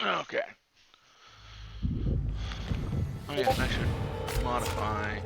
Okay. Oh yeah, and I should modify.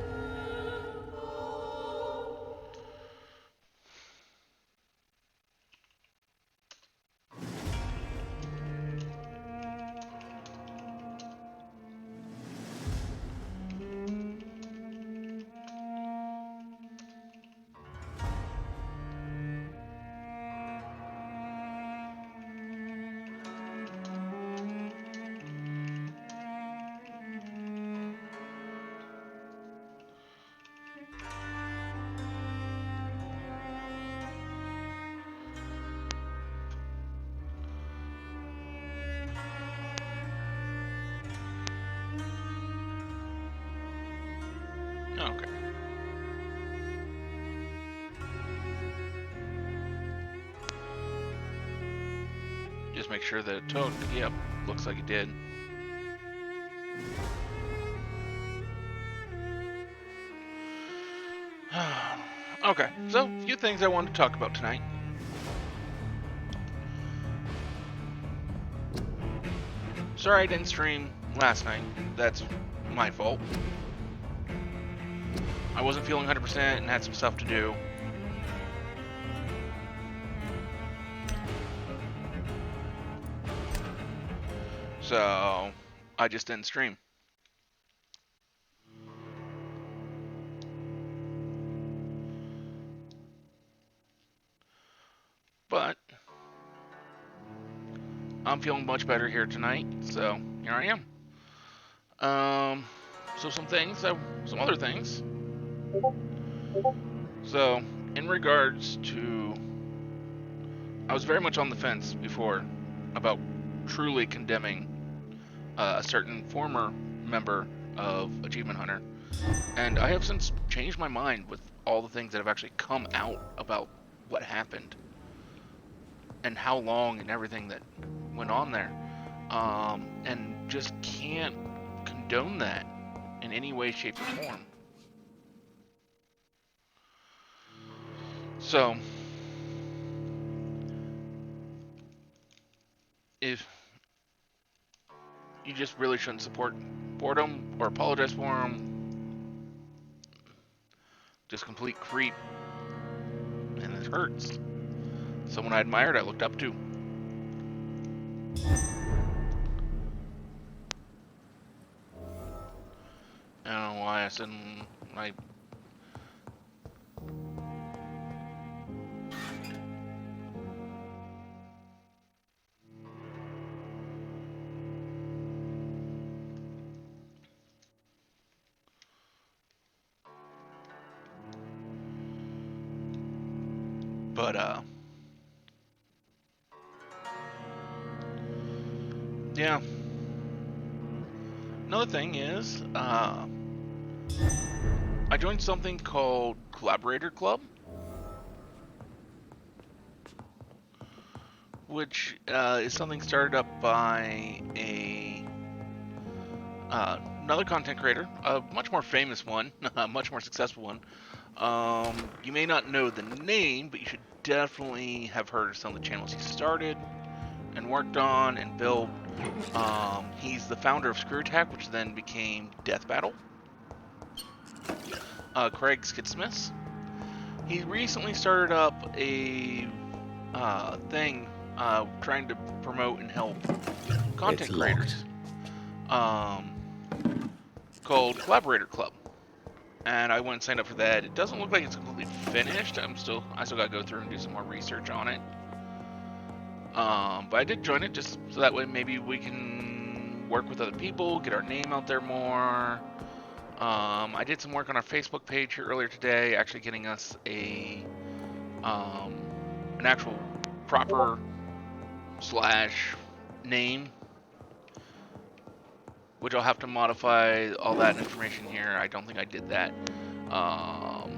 Okay. Just make sure that it took. Yep, looks like it did. Okay, so a few things I wanted to talk about tonight. Sorry I didn't stream last night. That's my fault. I wasn't feeling 100% and had some stuff to do. So I just didn't stream. But I'm feeling much better here tonight, so here I am. So some other things. So in regards to, I was very much on the fence before about truly condemning a certain former member of Achievement Hunter, and I have since changed my mind with all the things that have actually come out about what happened and how long and everything that went on there, and just can't condone that in any way, shape, or form. So, if you just really shouldn't support boredom or apologize for them, just complete creep, and it hurts. Someone I admired, I looked up to. I don't know why I said I. But yeah. Another thing is, I joined something called Collaborator Club, which is something started up by another content creator, a much more famous one, a much more successful one. You may not know the name, but you should definitely have heard of some of the channels he started and worked on and built. He's the founder of Screw Attack, which then became Death Battle. Craig Skitsmith. He recently started up a thing trying to promote and help content creators um, called Collaborator Club. And I went and signed up for that. It doesn't look like it's completely finished. I still gotta go through and do some more research on it. But I did join it just so that way maybe we can work with other people, get our name out there more. I did some work on our Facebook page here earlier today, actually getting us an actual proper slash name, which I'll have to modify all that information here. I don't think I did that. Um,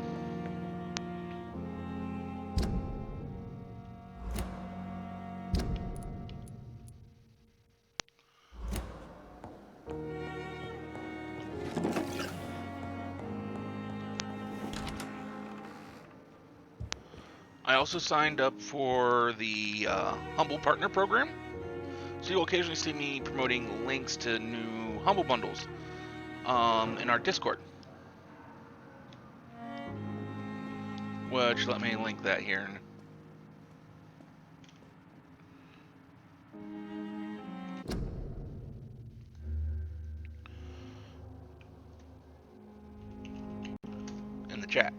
I also signed up for the Humble Partner Program. So you'll occasionally see me promoting links to new Humble Bundles in our Discord. Which, let me link that here. In the chat.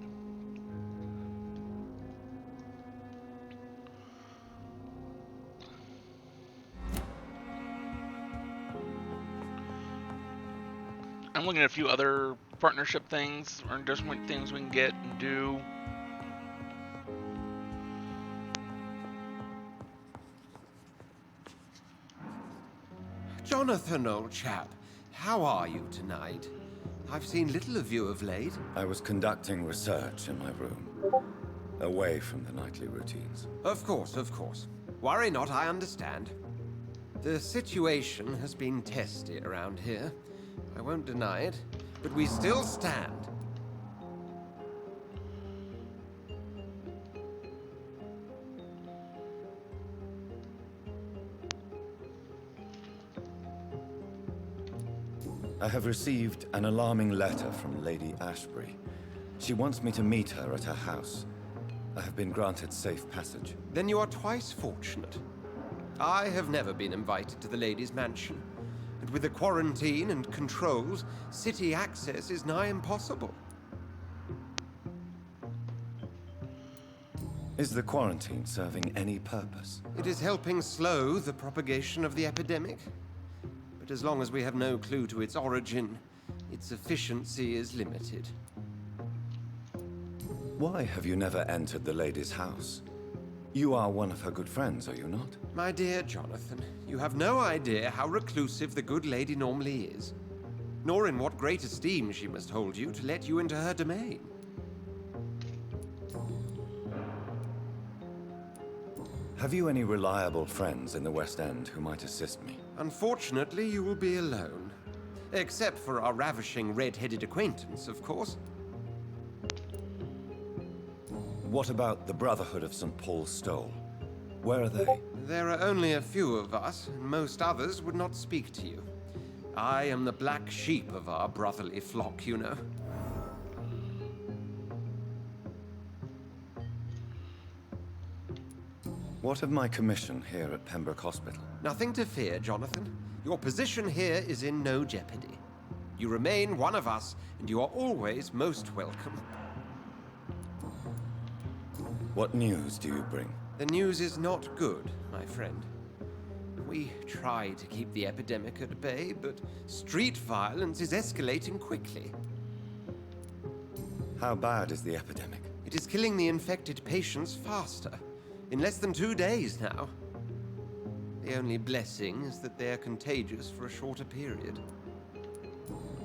I'm looking at a few other partnership things or endorsement things we can get and do. Jonathan, old chap, how are you tonight? I've seen little of you of late. I was conducting research in my room, away from the nightly routines. Of course, of course. Worry not, I understand. The situation has been testy around here. I won't deny it, but we still stand. I have received an alarming letter from Lady Ashbury. She wants me to meet her at her house. I have been granted safe passage. Then you are twice fortunate. I have never been invited to the lady's mansion, and with the quarantine and controls, city access is nigh impossible. Is the quarantine serving any purpose? It is helping slow the propagation of the epidemic. But as long as we have no clue to its origin, its efficiency is limited. Why have you never entered the lady's house? You are one of her good friends, are you not? My dear Jonathan, you have no idea how reclusive the good lady normally is, nor in what great esteem she must hold you to let you into her domain. Have you any reliable friends in the West End who might assist me? Unfortunately, you will be alone. Except for our ravishing red-headed acquaintance, of course. What about the Brotherhood of St. Paul's Stole? Where are they? There are only a few of us, and most others would not speak to you. I am the black sheep of our brotherly flock, you know. What of my commission here at Pembroke Hospital? Nothing to fear, Jonathan. Your position here is in no jeopardy. You remain one of us, and you are always most welcome. What news do you bring? The news is not good, my friend. We try to keep the epidemic at bay, but street violence is escalating quickly. How bad is the epidemic? It is killing the infected patients faster. In less than 2 days now. The only blessing is that they are contagious for a shorter period.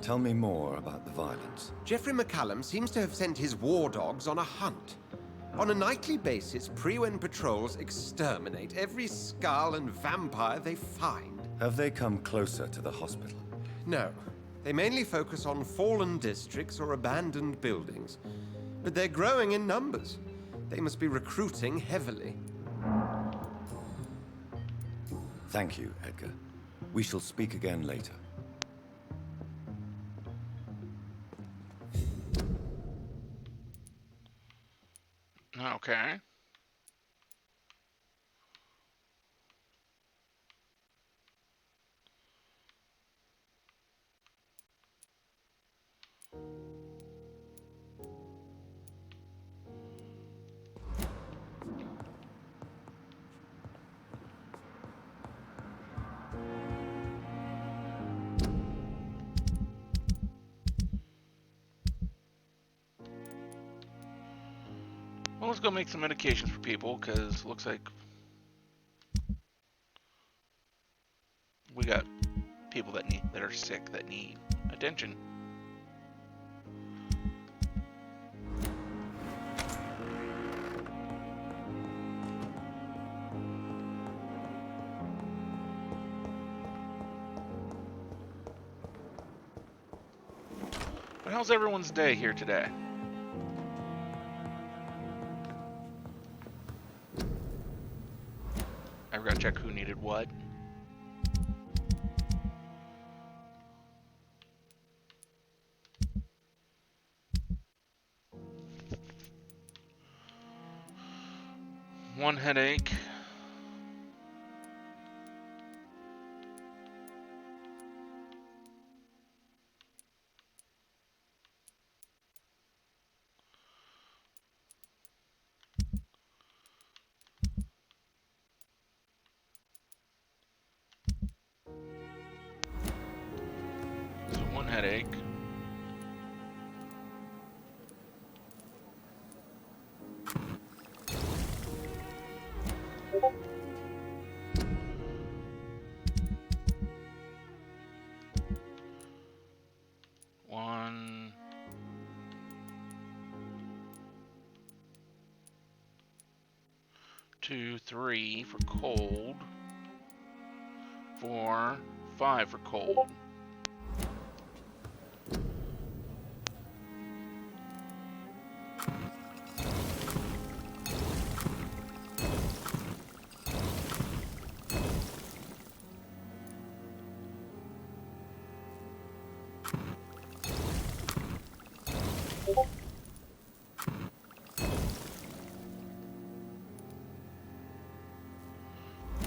Tell me more about the violence. Geoffrey McCallum seems to have sent his war dogs on a hunt. On a nightly basis, Pre-Wen patrols exterminate every skull and vampire they find. Have they come closer to the hospital? No. They mainly focus on fallen districts or abandoned buildings. But they're growing in numbers. They must be recruiting heavily. Thank you, Edgar. We shall speak again later. Okay. Well, let's go make some medications for people, because it looks like we got people that are sick that need attention. But how's everyone's day here today? I gotta check who needed what. One headache. So one headache. One. Two, three for cold. 4, 5 for cold.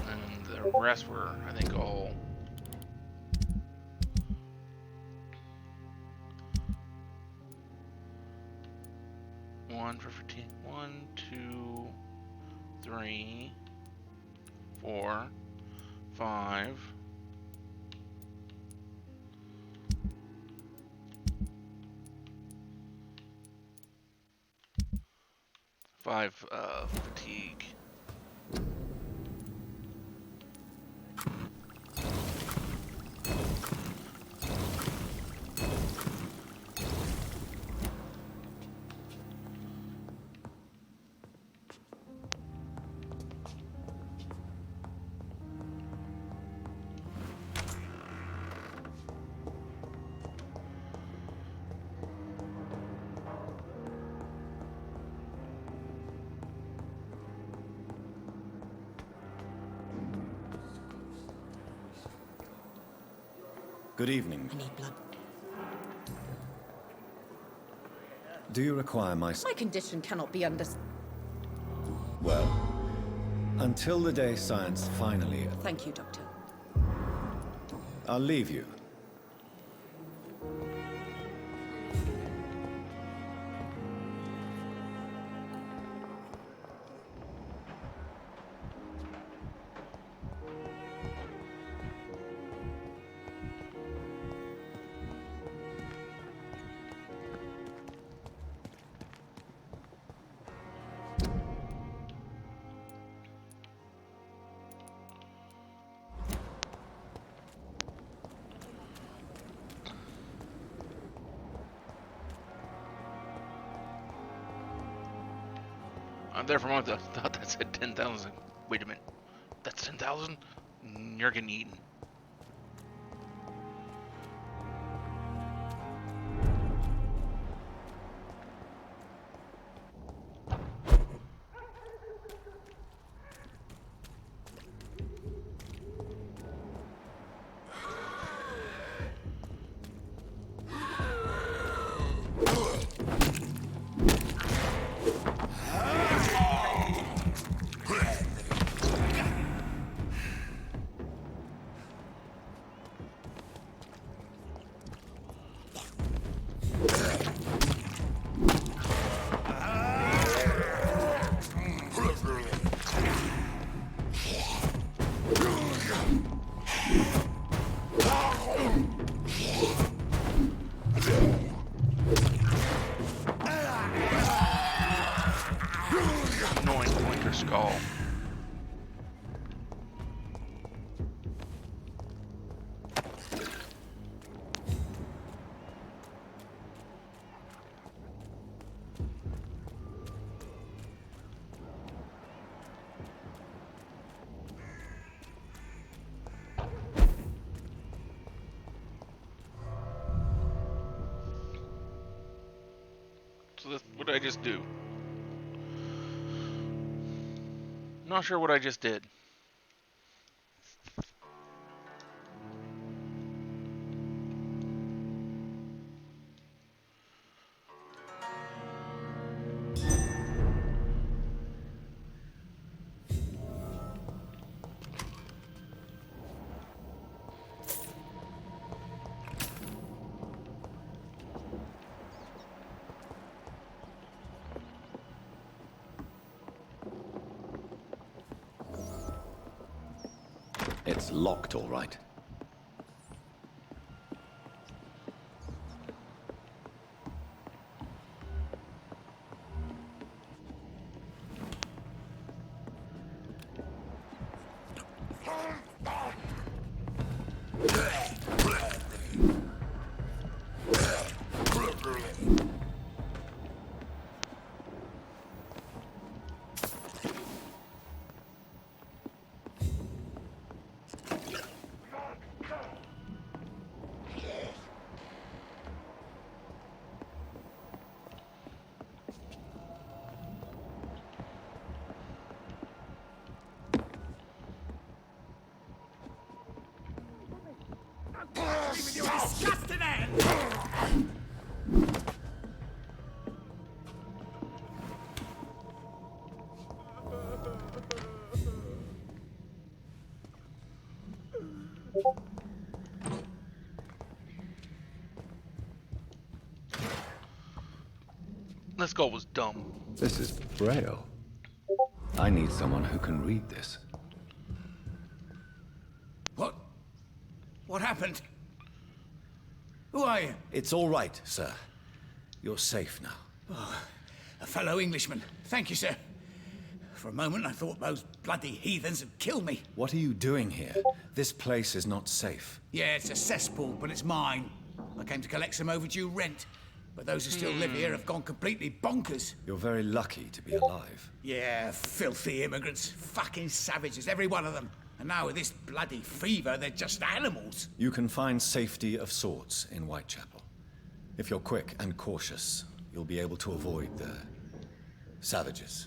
And the rest were, I think, all. One for fatigue. 1, 2, 3, 4, 5. 5 fatigue. Good evening. I need blood. Do you require my... My condition cannot be under... Well, until the day science finally... Thank you, Doctor. I'll leave you. I'm there for a moment. I thought that said 10,000. Wait a minute. That's 10,000? You're getting eaten. Annoying blinker skull. So what did I just do? Not sure what I just did. It's locked, all right. Disgusting end! This goal was dumb. This is Braille. I need someone who can read this. What? What happened? Who are you? It's all right, sir. You're safe now. A fellow Englishman. Thank you, sir. For a moment, I thought those bloody heathens had killed me. What are you doing here? This place is not safe. Yeah, it's a cesspool, but it's mine. I came to collect some overdue rent. But those who still live here have gone completely bonkers. You're very lucky to be alive. Yeah, filthy immigrants. Fucking savages, every one of them. And now with this bloody fever, they're just animals. You can find safety of sorts in Whitechapel. If you're quick and cautious, you'll be able to avoid the savages.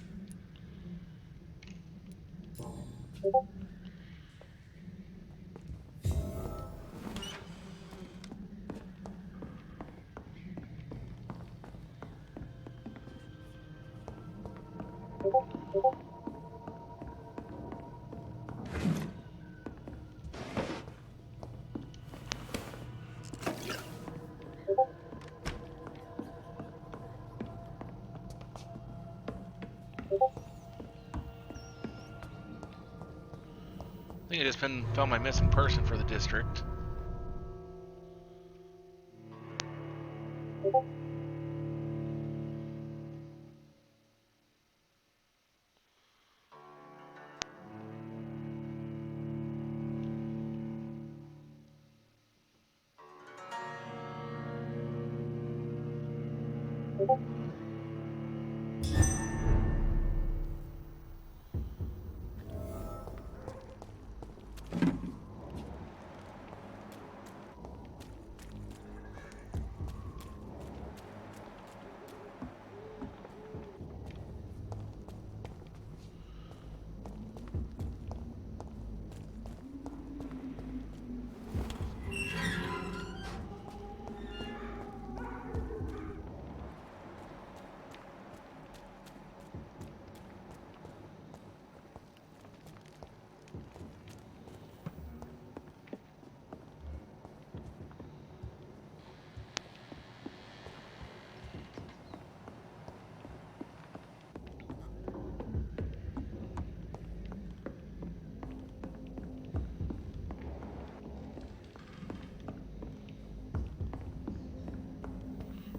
I think I just found my missing person for the district.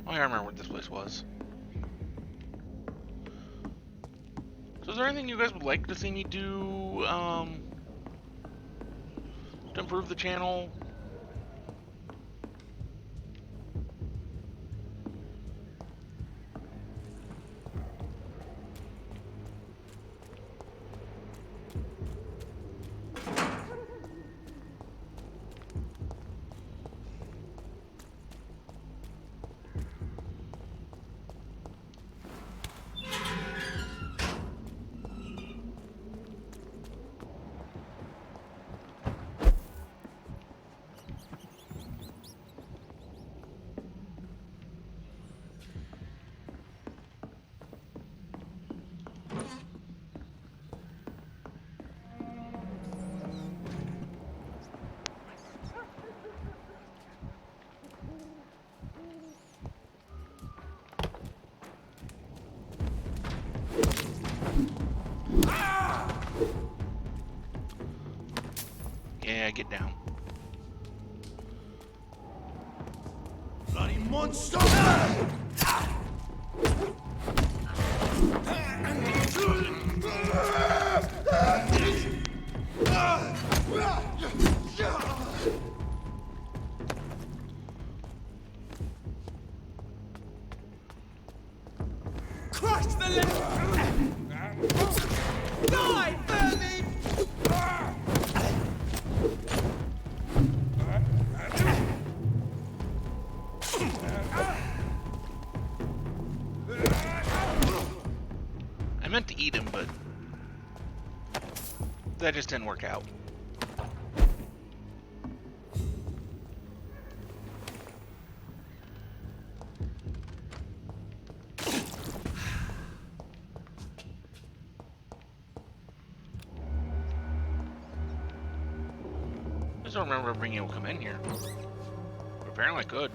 Oh, I remember what this place was. So is there anything you guys would like to see me do, to improve the channel? get down. Bloody monster! Crush the Die, vermin! I meant to eat him, but that just didn't work out. I just don't remember being able to come in here. But apparently I could.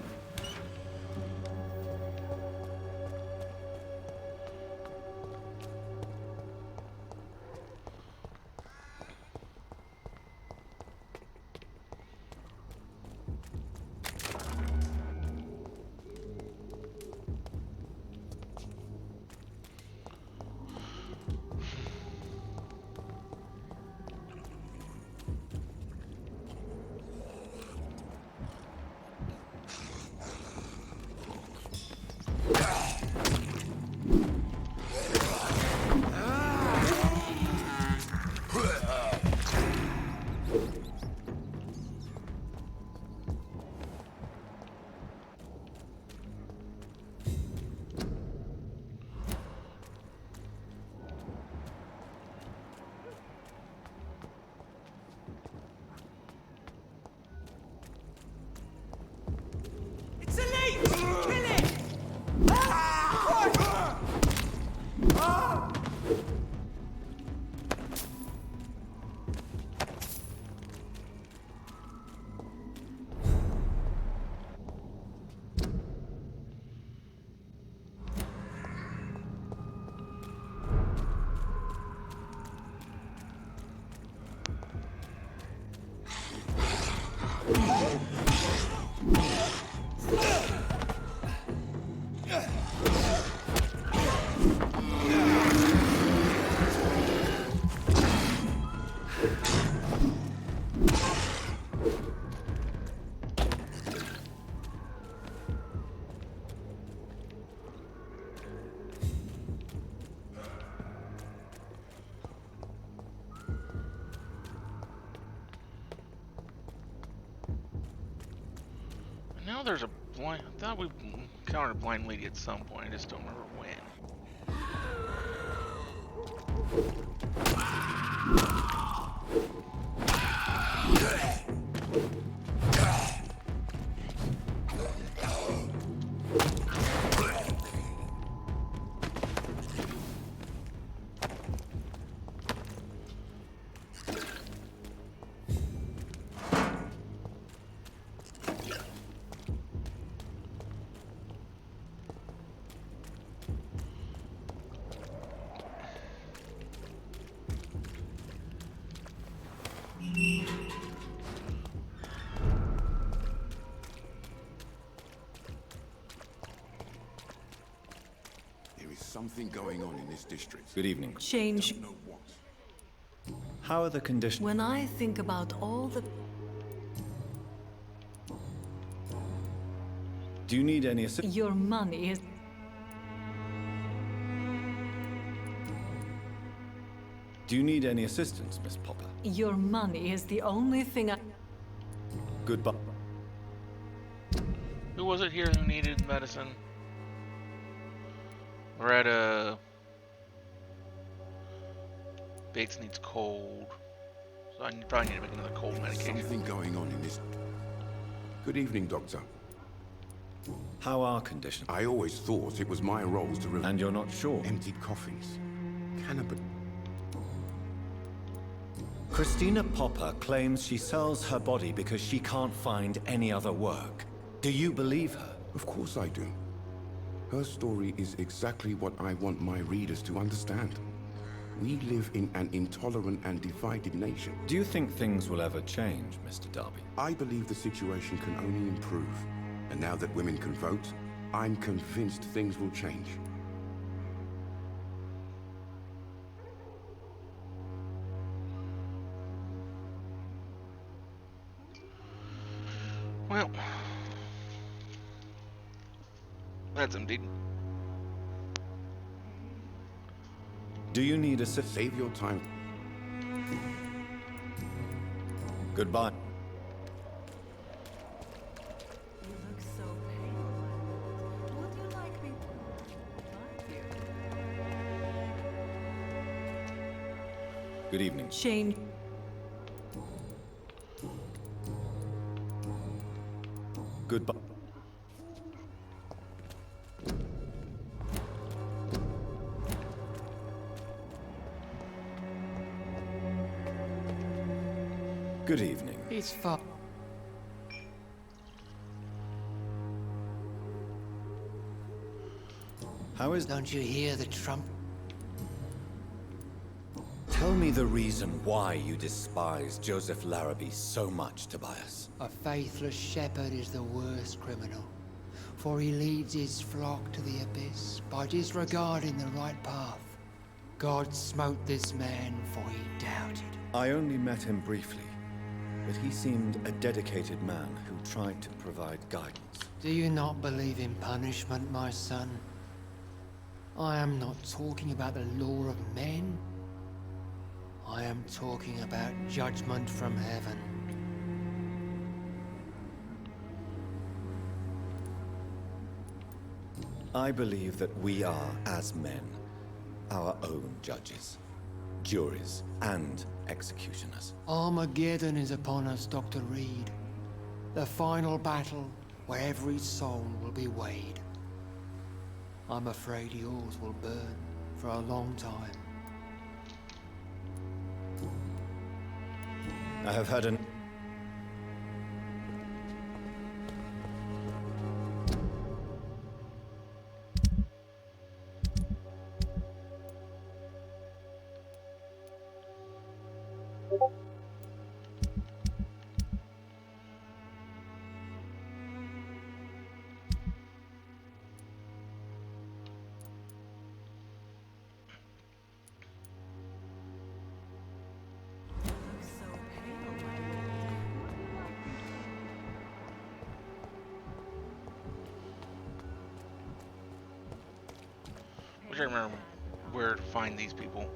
It's a leech! Kill it! Now there's a blind. I thought we encountered a blind lady at some point. I just don't remember when. There is something going on in this district. Good evening. Change. Know what? How are the conditions? When I think about all the... Do you need any assistance? Your money is... Do you need any assistance, Miss Popper? Your money is the only thing I... Goodbye. Who was it here who needed medicine? We're at a... Bates needs cold. So I probably need to make another cold medication. Something going on in this. Good evening, Doctor. How are conditions? I always thought it was my role to And you're not sure? emptied coffins. Cannibal. Christina Popper claims she sells her body because she can't find any other work. Do you believe her? Of course I do. Her story is exactly what I want my readers to understand. We live in an intolerant and divided nation. Do you think things will ever change, Mr. Darby? I believe the situation can only improve. And now that women can vote, I'm convinced things will change. Well, that's empty. Do you need assistance? Save your time. Goodbye. You look so pale, my lord. Would you like me to Good evening. Shane, Goodbye. Good evening. It's fun. How is... Don't you hear the trump? Tell me the reason why you despise Joseph Larrabee so much, Tobias. A faithless shepherd is the worst criminal, for he leads his flock to the abyss by disregarding the right path. God smote this man, for he doubted. I only met him briefly, but he seemed a dedicated man who tried to provide guidance. Do you not believe in punishment, my son? I am not talking about the law of men. I am talking about judgment from heaven. I believe that we are, as men, our own judges, juries, and executioners. Armageddon is upon us, Dr. Reed. The final battle where every soul will be weighed. I'm afraid yours will burn for a long time. I have had an... look so pale, my lord? Wish I remember where to find these people.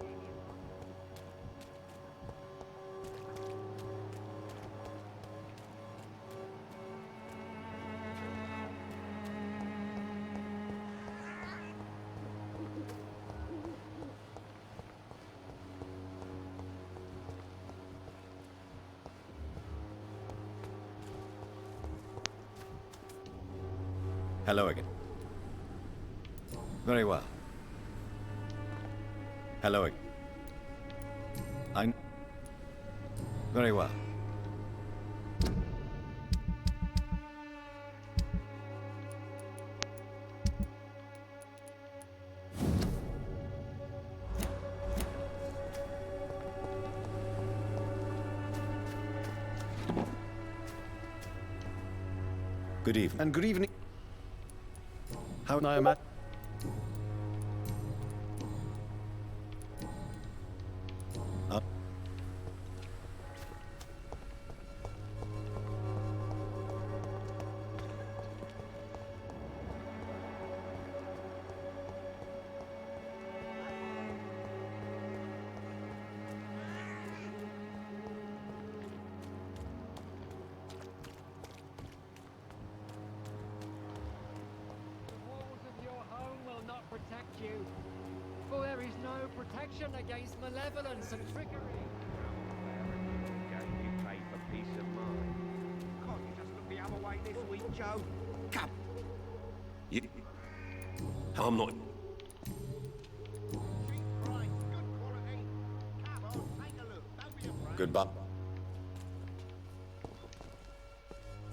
Hello again. Very well. Hello again. Very well. Good evening. And good evening. How I am at. The walls of your home will not protect you, for there is no protection against malevolence and trickery. You pay for peace of mind. Can't you just look the other way this week, Joe? Come. I'm not... Goodbye.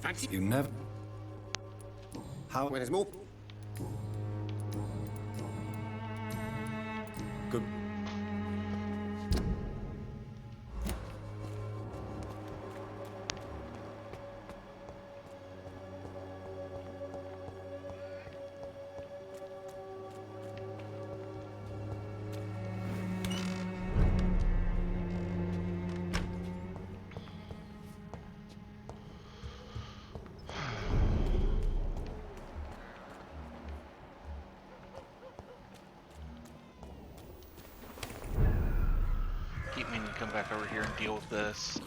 Fancy... You never... How... When there's more. Good... keep meaning to come back over here and deal with this.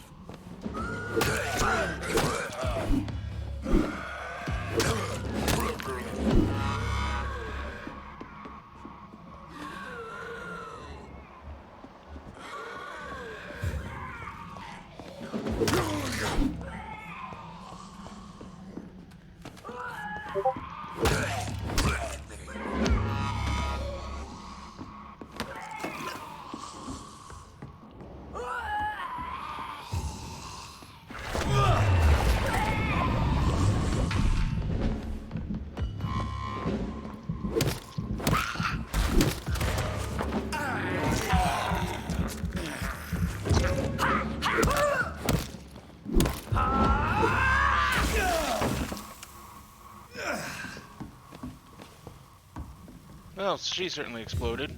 Well, she certainly exploded.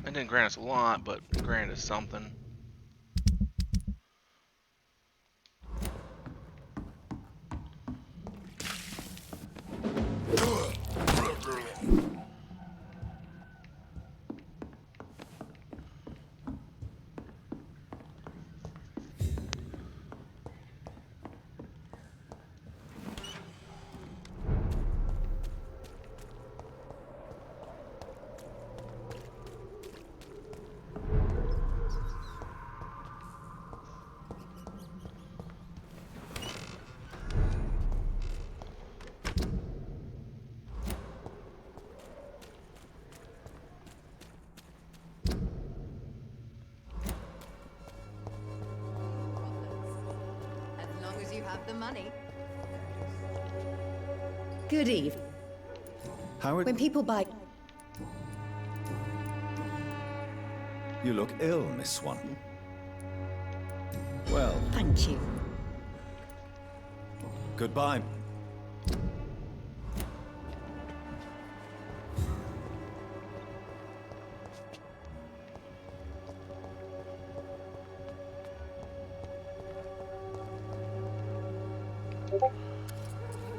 It didn't grant us a lot, but it granted us something. As long as you have the money. Good eve. Howard, When people buy... you look ill, Miss Swanton. Well, Thank you. goodbye.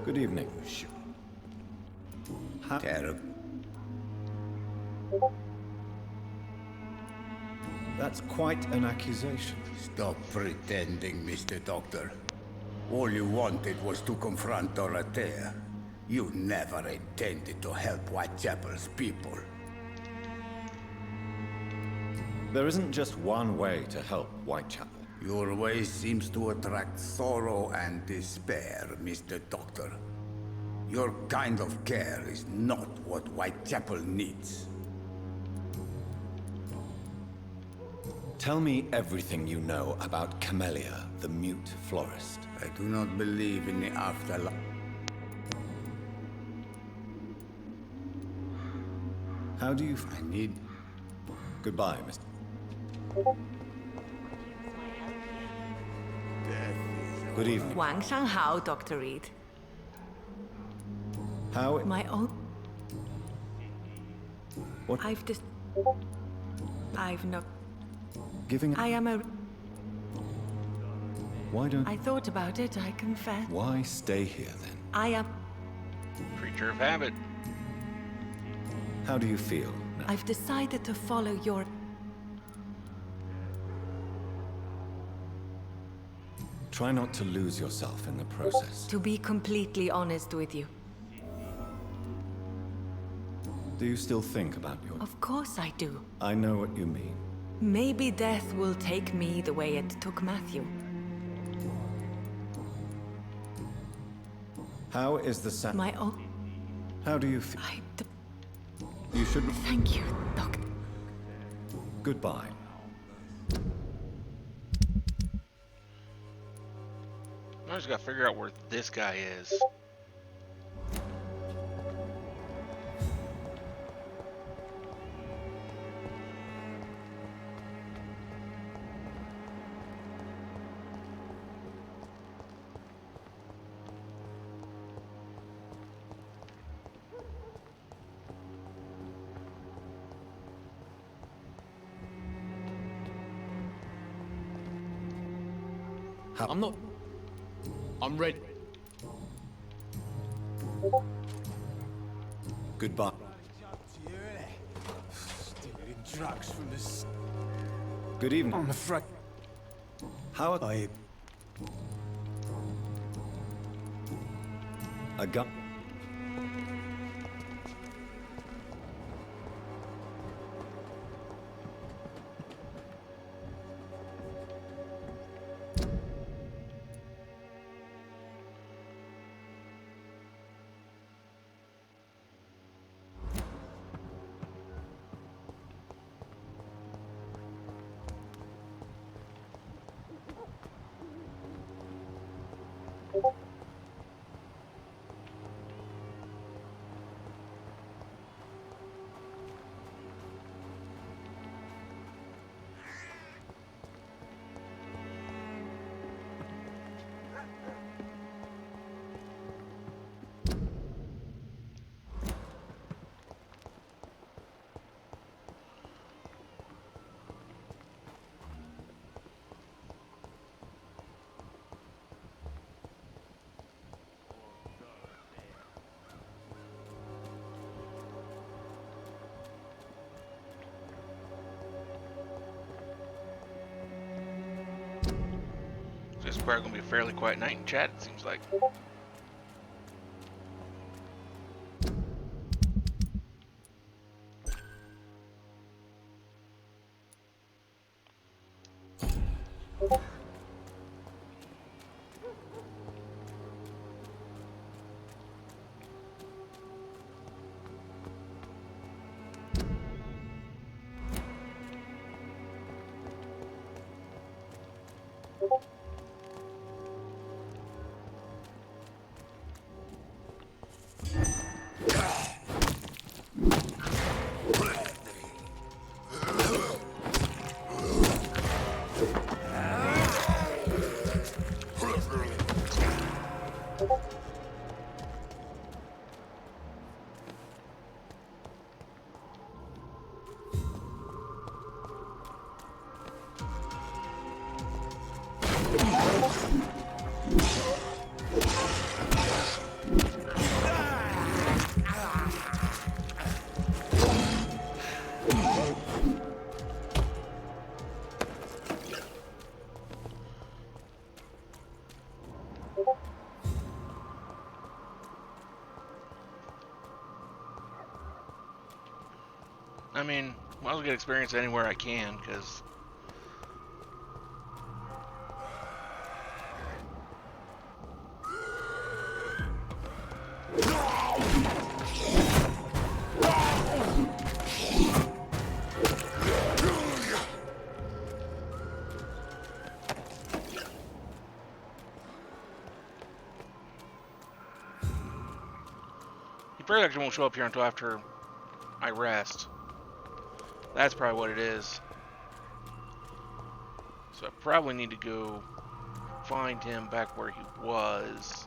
Good evening. Terrible. That's quite an accusation. Stop pretending, Mr. Doctor. All you wanted was to confront Dorothea. You never intended to help Whitechapel's people. There isn't just one way to help Whitechapel. Your way seems to attract sorrow and despair, Mr. Doctor. Your kind of care is not what Whitechapel needs. Tell me everything you know about Camellia, the mute florist. I do not believe in the afterlife. How do you... I need... Goodbye, Mr. Good evening. Wang Shang Hao, Dr. Reed. How... My own... What? I've not... Giving... I am a... Why don't... I thought about it, I confess. Why stay here, then? I am... Creature of habit. How do you feel now? I've decided to follow your... Try not to lose yourself in the process. To be completely honest with you. Do you still think about your... Of course I do. I know what you mean. Maybe death will take me the way it took Matthew. How is the My own... How do you feel? I... You should... Thank you, Doctor. Goodbye. I just gotta figure out where this guy is. How? I'm not... I'm ready. Goodbye. Drugs from this. Good evening. I'm afraid. How are I? A gun. This is probably gonna be a fairly quiet night in chat, it seems like. I mean, might as well get experience anywhere I can, because he probably actually won't show up here until after I rest. That's probably what it is. So I probably need to go find him back where he was.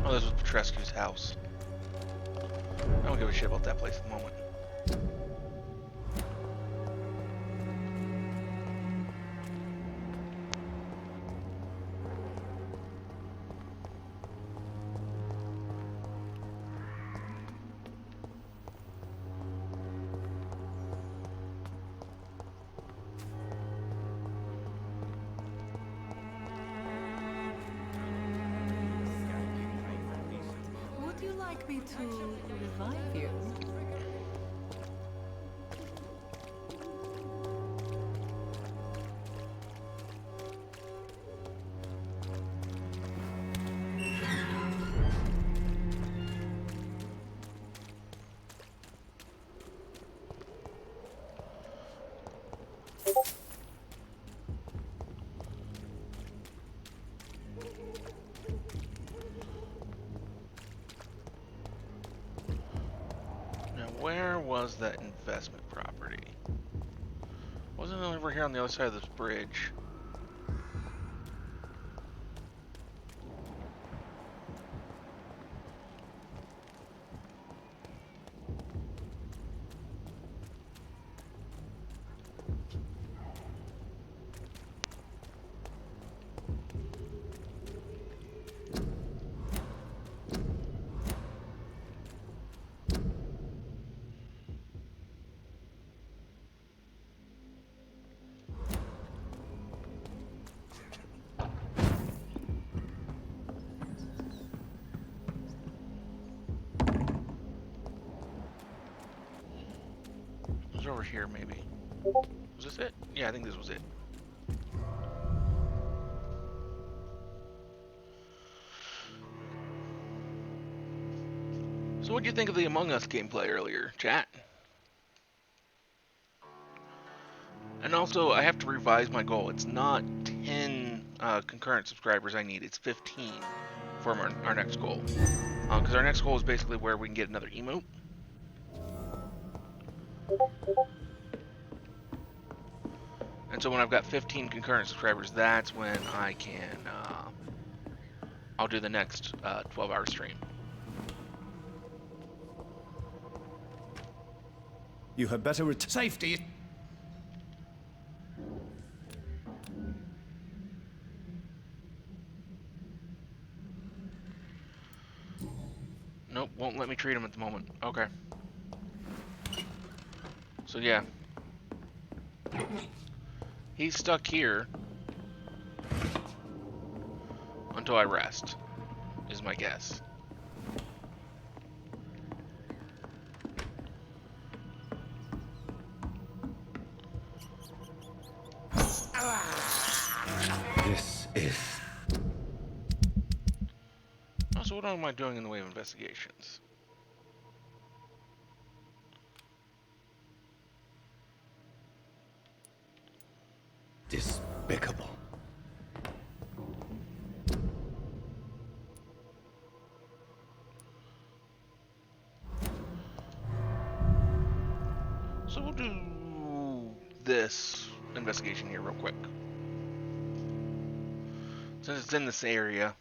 Oh, this was Petrescu's house. I don't give a shit about that place at the moment. Would you like me to revive you? Where was that investment property? Wasn't it over here on the other side of this bridge? over here, maybe. Was this it? Yeah, I think this was it. So what do you think of the Among Us gameplay earlier, chat? And also, I have to revise my goal. It's not 10 concurrent subscribers I need. It's 15 for our next goal. Because our next goal is basically where we can get another emote. And so when I've got 15 concurrent subscribers, that's when I can, I'll do the next 12-hour stream. You had better safety. Nope, won't let me treat him at the moment. Okay. So yeah. He's stuck here until I rest, is my guess. This is... Oh, so what am I doing in the way of investigations? despicable. So we'll do this investigation here real quick. Since it's in this area.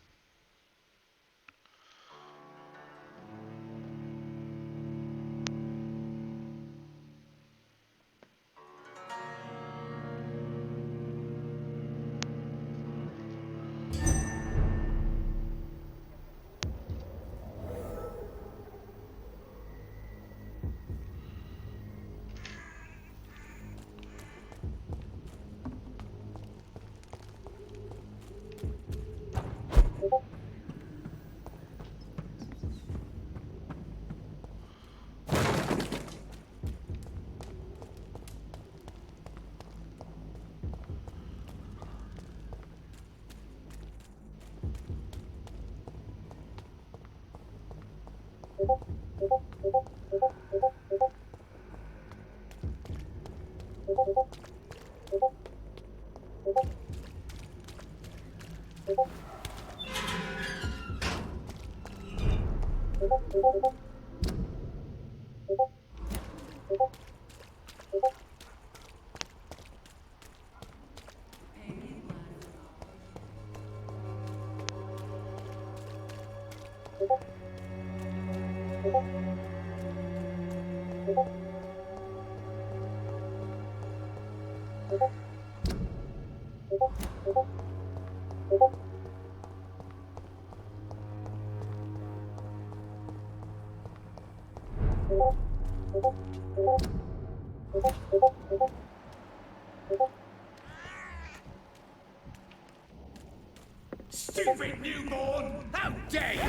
Stupid newborn! How dare you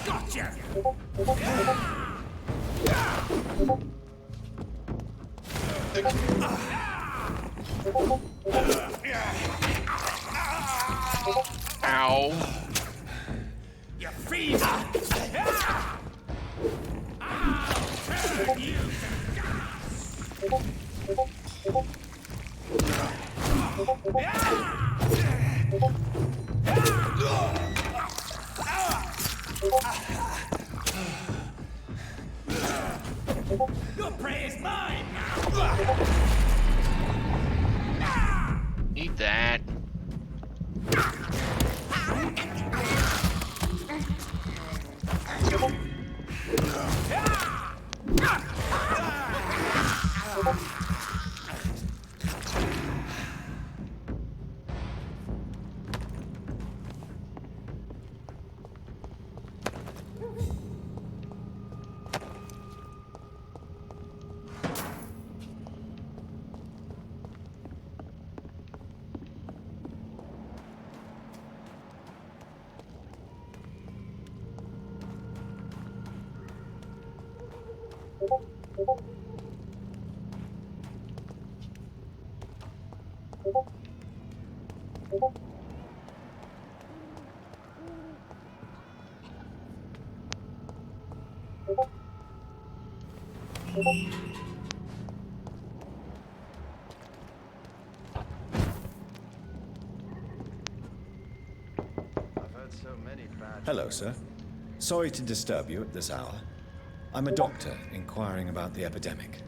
Gotcha! Ow. You fever! I'll turn you to dust! Your prey is mine now! Eat that. Hello, sir. Sorry to disturb you at this hour. I'm a doctor inquiring about the epidemic.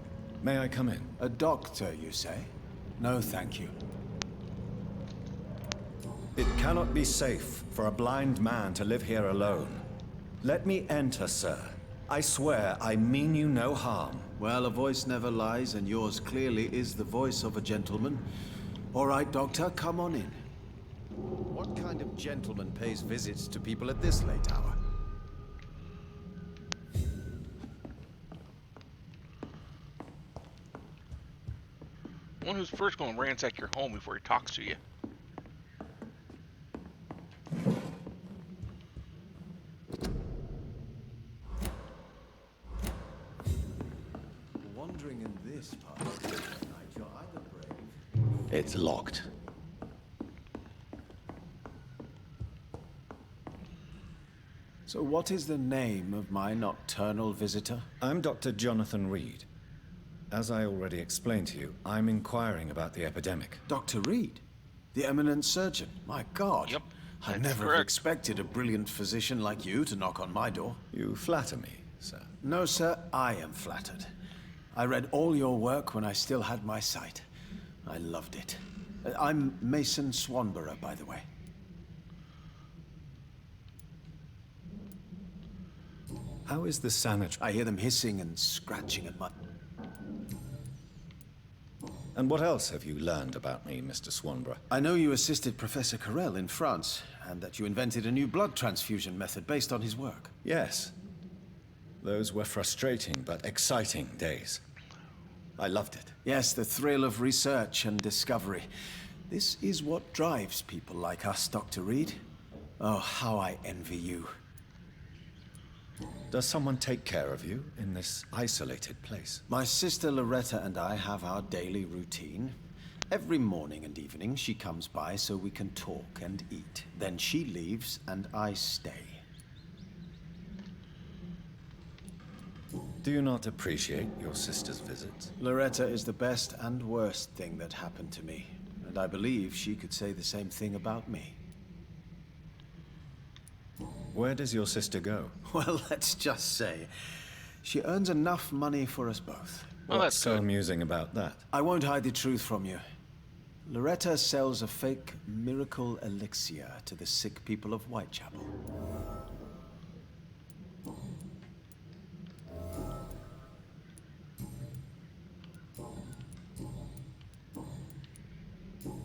May I come in? A doctor, you say? No, thank you. It cannot be safe for a blind man to live here alone. Let me enter, sir. I swear I mean you no harm. Well, a voice never lies, and yours clearly is the voice of a gentleman. All right, Doctor, come on in. What kind of gentleman pays visits to people at this late hour? One who's first going to ransack your home before he talks to you. Wandering in this part of the night, you're either brave. It's locked. So what is the name of my nocturnal visitor? I'm Dr. Jonathan Reed. As I already explained to you, I'm inquiring about the epidemic. Dr. Reed? The eminent surgeon? My God. Yep. I never expected a brilliant physician like you to knock on my door. You flatter me, sir. No, sir, I am flattered. I read all your work when I still had my sight. I loved it. I'm Mason Swanborough, by the way. How is the sanitary? I hear them hissing and scratching at my... And what else have you learned about me, Mr. Swanborough? I know you assisted Professor Carell in France, and that you invented a new blood transfusion method based on his work. Yes. Those were frustrating but exciting days. I loved it. Yes, the thrill of research and discovery. This is what drives people like us, Dr. Reed. Oh, how I envy you. Does someone take care of you in this isolated place? My sister Loretta and I have our daily routine. Every morning and evening she comes by so we can talk and eat. Then she leaves and I stay. Do you not appreciate your sister's visits? Loretta is the best and worst thing that happened to me. And I believe she could say the same thing about me. Where does your sister go? Well, let's just say, she earns enough money for us both. Well, What's that's so good. amusing about that? I won't hide the truth from you. Loretta sells a fake miracle elixir to the sick people of Whitechapel.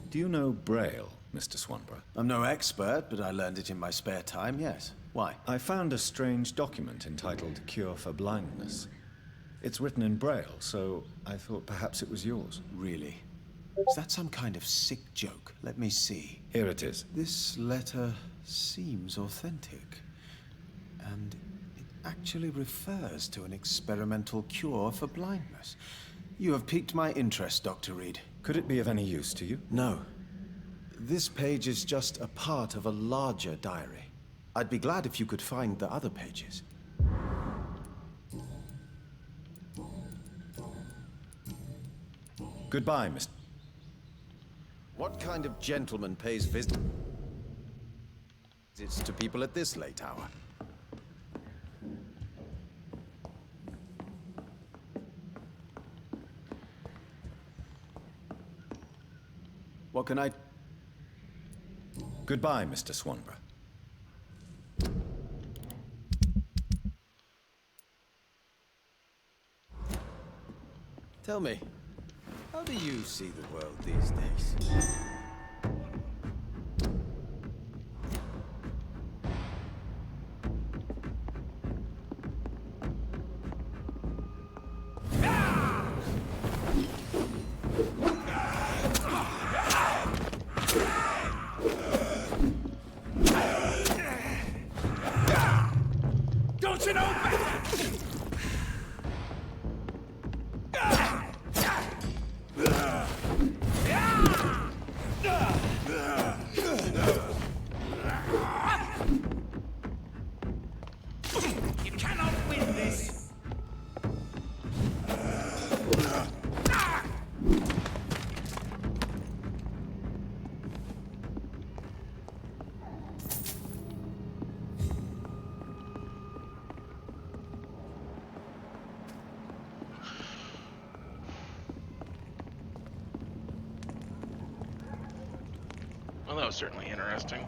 Do you know Braille, Mr. Swanborough? I'm no expert, but I learned it in my spare time, yes. Why? I found a strange document entitled Cure for Blindness. It's written in Braille, so I thought perhaps it was yours. Really? Is that some kind of sick joke? Let me see. Here it is. This letter seems authentic. And it actually refers to an experimental cure for blindness. You have piqued my interest, Dr. Reed. Could it be of any use to you? No. This page is just a part of a larger diary. I'd be glad if you could find the other pages. Goodbye, Mr. What kind of gentleman pays visits to people at this late hour? What can I... Goodbye, Mr. Swanborough. Tell me, how do you see the world these days? Don't you know better? was certainly interesting.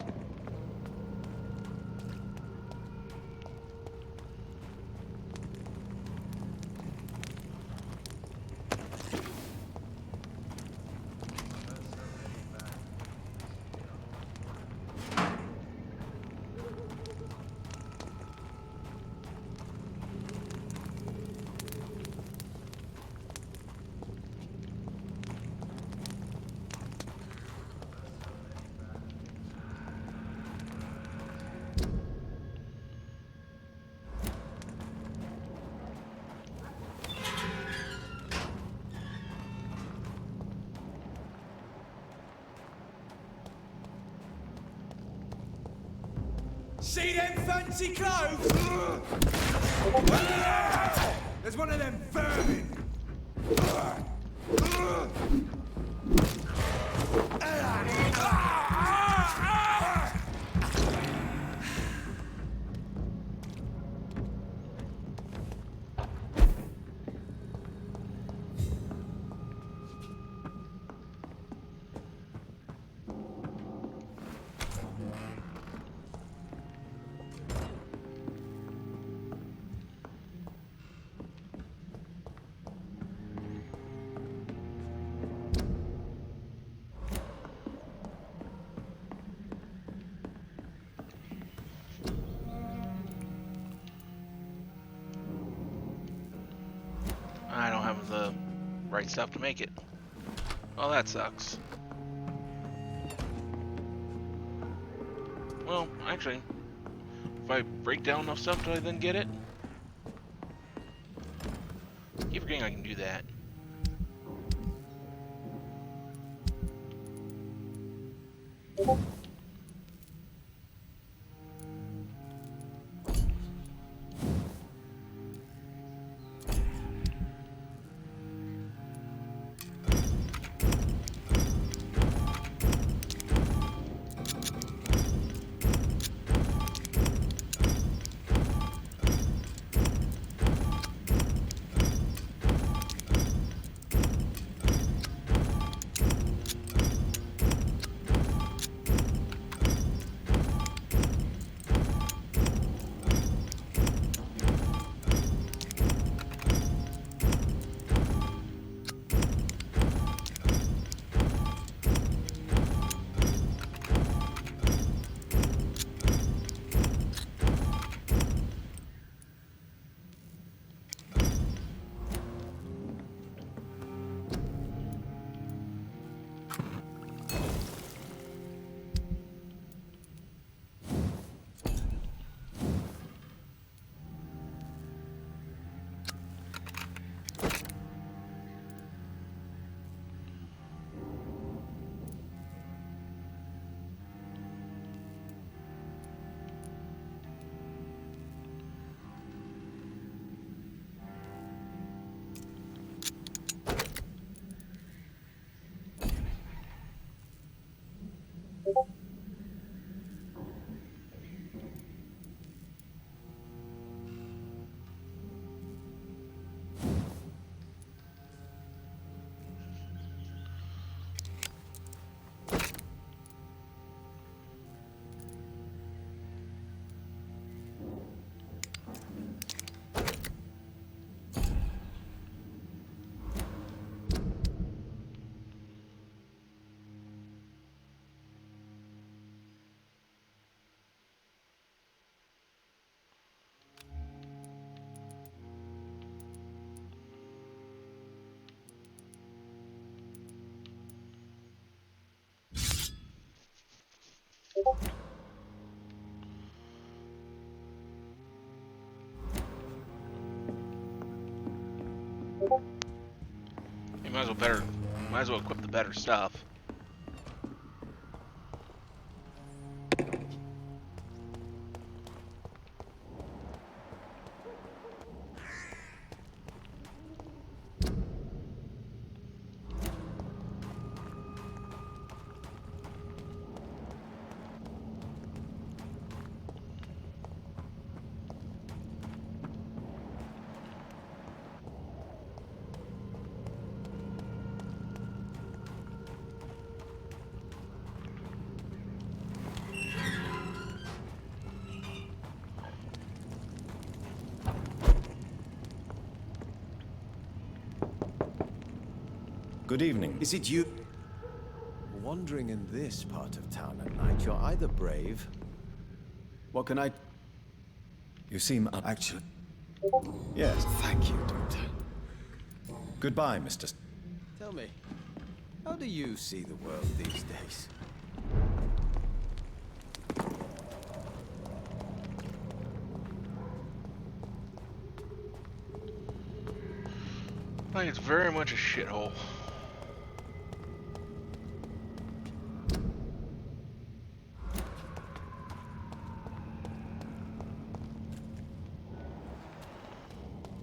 See them fancy clothes? There's one of them vermin. I don't have the right stuff to make it. Well, that sucks. Well, actually, if I break down enough stuff, do I then get it? Keep forgetting I can do that. You might as well equip the better stuff. Good evening. Is it you? Wandering in this part of town at night, you're either brave... What can I... You seem up... Actually... Yes, thank you, Doctor. Goodbye, Mr. Tell me, how do you see the world these days? I think it's very much a shithole.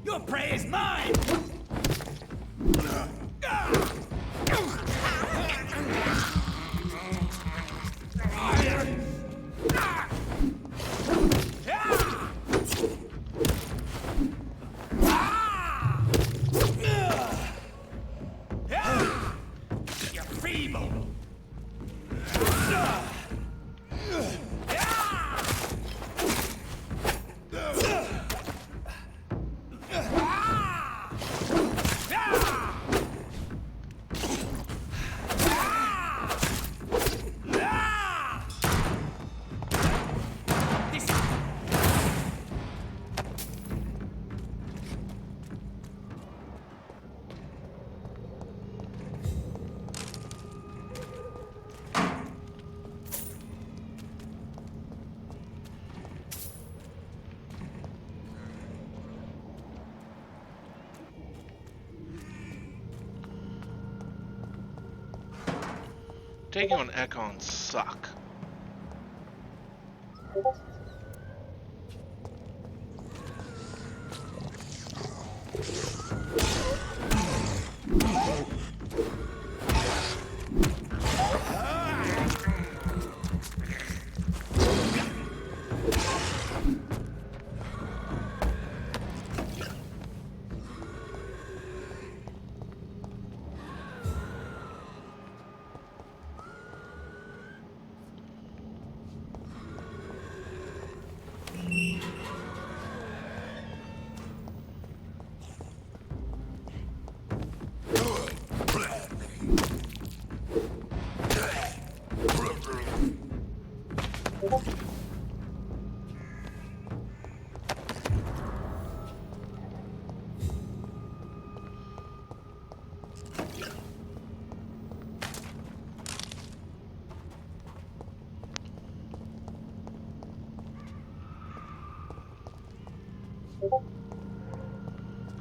Your prey is mine! You're feeble! Taking on Ekon suck.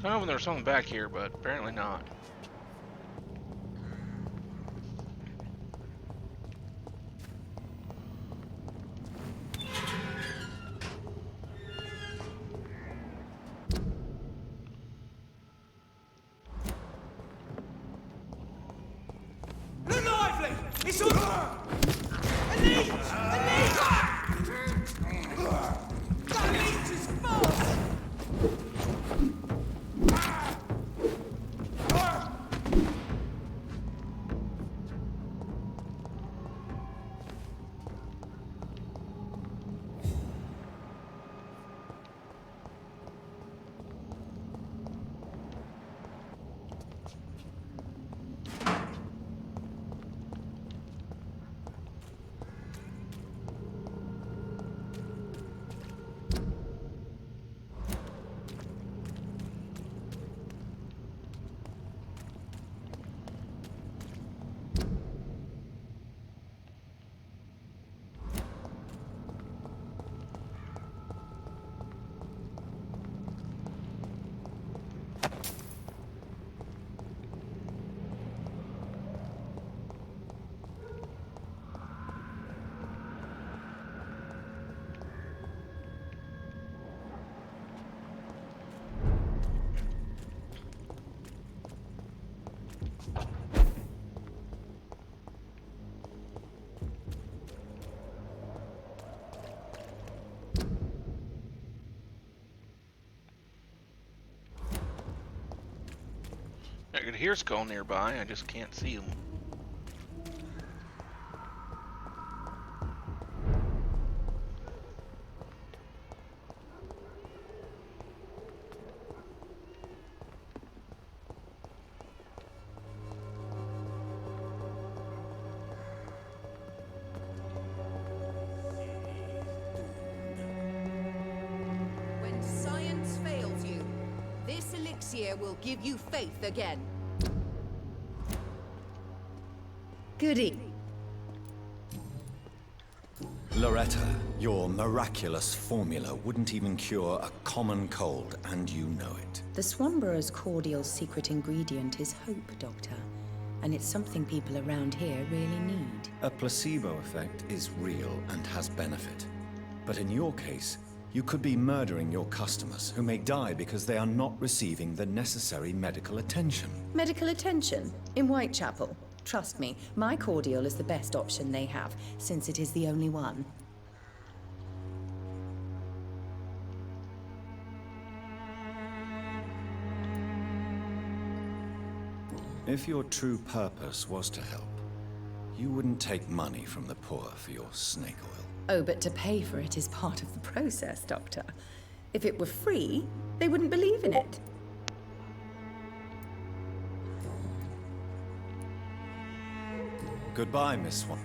I don't know if there's something back here, but apparently not. Look lively! It's all... A leech! A leech! That leech is false! I could hear Skull nearby, I just can't see him. here will give you faith again. Goody. Loretta, your miraculous formula wouldn't even cure a common cold, and you know it. The Swanborough's cordial's secret ingredient is hope, Doctor. And it's something people around here really need. A placebo effect is real and has benefit. But in your case, you could be murdering your customers, who may die because they are not receiving the necessary medical attention. Medical attention? In Whitechapel? Trust me, my cordial is the best option they have, since it is the only one. If your true purpose was to help, you wouldn't take money from the poor for your snake oil. Oh, but to pay for it is part of the process, Doctor. If it were free, they wouldn't believe in it. Goodbye, Miss Swan.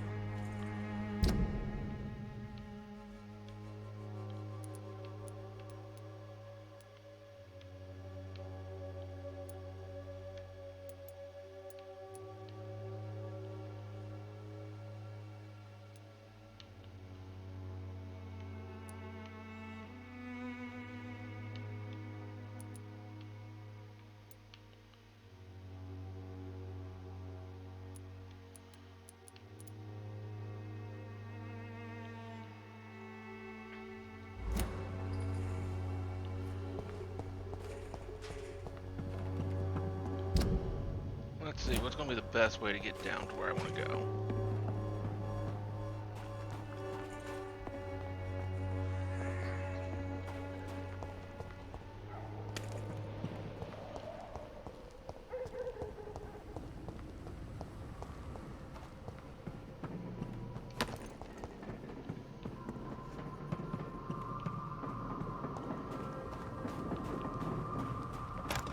Let's see, what's going to be the best way to get down to where I want to go?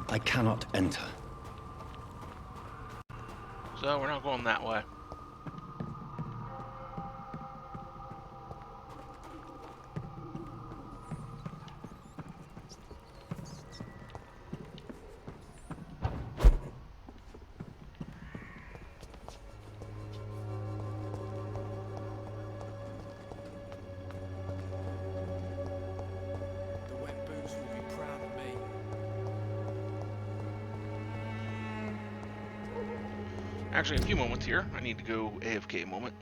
I cannot enter. So we're not going that way. The wet boots will be proud of me. Actually, a few moments here. I need to go AFK a moment.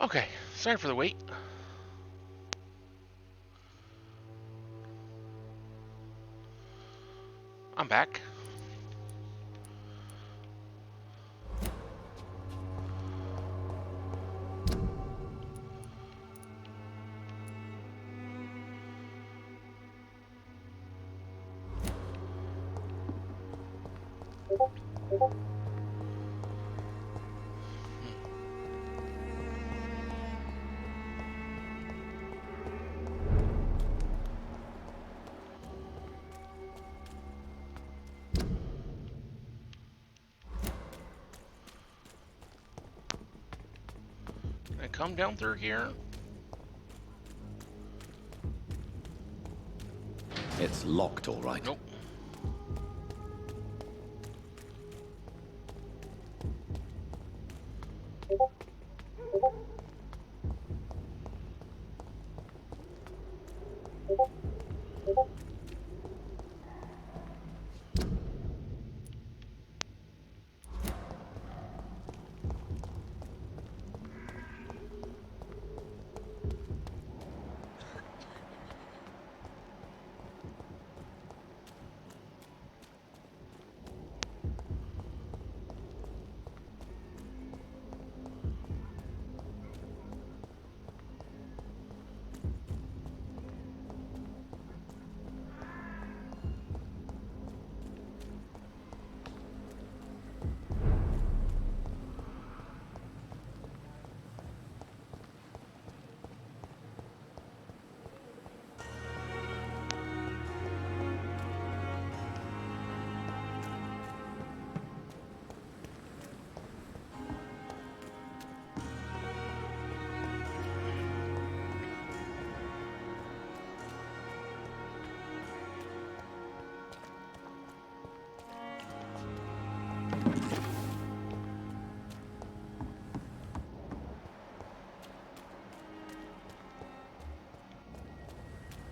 Okay, sorry for the wait. I'm back. Can I come down through here? It's locked, all right. Nope.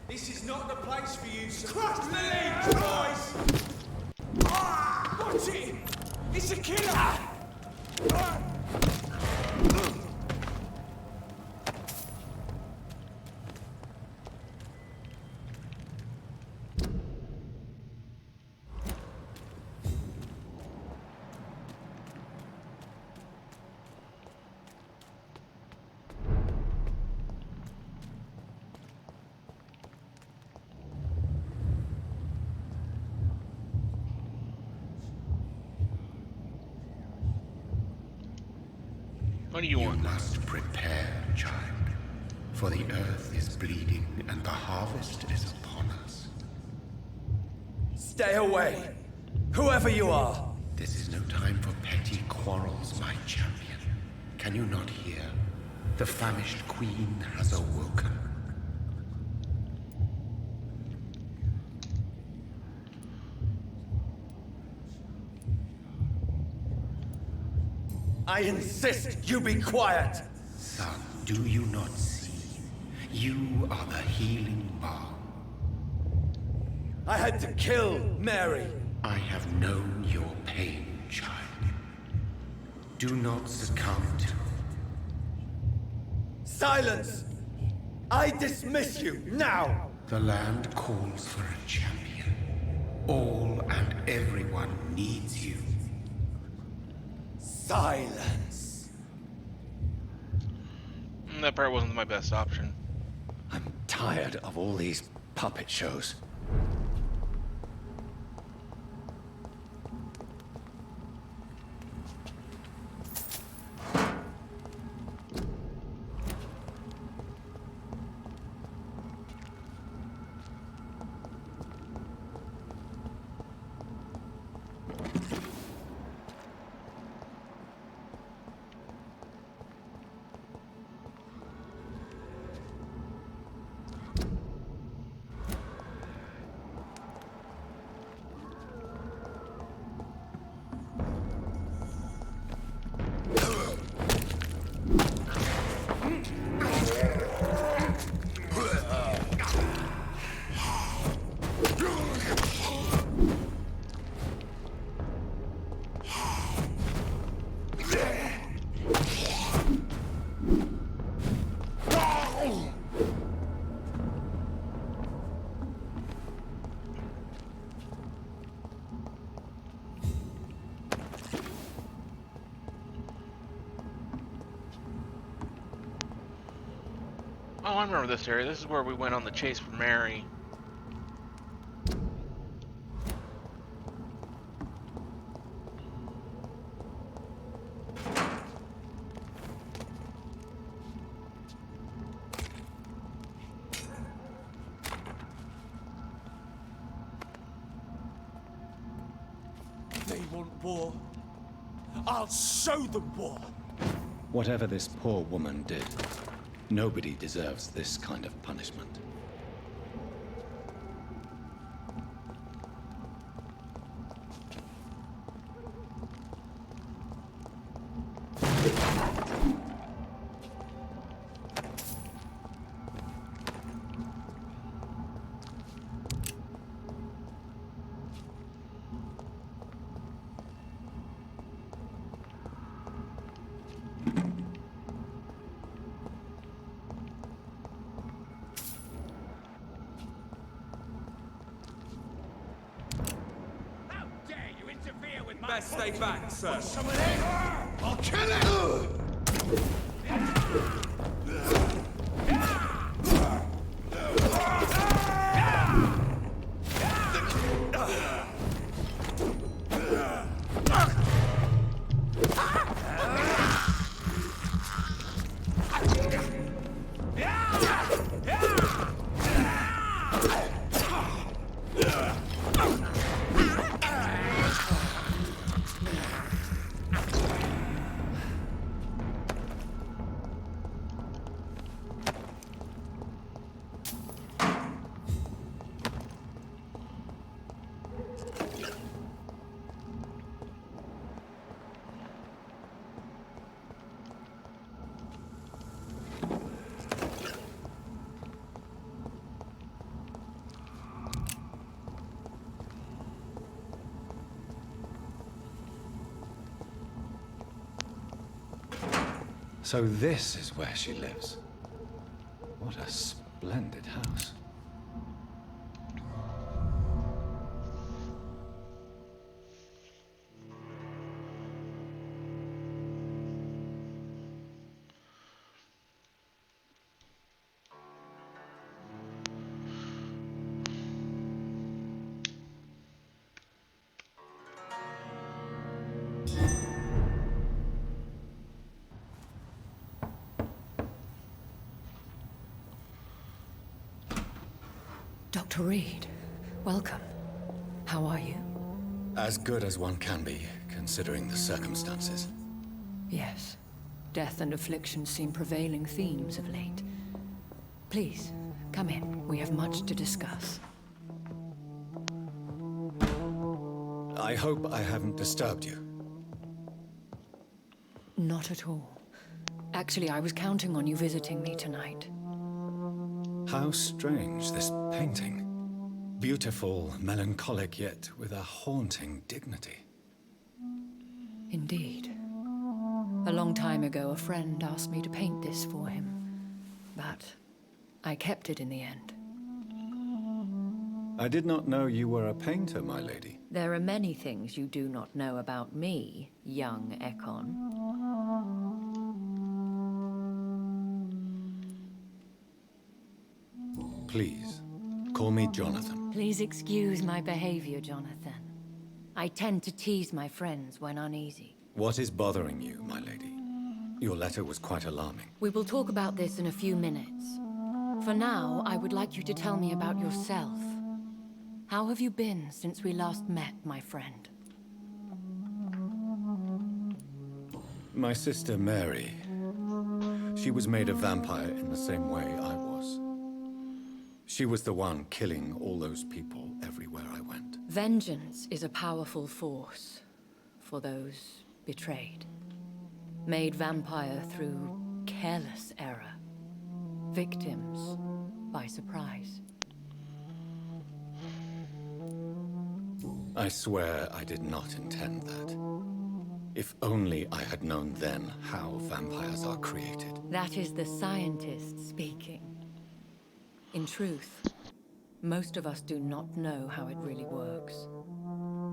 This is not the place for you to crush the leaves, boys! Watch it! It's a killer! What do you want? You must prepare, child, for the earth is bleeding and the harvest is upon us. Stay away, whoever you are. This is no time for petty quarrels, my champion. Can you not hear? The famished queen has awoken. I insist you be quiet! Son, do you not see? You are the healing balm. I had to kill Mary. I have known your pain, child. Do not succumb to... Silence! I dismiss you, now! The land calls for a champion. All and everyone needs you. Silence. That part wasn't my best option. I'm tired of all these puppet shows. Oh, I remember this area. This is where we went on the chase for Mary. They want war. I'll show them war. Whatever this poor woman did, nobody deserves this kind of punishment. Best stay back, sir. I'll kill it! So this is where she lives. What a splendid house. Dr. Reed, welcome. How are you? As good as one can be, considering the circumstances. Yes. Death and affliction seem prevailing themes of late. Please, come in. We have much to discuss. I hope I haven't disturbed you. Not at all. Actually, I was counting on you visiting me tonight. How strange, this painting. Beautiful, melancholic, yet with a haunting dignity. Indeed. A long time ago, a friend asked me to paint this for him. But I kept it in the end. I did not know you were a painter, my lady. There are many things you do not know about me, young Ekon. Please, call me Jonathan. Please excuse my behavior, Jonathan. I tend to tease my friends when uneasy. What is bothering you, my lady? Your letter was quite alarming. We will talk about this in a few minutes. For now, I would like you to tell me about yourself. How have you been since we last met, my friend? My sister Mary. She was made a vampire in the same way I was. She was the one killing all those people everywhere I went. Vengeance is a powerful force for those betrayed. Made vampire through careless error. Victims by surprise. I swear I did not intend that. If only I had known then how vampires are created. That is the scientist speaking. In truth, most of us do not know how it really works.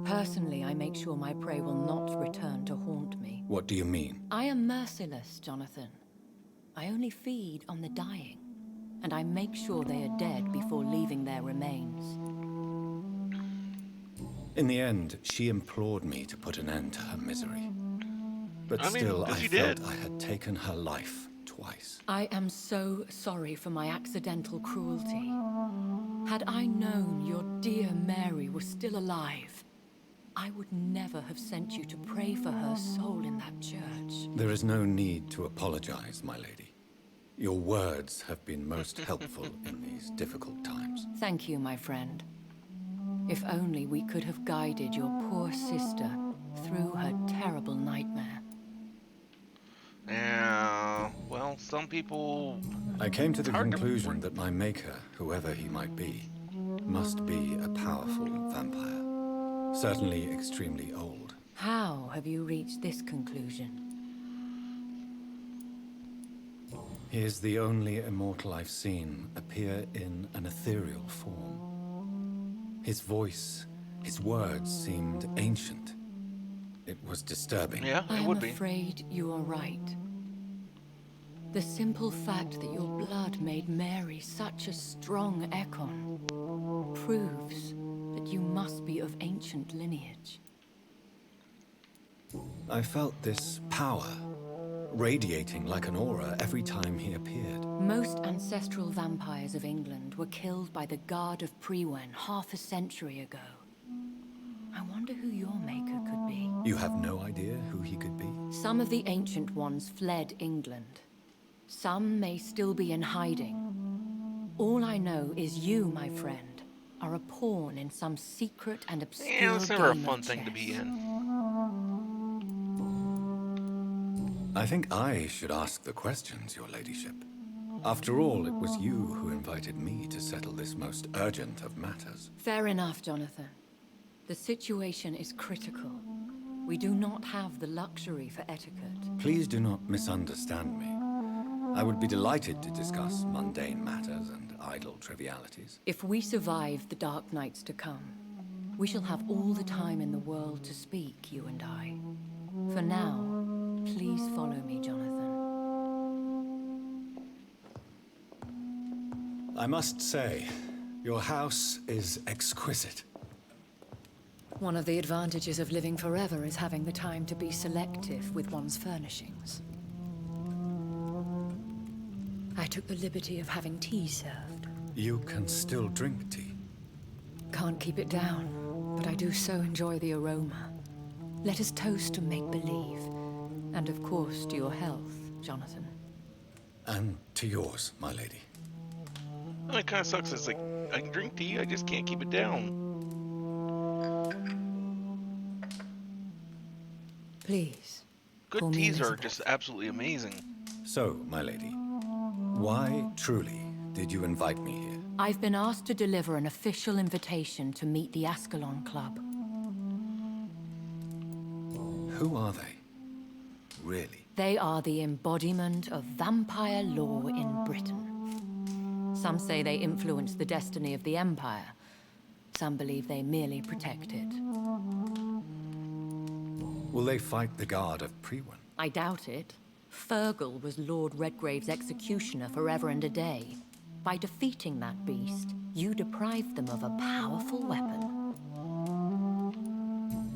Personally, I make sure my prey will not return to haunt me. What do you mean? I am merciless, Jonathan. I only feed on the dying. and I make sure they are dead before leaving their remains. In the end, she implored me to put an end to her misery. But still, I you felt did. I had taken her life twice. I am so sorry for my accidental cruelty. Had I known your dear Mary was still alive, I would never have sent you to pray for her soul in that church. There is no need to apologize, my lady. Your words have been most helpful in these difficult times. Thank you, my friend. If only we could have guided your poor sister through her terrible nightmare. Yeah, well, some people... I came to the conclusion that my maker, whoever he might be, must be a powerful vampire. Certainly extremely old. How have you reached this conclusion? He is the only immortal I've seen appear in an ethereal form. His voice, his words seemed ancient. It was disturbing. Yeah, I it am would be. afraid you are right. The simple fact that your blood made Mary such a strong Ekon proves that you must be of ancient lineage. I felt this power radiating like an aura every time he appeared. Most ancestral vampires of England were killed by the Guard of Priwen half a century ago. I wonder who your maker could be. You have no idea who he could be? Some of the ancient ones fled England. Some may still be in hiding. All I know is you, my friend, are a pawn in some secret and obscure Yeah, it's never a game fun of thing to be chess. in. I think I should ask the questions, your ladyship. After all, it was you who invited me to settle this most urgent of matters. Fair enough, Jonathan. The situation is critical. We do not have the luxury for etiquette. Please do not misunderstand me. I would be delighted to discuss mundane matters and idle trivialities. If we survive the dark nights to come, we shall have all the time in the world to speak, you and I. For now, please follow me, Jonathan. I must say, your house is exquisite. One of the advantages of living forever is having the time to be selective with one's furnishings. I took the liberty of having tea served. You can still drink tea. Can't keep it down, but I do so enjoy the aroma. Let us toast to make-believe. And of course, to your health, Jonathan. And to yours, my lady. I mean, it kind of sucks. It's like, I can drink tea, I just can't keep it down. Please. Good teas are just absolutely amazing. So, my lady, why truly did you invite me here? I've been asked to deliver an official invitation to meet the Ascalon Club. Who are they? Really? They are the embodiment of vampire law in Britain. Some say they influence the destiny of the Empire. Some believe they merely protect it. Will they fight the Guard of Priwen? I doubt it. Fergal was Lord Redgrave's executioner forever and a day. By defeating that beast, you deprived them of a powerful weapon.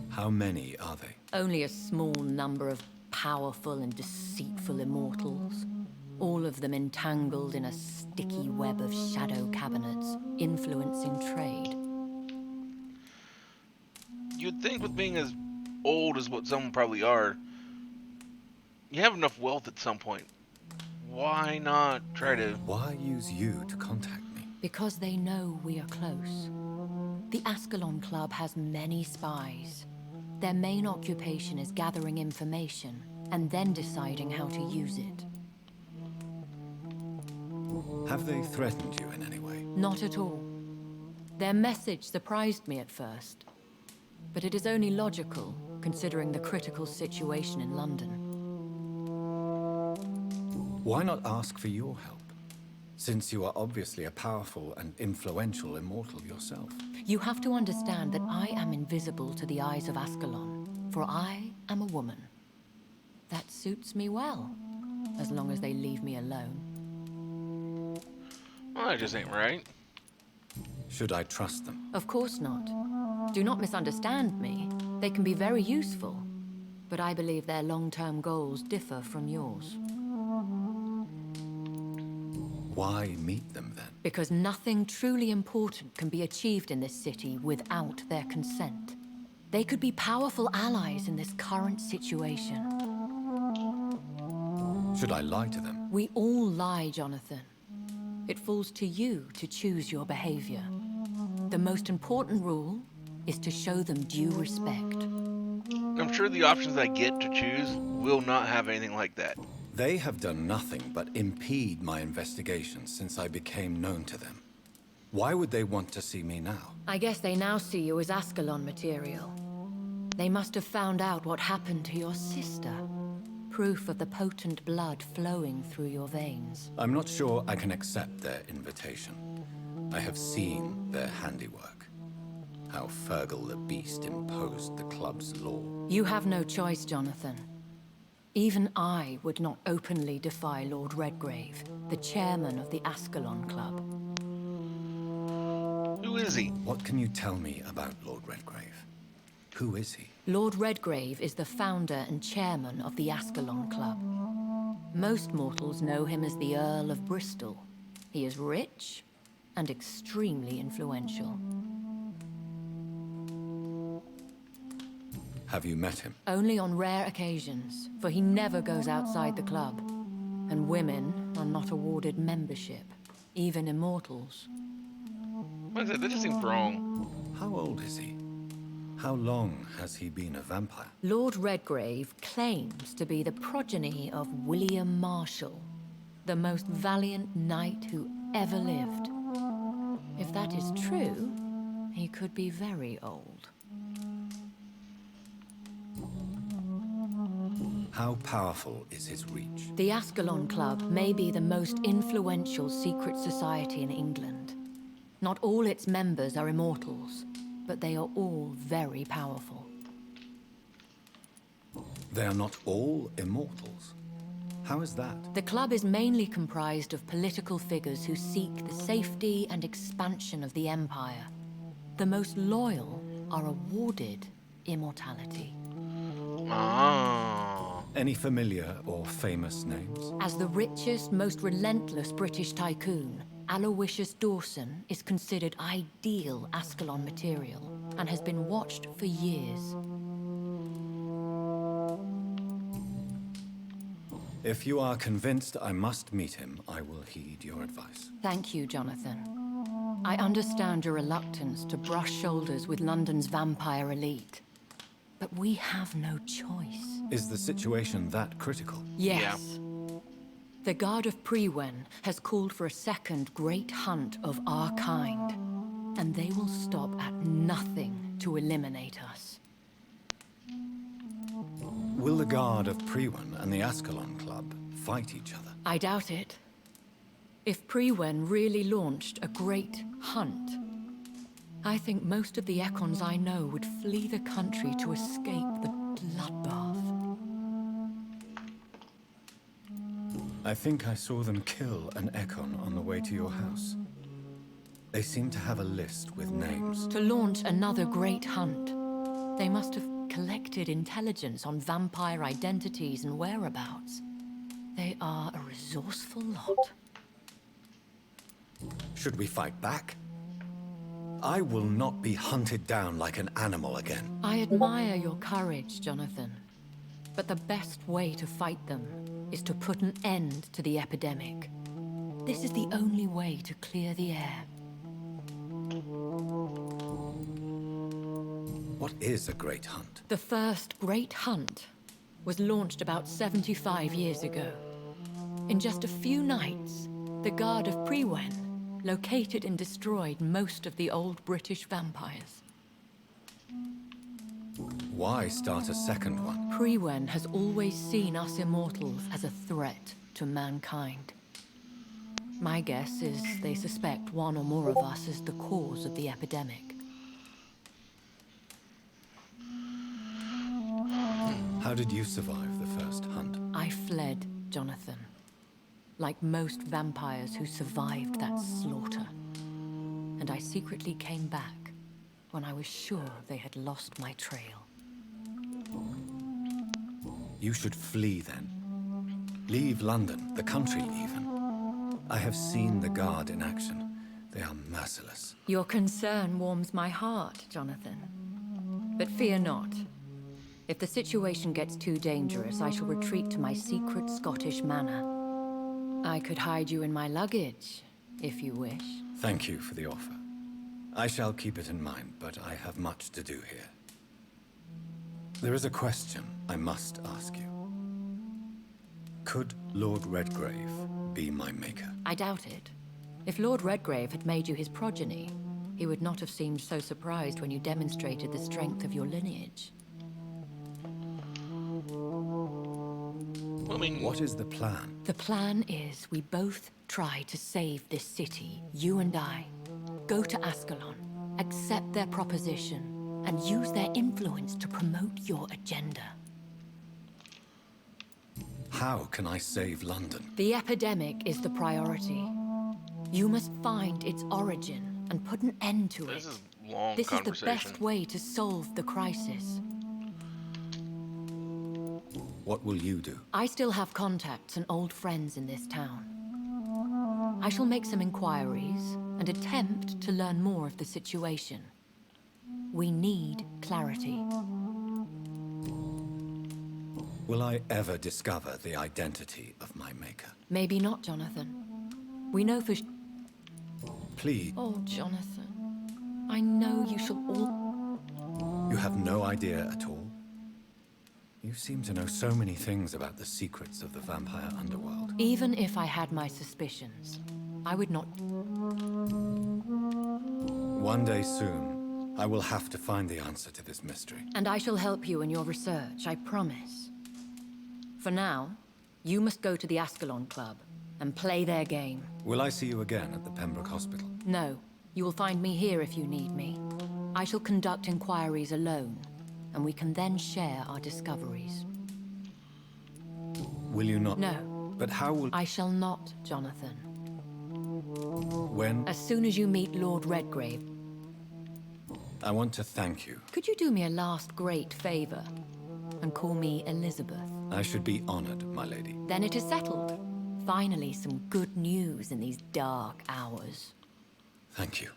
How many are they? Only a small number of powerful and deceitful immortals. All of them entangled in a sticky web of shadow cabinets, influencing trade. You'd think with being as old as what some probably are, you have enough wealth at some point. Why not try to... Why use you to contact me? Because they know we are close. The Ascalon Club has many spies. Their main occupation is gathering information and then deciding how to use it. Have they threatened you in any way? Not at all. Their message surprised me at first. But it is only logical, considering the critical situation in London. Why not ask for your help? Since you are obviously a powerful and influential immortal yourself. You have to understand that I am invisible to the eyes of Ascalon, for I am a woman. That suits me well, as long as they leave me alone. Well, that just ain't right. Should I trust them? Of course not. Do not misunderstand me. They can be very useful, but I believe their long-term goals differ from yours. Why meet them then? Because nothing truly important can be achieved in this city without their consent. They could be powerful allies in this current situation. Should I lie to them? We all lie, Jonathan. It falls to you to choose your behavior. The most important rule is to show them due respect. I'm sure the options I get to choose will not have anything like that. They have done nothing but impede my investigation since I became known to them. Why would they want to see me now? I guess they now see you as Ascalon material. They must have found out what happened to your sister. Proof of the potent blood flowing through your veins. I'm not sure I can accept their invitation. I have seen their handiwork. How Fergal the Beast imposed the club's law. You have no choice, Jonathan. Even I would not openly defy Lord Redgrave, the chairman of the Ascalon Club. Who is he? What can you tell me about Lord Redgrave? Who is he? Lord Redgrave is the founder and chairman of the Ascalon Club. Most mortals know him as the Earl of Bristol. He is rich and extremely influential. Have you met him? Only on rare occasions, for he never goes outside the club. And women are not awarded membership, even immortals. What is it? That just seems wrong. How old is he? How long has he been a vampire? Lord Redgrave claims to be the progeny of William Marshall, the most valiant knight who ever lived. If that is true, he could be very old. How powerful is his reach? The Ascalon Club may be the most influential secret society in England. Not all its members are immortals, but they are all very powerful. They are not all immortals. How is that? The club is mainly comprised of political figures who seek the safety and expansion of the Empire. The most loyal are awarded immortality. Any familiar or famous names? As the richest, most relentless British tycoon, Aloysius Dawson is considered ideal Ascalon material and has been watched for years. If you are convinced I must meet him, I will heed your advice. Thank you, Jonathan. I understand your reluctance to brush shoulders with London's vampire elite. But we have no choice. Is the situation that critical? Yes. Yeah. The Guard of Prewen has called for a second great hunt of our kind. And they will stop at nothing to eliminate us. Will the Guard of Prewen and the Ascalon Club fight each other? I doubt it. If Prewen really launched a great hunt, I think most of the Econs I know would flee the country to escape the bloodbath. I think I saw them kill an Econ on the way to your house. They seem to have a list with names. To launch another great hunt, they must have collected intelligence on vampire identities and whereabouts. They are a resourceful lot. Should we fight back? I will not be hunted down like an animal again. I admire your courage, Jonathan. But the best way to fight them is to put an end to the epidemic. This is the only way to clear the air. What is a great hunt? The first great hunt was launched about 75 years ago. In just a few nights, the Guard of Prewen located and destroyed most of the old British vampires. Why start a second one? Prewen has always seen us immortals as a threat to mankind. My guess is they suspect one or more of us as the cause of the epidemic. How did you survive the first hunt? I fled, Jonathan. like most vampires who survived that slaughter. And I secretly came back when I was sure they had lost my trail. You should flee then. Leave London, the country even. I have seen the Guard in action. They are merciless. Your concern warms my heart, Jonathan. But fear not. If the situation gets too dangerous, I shall retreat to my secret Scottish manor. I could hide you in my luggage, if you wish. Thank you for the offer. I shall keep it in mind, but I have much to do here. There is a question I must ask you. Could Lord Redgrave be my maker? I doubt it. If Lord Redgrave had made you his progeny, he would not have seemed so surprised when you demonstrated the strength of your lineage. I mean, what is the plan? The plan is we both try to save this city, you and I. Go to Ascalon, accept their proposition, and use their influence to promote your agenda. How can I save London? The epidemic is the priority. You must find its origin and put an end to it. This is long This is the conversation. best way to solve the crisis. What will you do? I still have contacts and old friends in this town. I shall make some inquiries and attempt to learn more of the situation. We need clarity. Will I ever discover the identity of my maker? Maybe not, Jonathan. We know for Please. Oh, Jonathan. I know you shall all... You have no idea at all? You seem to know so many things about the secrets of the vampire underworld. Even if I had my suspicions, I would not... One day soon, I will have to find the answer to this mystery. And I shall help you in your research, I promise. For now, you must go to the Ascalon Club and play their game. Will I see you again at the Pembroke Hospital? No, you will find me here if you need me. I shall conduct inquiries alone, and we can then share our discoveries. Will you not? No. But how will... I shall not, Jonathan. When? As soon as you meet Lord Redgrave. I want to thank you. Could you do me a last great favor and call me Elizabeth? I should be honored, my lady. Then it is settled. Finally, some good news in these dark hours. Thank you.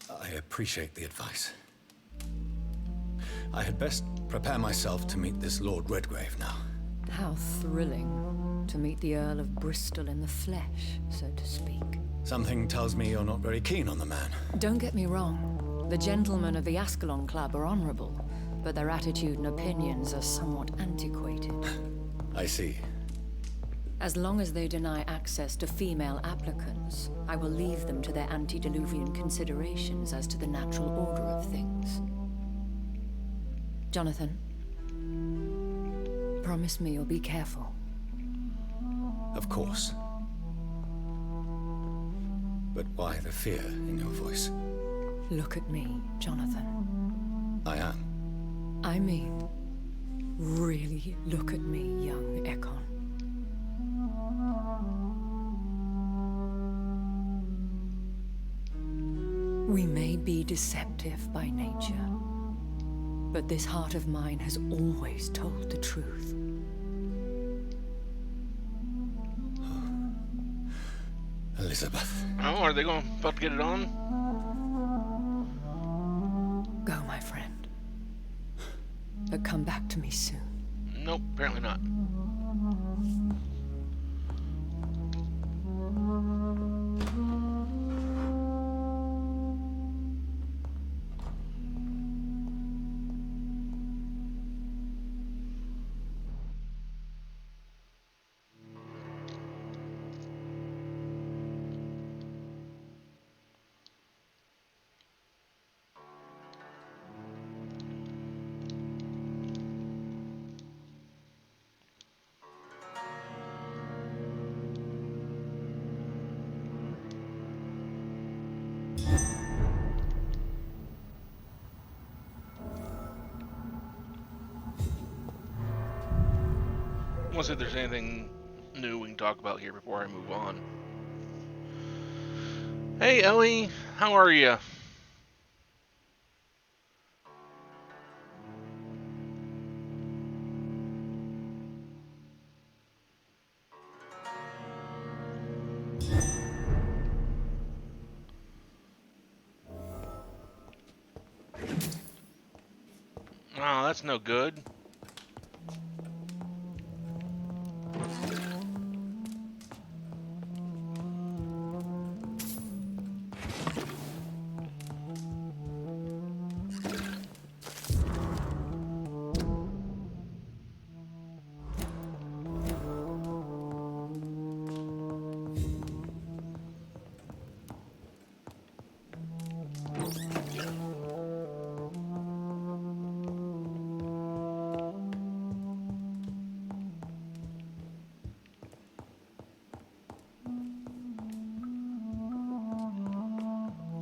I appreciate the advice. I had best prepare myself to meet this Lord Redgrave now. How thrilling to meet the Earl of Bristol in the flesh, so to speak. Something tells me you're not very keen on the man. Don't get me wrong. The gentlemen of the Ascalon Club are honorable, but their attitude and opinions are somewhat antiquated. I see. As long as they deny access to female applicants, I will leave them to their antediluvian considerations as to the natural order of things. Jonathan, promise me you'll be careful. Of course. But why the fear in your voice? Look at me, Jonathan. I am. I mean, really look at me, young Ekon. We may be deceptive by nature, but this heart of mine has always told the truth. Elizabeth. Oh, are they about to get it on? Go, my friend. But come back to me soon. Nope, apparently not. We'll see if there's anything new we can talk about here before I move on. Hey, Ellie, how are you? Oh, that's no good.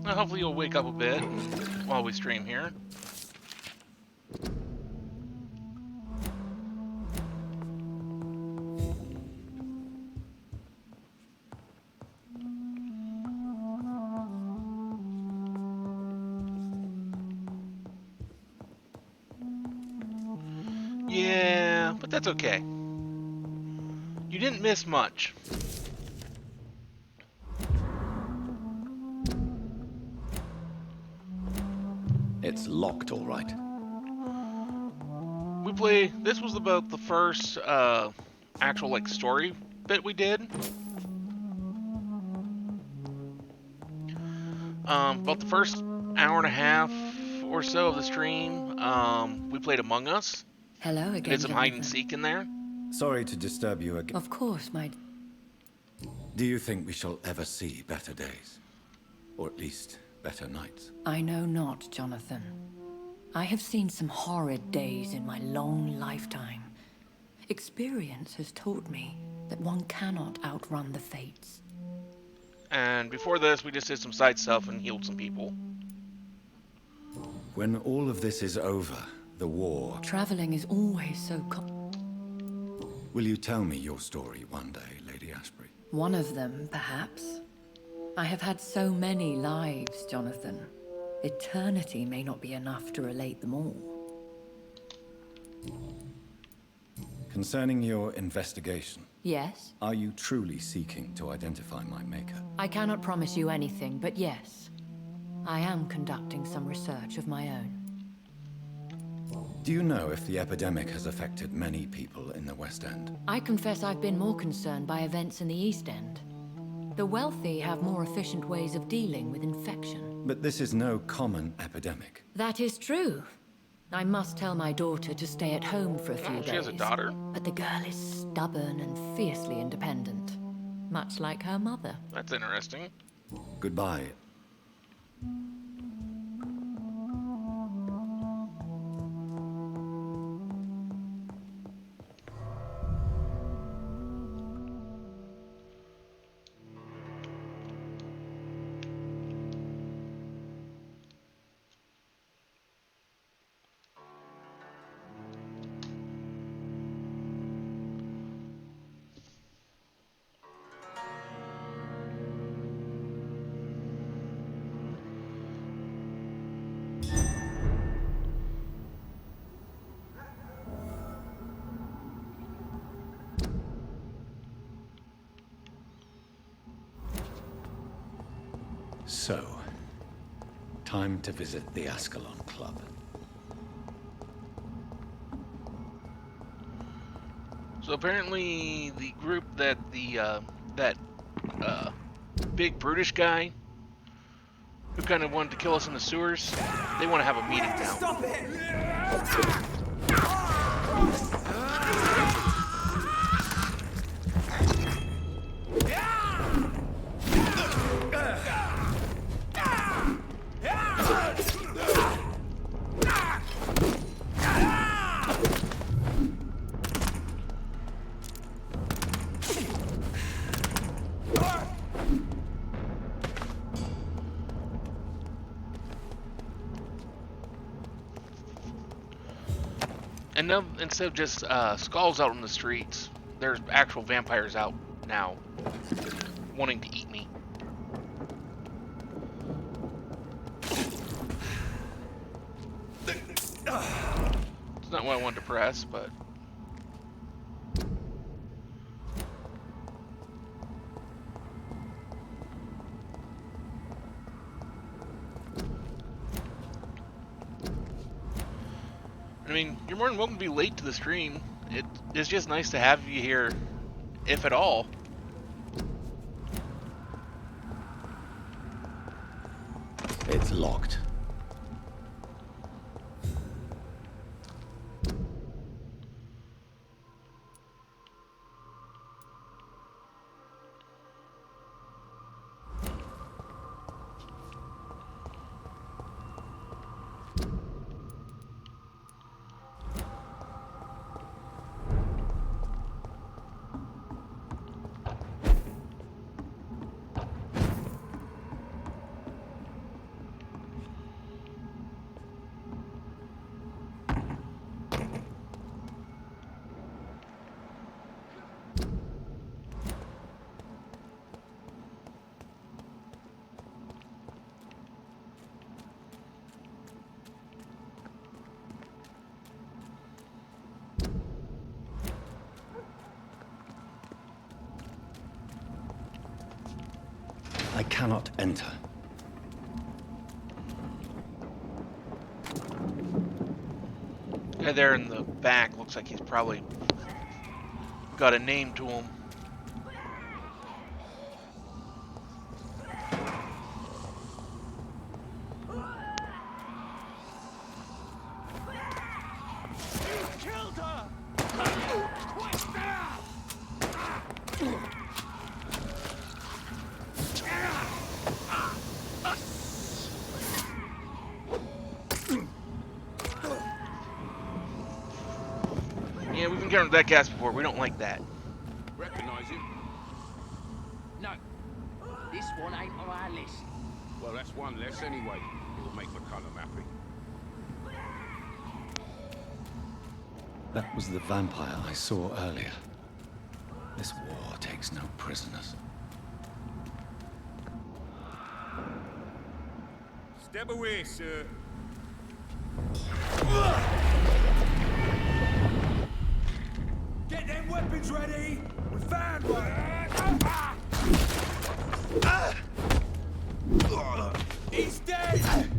Well, hopefully you'll wake up a bit while we stream here. Yeah, but that's okay. You didn't miss much. It's locked, all right. This was about the first actual like story bit we did. About the first hour and a half or so of the stream, we played Among Us. Hello again, Did some hide and Jonathan. seek in there. Sorry to disturb you again. Of course, my... Do you think we shall ever see better days? Or at least better nights? I know not, Jonathan. I have seen some horrid days in my long lifetime. Experience has taught me that one cannot outrun the fates. And before this, we just did some side stuff and healed some people. When all of this is over, the war... Traveling is always so... Will you tell me your story one day, Lady Ashbury? One of them, perhaps. I have had so many lives, Jonathan. Eternity may not be enough to relate them all. Concerning your investigation... Yes? Are you truly seeking to identify my maker? I cannot promise you anything, but yes. I am conducting some research of my own. Do you know if the epidemic has affected many people in the West End? I confess I've been more concerned by events in the East End. The wealthy have more efficient ways of dealing with infection. But this is no common epidemic. That is true. I must tell my daughter to stay at home for a few days. She has a daughter? But the girl is stubborn and fiercely independent. Much like her mother. That's interesting. Goodbye. So, time to visit the Ascalon Club. So apparently, the group that that big brutish guy who kind of wanted to kill us in the sewers, they want to have a meeting now. Stop it! And now, instead of just skulls out on the streets, there's actual vampires out now wanting to eat me. It's not what I wanted to press, but... I mean, you're more than welcome to be late to the stream. It's just nice to have you here, if at all. It's locked. I cannot enter. Guy there in the back looks like he's probably got a name to him. Yeah, we've encountered that gas before. We don't like that. Recognize him? No, this one ain't on our list. Well, that's one less anyway. It'll make McCullum happy. That was the vampire I saw earlier. This war takes no prisoners. Step away, sir. Get them weapons ready! We found one! He's dead!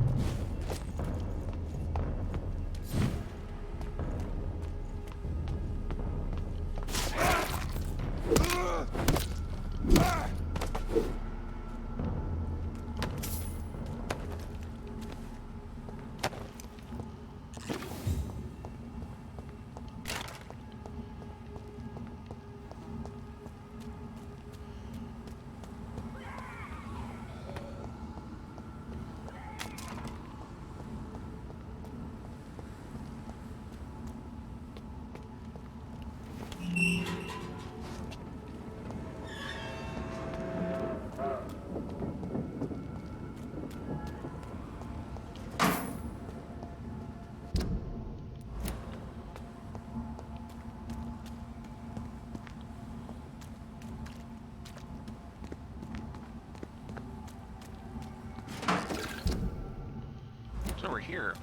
It's over here.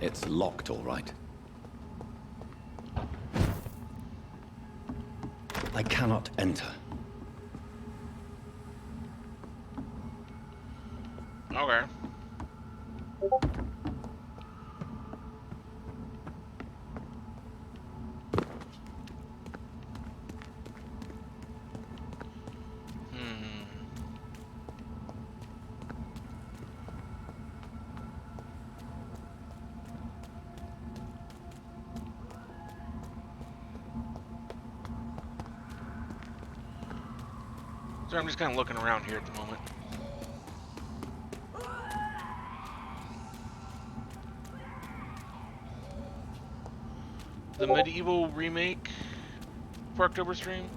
It's locked, all right. I cannot enter. Okay. So I'm just kind of looking around here at the moment. The medieval remake for October stream.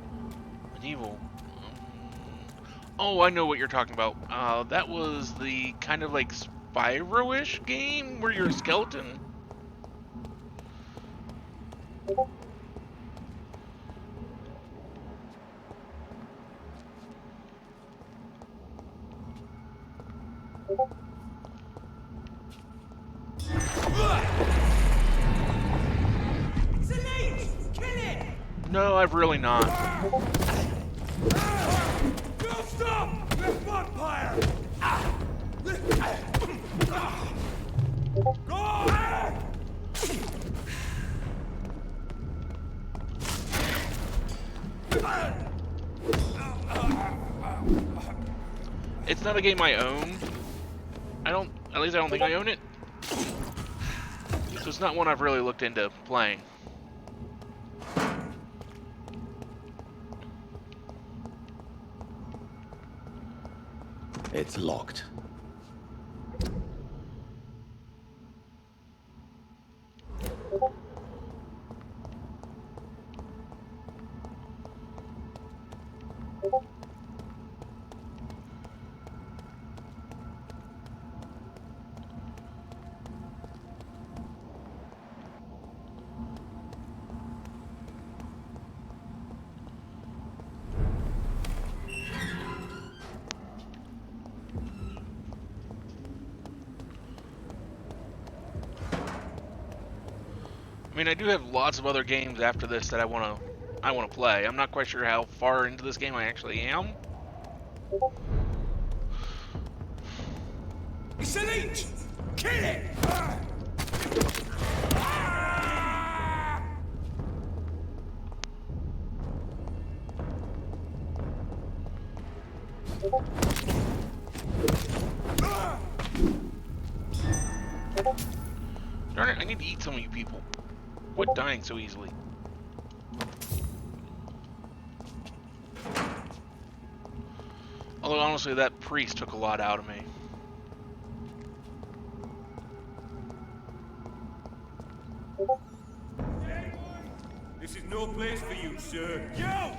Evil. Oh, I know what you're talking about. That was the kind of like Spyro-ish game where you're a skeleton. No, I've really not. No, stop! We're vampire! Go ahead! It's not a game I own. At least I don't think I own it. So it's not one I've really looked into playing. It's locked. I mean, I do have lots of other games after this that I want to play. I'm not quite sure how far into this game I actually am. It's an leech! Kill it! Darn it, I need to eat some of you people. Quit dying so easily. Although, honestly, that priest took a lot out of me. This is no place for you, sir. You!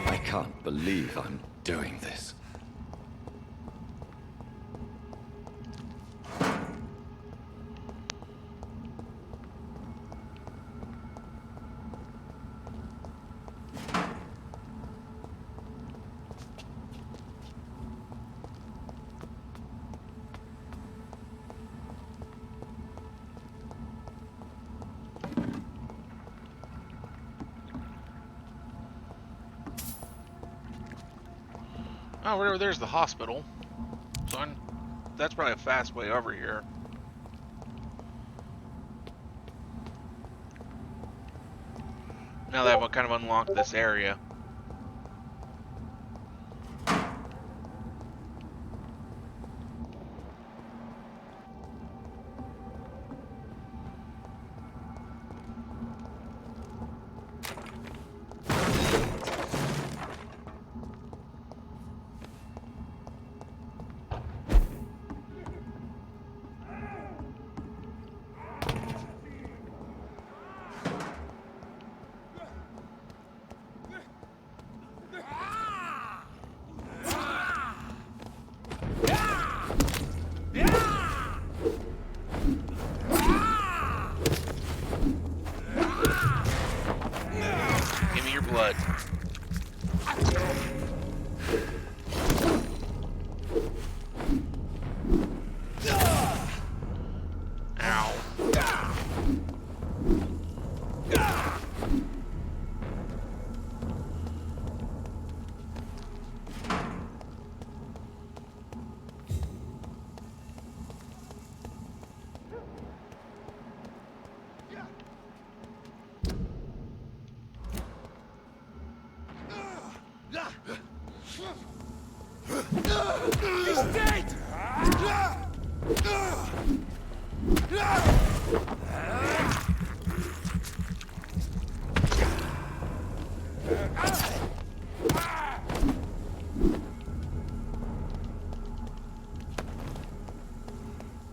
I can't believe I'm doing this. Oh, there's the hospital. So that's probably a fast way over here. Now that I've kind of unlocked this area.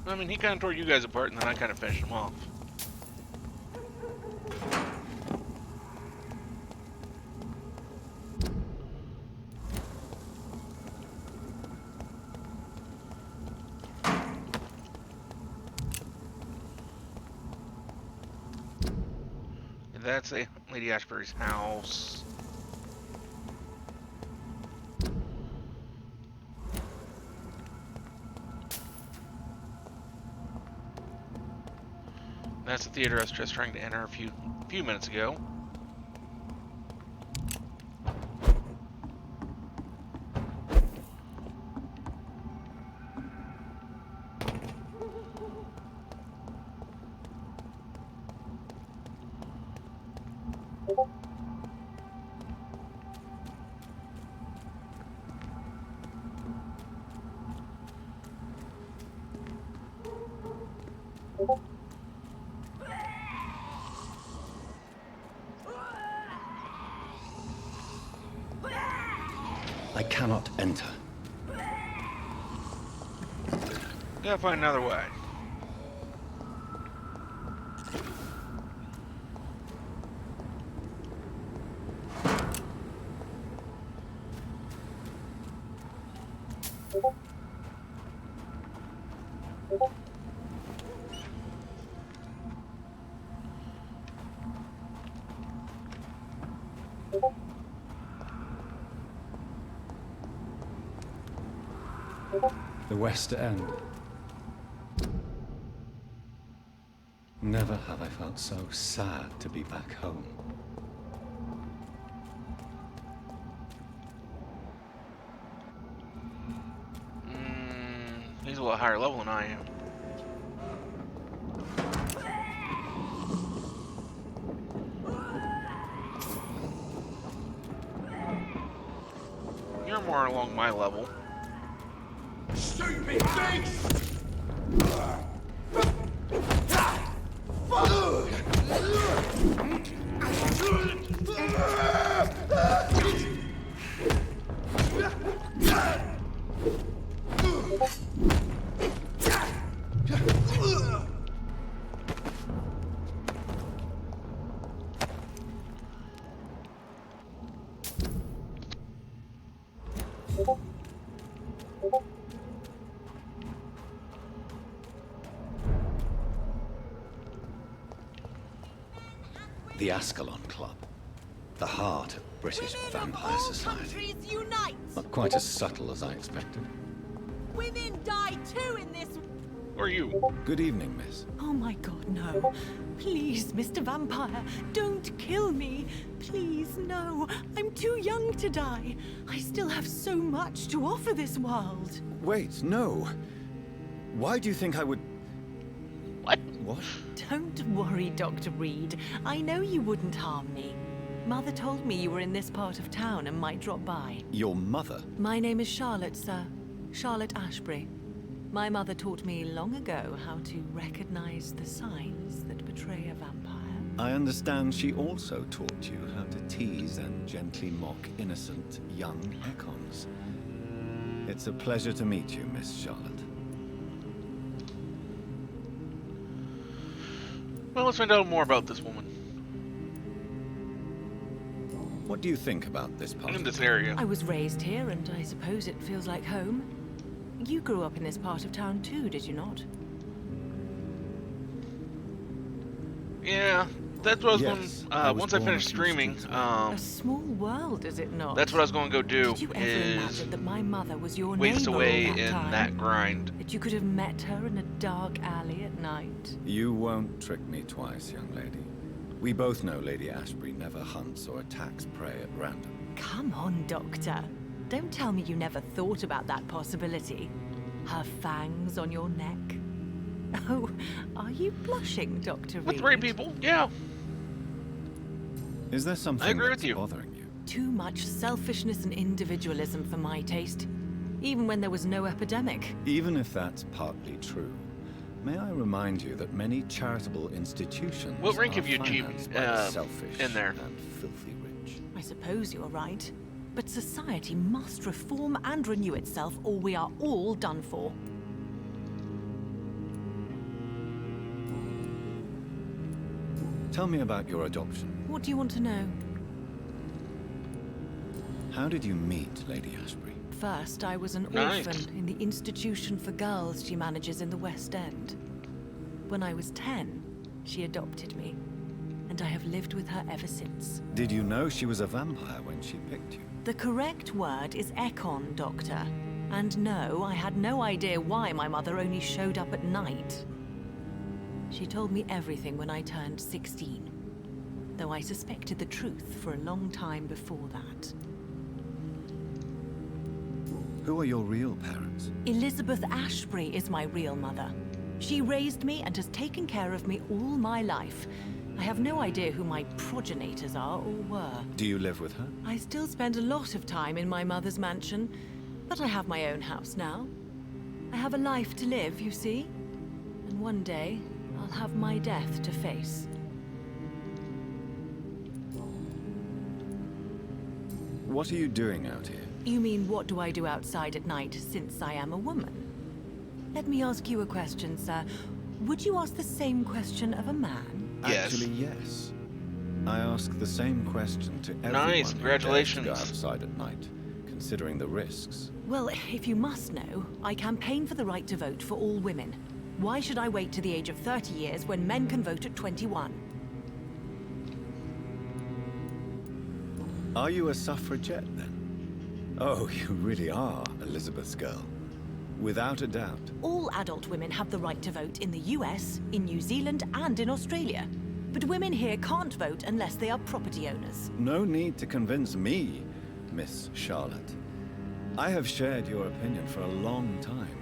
I mean, he kind of tore you guys apart, and then I kind of finished him off. That's Lady Ashbury's house. That's the theater I was just trying to enter a few minutes ago. I cannot enter. Gotta find another way. The West End. Never have I felt so sad to be back home. He's a lot higher level than I am. You're more along my level. Stupid beast! The Ascalon Club. The heart of British vampire society. Unite! Not quite as subtle as I expected. Women die too in this. Or you. Good evening, miss. Oh my god, no. Please, Mr. Vampire, don't kill me. Please, no. I'm too young to die. I still have so much to offer this world. Wait, no. Why do you think I would... What? What? Don't worry, Dr. Reed. I know you wouldn't harm me. Mother told me you were in this part of town and might drop by. Your mother? My name is Charlotte, sir. Charlotte Ashbury. My mother taught me long ago how to recognize the signs that betray a vampire. I understand she also taught you how to tease and gently mock innocent young Ekons. It's a pleasure to meet you, Miss Charlotte. Well, let's find out more about this woman. What do you think about this part? In this area. I was raised here, and I suppose it feels like home. You grew up in this part of town too, did you not? Yeah, that's what I was Yes, going. Once I finished streaming, A small world, is it not? that's what I was going to go do. Did you ever imagine that my mother was your waste neighbor away all that in time? that grind. That you could have met her in a dark alley at night? You won't trick me twice, young lady. We both know Lady Ashbury never hunts or attacks prey at random. Come on, Doctor. Don't tell me you never thought about that possibility. Her fangs on your neck. Oh, are you blushing, Dr. Reed? With 3 people, yeah. Is there something I agree that's with you. bothering you? Too much selfishness and individualism for my taste. even when there was no epidemic. Even if that's partly true, may I remind you that many charitable institutions What rank are have you achieved financed by the selfish in there? and filthy rich. I suppose you're right. But society must reform and renew itself, or we are all done for. Tell me about your adoption. What do you want to know? How did you meet Lady Ashbury? First, I was an Nice. orphan in the institution for girls she manages in the West End. When I was 10, she adopted me, and I have lived with her ever since. Did you know she was a vampire when she picked you? The correct word is Ekon, Doctor. And no, I had no idea why my mother only showed up at night. She told me everything when I turned 16, though I suspected the truth for a long time before that. Who are your real parents? Elizabeth Ashbury is my real mother. She raised me and has taken care of me all my life. I have no idea who my progenitors are or were. Do you live with her? I still spend a lot of time in my mother's mansion, but I have my own house now. I have a life to live, you see. And one day, I'll have my death to face. What are you doing out here? You mean, what do I do outside at night since I am a woman? Let me ask you a question, sir. Would you ask the same question of a man? Yes. Actually, yes. I ask the same question to everyone Nice, who dares to congratulations. go outside at night, considering the risks. Well, if you must know, I campaign for the right to vote for all women. Why should I wait to the age of 30 years when men can vote at 21? Are you a suffragette, then? Oh, you really are Elizabeth's girl. Without a doubt. All adult women have the right to vote in the US, in New Zealand, and in Australia. But women here can't vote unless they are property owners. No need to convince me, Miss Charlotte. I have shared your opinion for a long time.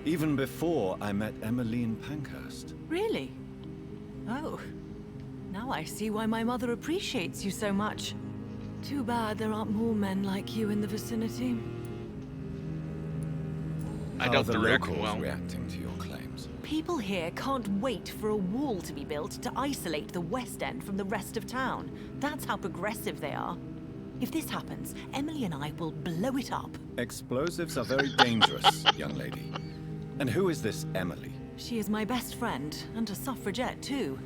Even before I met Emmeline Pankhurst. Really? Oh. Now I see why my mother appreciates you so much. Too bad there aren't more men like you in the vicinity. I How doubt are the they're reacting locals well. reacting to your claims? People here can't wait for a wall to be built to isolate the West End from the rest of town. That's how progressive they are. If this happens, Emily and I will blow it up. Explosives are very dangerous, young lady. And who is this Emily? She is my best friend, and a suffragette too.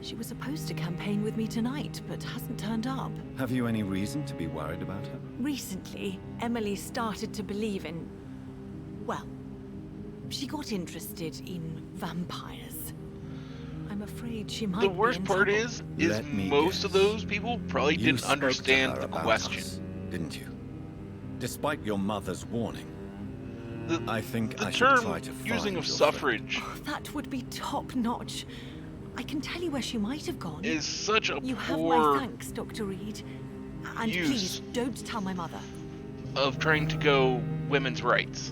She was supposed to campaign with me tonight, but hasn't turned up. Have you any reason to be worried about her? Recently, Emily started to believe in... well, she got interested in vampires. I'm afraid she might The be worst in part trouble. is Let me most guess. of those people probably You didn't spoke to understand her the about question. us, didn't you? Despite your mother's warning. I think The I should term try to find using of your suffrage Oh, that would be top-notch. I can tell you where she might have gone. is such a You have poor my thanks, Dr. Reed. And use please, don't tell my mother. of trying to go women's rights.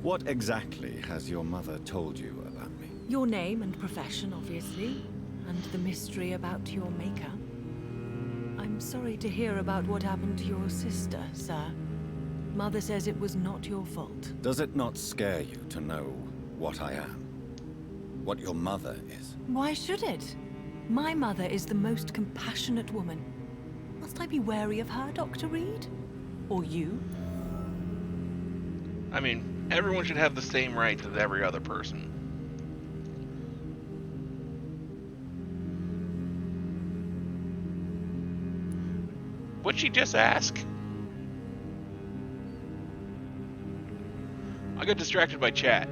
What exactly has your mother told you about me? Your name and profession, obviously, and the mystery about your maker. I'm sorry to hear about what happened to your sister, sir. Mother says it was not your fault. Does it not scare you to know what I am? What your mother is? Why should it? My mother is the most compassionate woman. Must I be wary of her, Dr. Reed? Or you? I mean, everyone should have the same rights as every other person. What'd she just ask? I got distracted by chat.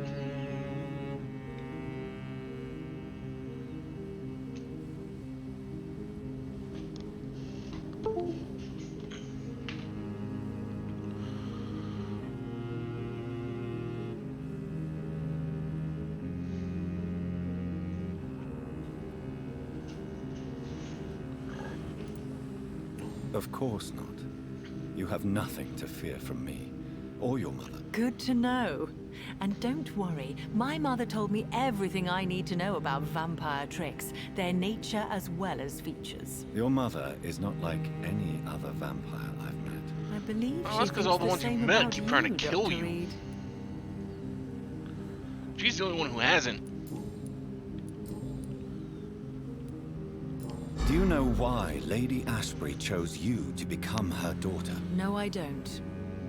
Of course not. You have nothing to fear from me, or your mother. Good to know. And don't worry, my mother told me everything I need to know about vampire tricks, their nature as well as features. Your mother is not like any other vampire I've met. I believe Oh, she that's because thinks all the the ones you same met about keep trying to you, kill Dr. you. Reed. She's the only one who hasn't. Do you know why Lady Ashbury chose you to become her daughter? No, I don't.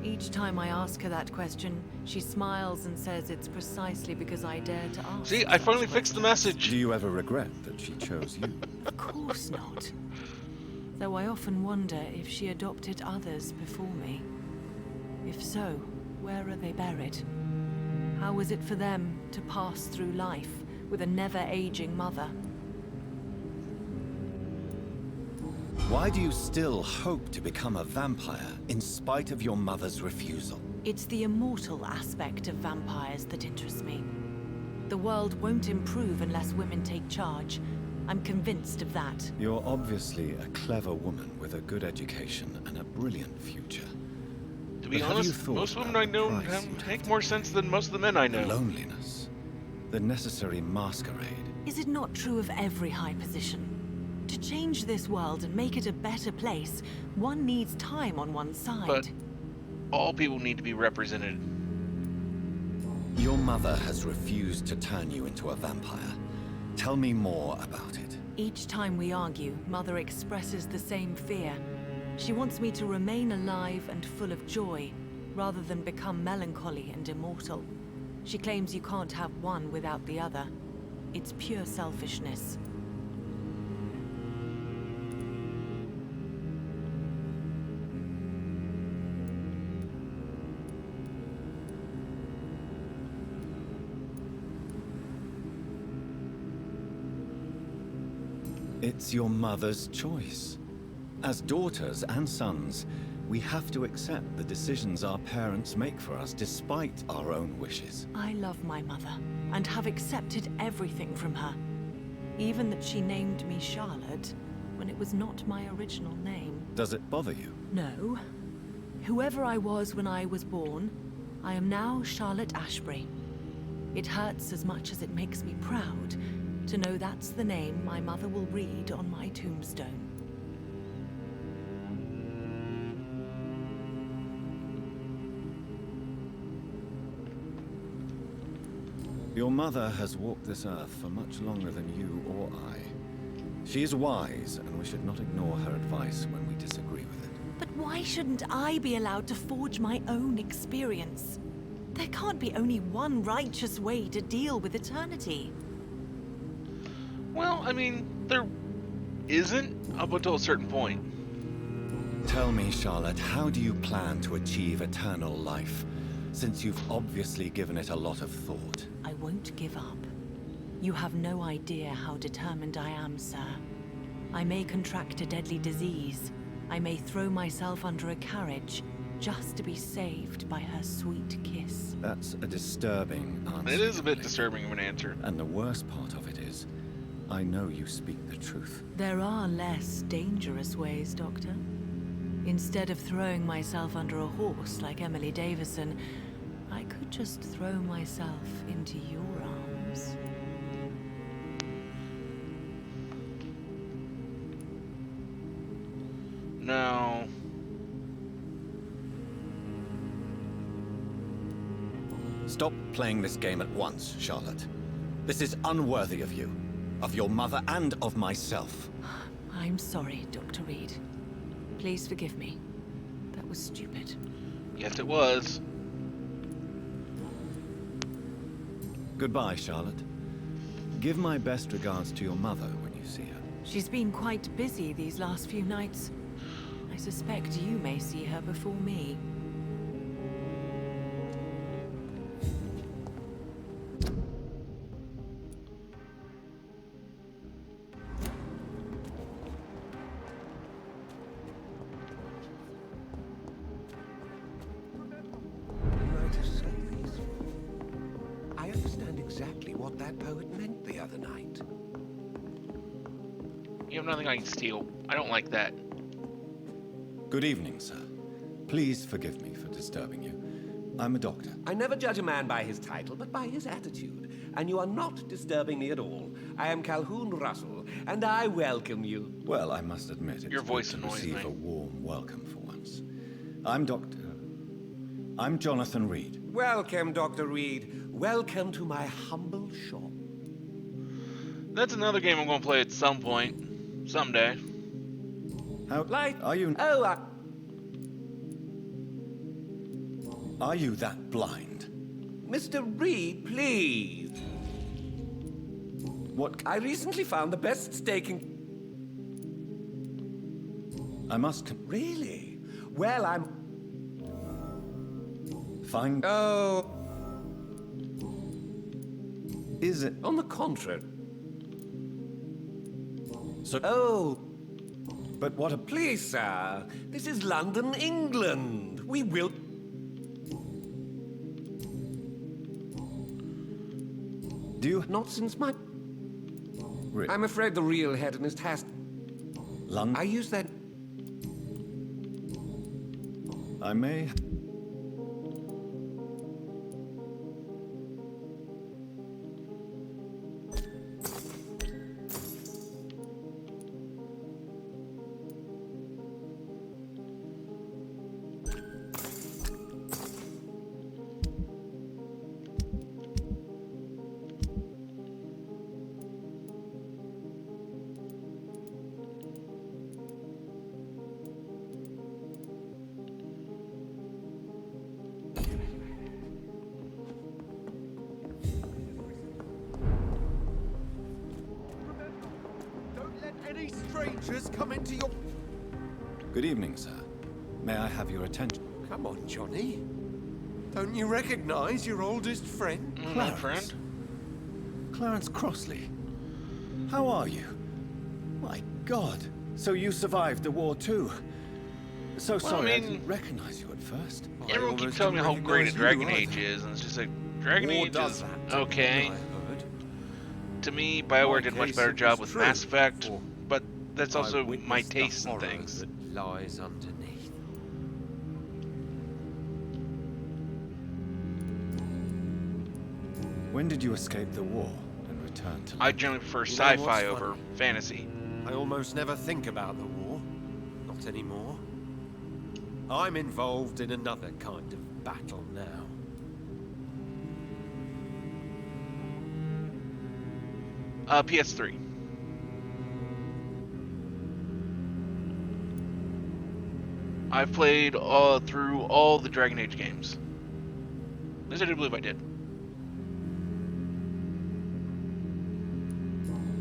Each time I ask her that question, she smiles and says it's precisely because I dare to ask. See, I finally fixed the message. Do you ever regret that she chose you? Of course not. Though I often wonder if she adopted others before me. If so, where are they buried? How was it for them to pass through life with a never-aging mother? Why do you still hope to become a vampire in spite of your mother's refusal? It's the immortal aspect of vampires that interests me. The world won't improve unless women take charge. I'm convinced of that. You're obviously a clever woman with a good education and a brilliant future. To be But have you honest, thought most women about I know the price you'd make have more to sense than most of the men I The know. loneliness, the necessary masquerade. Is it not true of every high position? To change this world and make it a better place, one needs time on one side. But all people need to be represented. Your mother has refused to turn you into a vampire. Tell me more about it. Each time we argue, Mother expresses the same fear. She wants me to remain alive and full of joy, rather than become melancholy and immortal. She claims you can't have one without the other. It's pure selfishness. It's your mother's choice. As daughters and sons, we have to accept the decisions our parents make for us despite our own wishes. I love my mother, and have accepted everything from her. Even that she named me Charlotte, when it was not my original name. Does it bother you? No. Whoever I was when I was born, I am now Charlotte Ashbury. It hurts as much as it makes me proud to know that's the name my mother will read on my tombstone. Your mother has walked this earth for much longer than you or I. She is wise, and we should not ignore her advice when we disagree with it. But why shouldn't I be allowed to forge my own experience? There can't be only one righteous way to deal with eternity. Well, I mean, there isn't up until a certain point. Tell me, Charlotte, how do you plan to achieve eternal life, since you've obviously given it a lot of thought? I won't give up. You have no idea how determined I am, sir. I may contract a deadly disease. I may throw myself under a carriage, just to be saved by her sweet kiss. That's a disturbing answer. It is a bit disturbing of an answer. And the worst part of it is, I know you speak the truth. There are less dangerous ways, Doctor. Instead of throwing myself under a horse like Emily Davison, I could just throw myself into your arms. Now, stop playing this game at once, Charlotte. This is unworthy of you, of your mother, and of myself. I'm sorry, Dr. Reed. Please forgive me. That was stupid. yes, it was. Goodbye, Charlotte. Give my best regards to your mother when you see her. She's been quite busy these last few nights. I suspect you may see her before me. I understand exactly what that poet meant the other night. You have nothing I can steal. I don't like that. Good evening, sir. Please forgive me for disturbing you. I'm a doctor. I never judge a man by his title, but by his attitude. And you are not disturbing me at all. I am Calhoun Russell, and I welcome you. Well, I must admit, it's Your voice good to annoys receive me. a warm welcome for once. I'm Jonathan Reed. Welcome, Dr. Reed. Welcome to my humble shop. That's another game I'm going to play at some point. Someday. How are you? Oh, Are you that blind? Mr. Reed, please. What? I recently found the best steak in... I must... Really? Well, I'm... Fine. Oh... Is it? On the contrary. So... Oh... But what a... Please, sir. This is London, England. We will... Do you... Not since my... Really? I'm afraid the real hedonist has... London? I use that... I may... Any strangers come into your... Good evening, sir. May I have your attention? Come on, Johnny. Don't you recognize your oldest friend? My friend? Clarence Crossley. How are you? My God. So you survived the war too. So sorry, I didn't recognize you at first. Everyone keeps telling me how great a Dragon Age is, and it's just like, Dragon Age is okay. To me, BioWare did a much better job with Mass Effect, but that's also my taste in things. That lies underneath. When did you escape the war and return to... I generally prefer sci-fi over fantasy. I almost never think about the war. Not anymore. I'm involved in another kind of battle now. PS3. I've played through all the Dragon Age games. At least I do believe I did.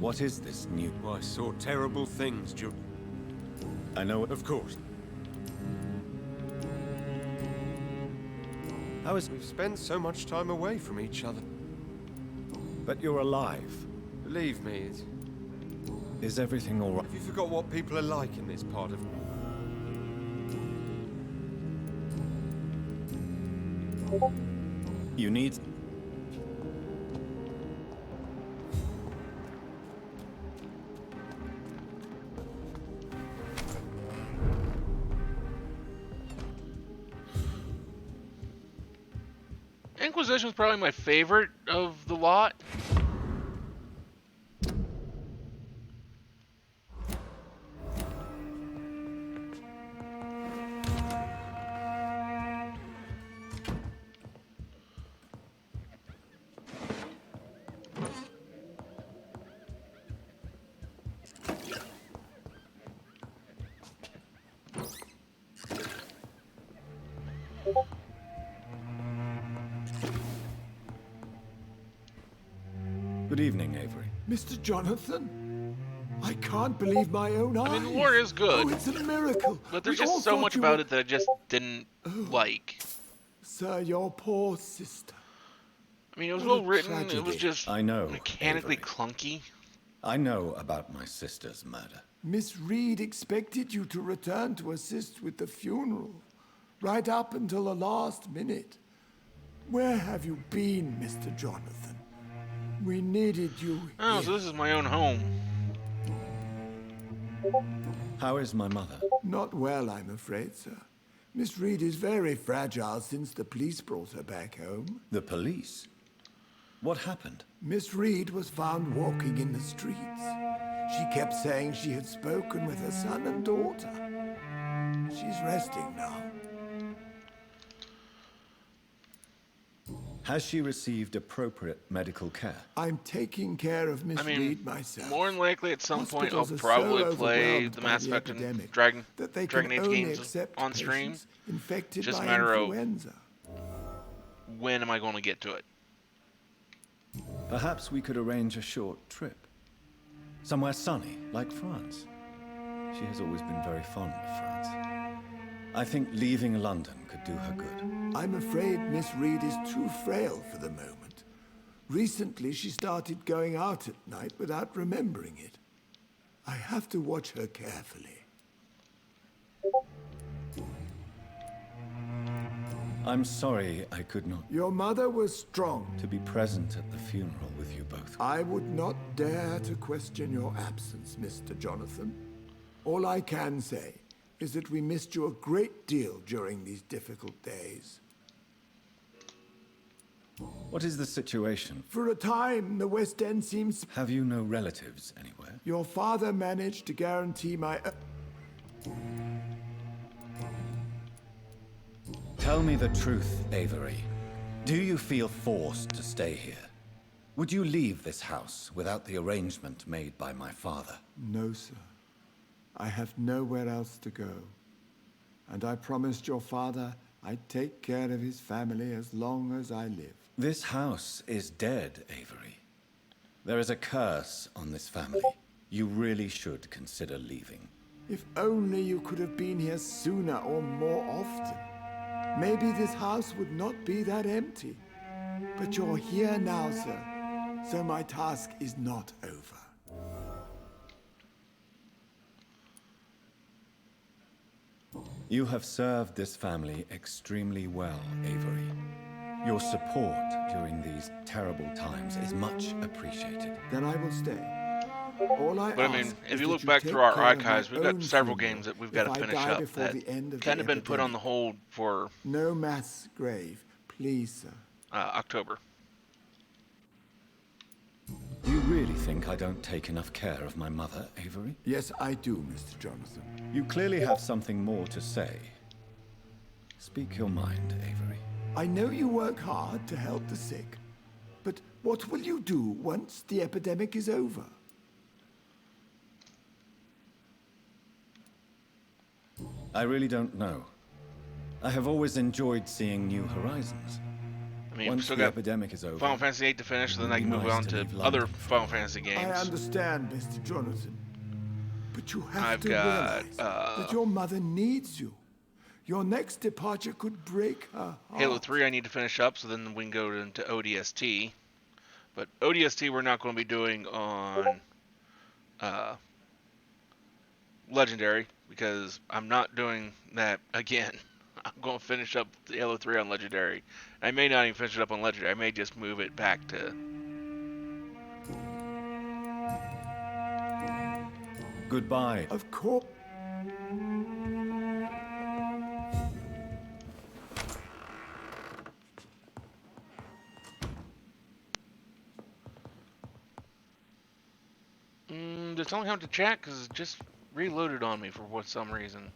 What is this new... I saw terrible things during... I know it. Of course. How is... We've spent so much time away from each other. But you're alive. Believe me, it's... Is everything all right? Have you forgot what people are like in this part of... You need... Inquisition was probably my favorite of the lot. Good evening, Avery. Mr. Jonathan? I can't believe my own eyes. I mean, the war is good. Oh, it's a miracle. But there's We all just so thought much you about were- it that I just didn't like. Sir, your poor sister. I mean, it was What a well written. It was tragedy. just I know, mechanically clunky. I know about my sister's murder. Miss Reed expected you to return to assist with the funeral, right up until the last minute. Where have you been, Mr. Jonathan? We needed you. Oh, so this is my own home. How is my mother? Not well, I'm afraid, sir. Miss Reed is very fragile since the police brought her back home. The police? What happened? Miss Reed was found walking in the streets. She kept saying she had spoken with her son and daughter. She's resting now. Has she received appropriate medical care? I'm taking care of Miss Reed myself. More than likely, at some point, I'll Hospitals are probably so play overwhelmed the by Mass the Effect and epidemic Dragon that they Age can only games accept on stream. patients infected Just a by matter influenza. of when am I going to get to it. Perhaps we could arrange a short trip. Somewhere sunny, like France. She has always been very fond of France. I think leaving London could do her good. I'm afraid Miss Reed is too frail for the moment. Recently, she started going out at night without remembering it. I have to watch her carefully. I'm sorry I could not... Your mother was strong. ...to be present at the funeral with you both. I would not dare to question your absence, Mr. Jonathan. All I can say is that we missed you a great deal during these difficult days. What is the situation? For a time, the West End seems... Have you no relatives anywhere? Your father managed to guarantee my... Tell me the truth, Avery. Do you feel forced to stay here? Would you leave this house without the arrangement made by my father? No, sir. I have nowhere else to go. And I promised your father I'd take care of his family as long as I live. This house is dead, Avery. There is a curse on this family. You really should consider leaving. If only you could have been here sooner or more often. Maybe this house would not be that empty. But you're here now, sir. So my task is not over. You have served this family extremely well, Avery. Your support during these terrible times is much appreciated. Then I will stay. All I But I mean, if you look back through our archives, we've got several games that we've got to finish up that kind of been put on the hold for... No mass grave, please, sir. October. You really think I don't take enough care of my mother, Avery? Yes, I do, Mr. Jonathan. You clearly have something more to say. Speak your mind, Avery. I know you work hard to help the sick, but what will you do once the epidemic is over? I really don't know. I have always enjoyed seeing new horizons. I mean, Once still the got epidemic is over, Final Fantasy VIII to finish, then I can move on to other Final Fantasy games. I understand, Mr. Jonathan. But you have I've to got, realize that your mother needs you. Your next departure could break her heart. Halo 3 I need to finish up, so then we can go into ODST. But ODST we're not going to be doing on Legendary, because I'm not doing that again. I'm going to finish up Halo 3 on Legendary. I may not even finish it up on Legendary. I may just move it back to... Goodbye. Of course. Did someone come to chat? Because it just reloaded on me for some reason.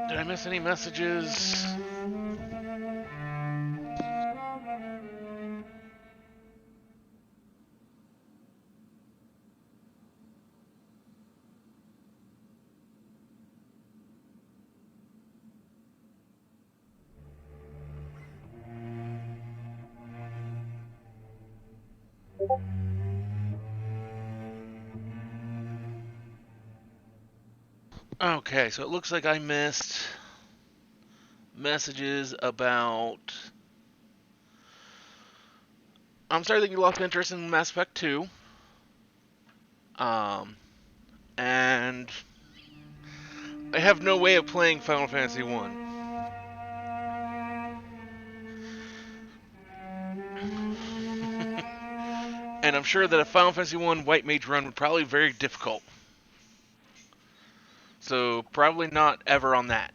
Did I miss any messages? Okay, so it looks like I missed messages about... I'm sorry that you lost interest in Mass Effect 2. And I have no way of playing Final Fantasy 1. And I'm sure that a Final Fantasy 1 White Mage run would probably be very difficult. So probably not ever on that.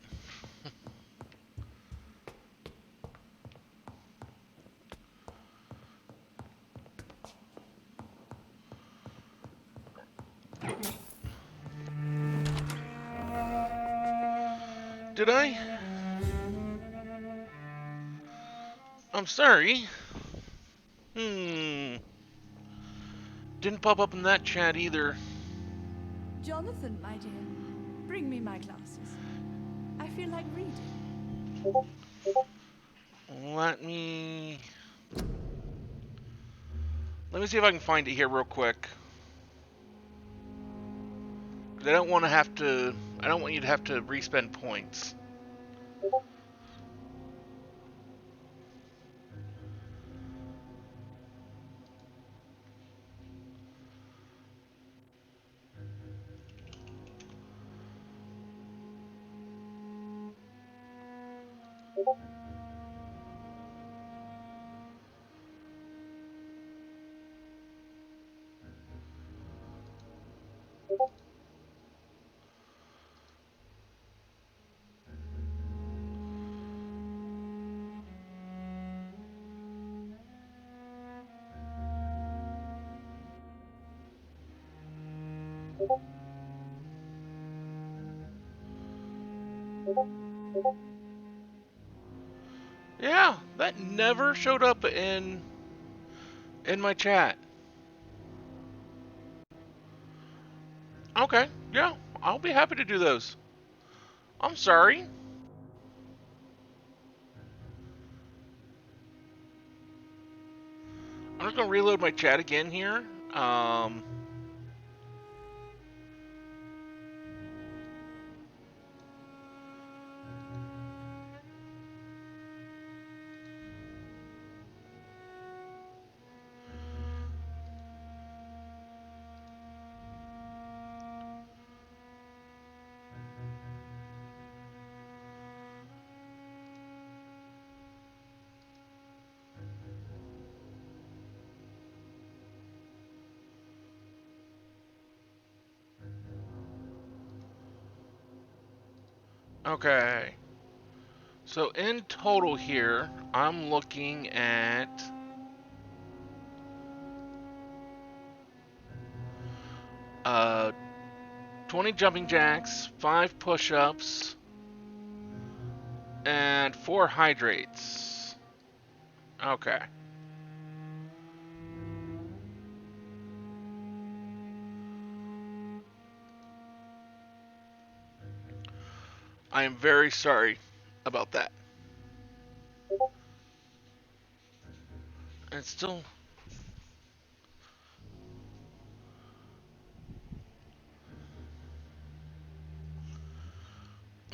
Did I? I'm sorry. Didn't pop up in that chat either. Jonathan, my dear, bring me my glasses. I feel like reading. Let me see if I can find it here real quick. 'Cause I don't want you to have to respend points. Yeah, that never showed up in my chat. Okay, yeah, I'll be happy to do those. I'm sorry. I'm just gonna reload my chat again here. Okay. So in total here, I'm looking at 20 jumping jacks, 5 push-ups, and 4 hydrates. Okay. I am very sorry about that. It's still...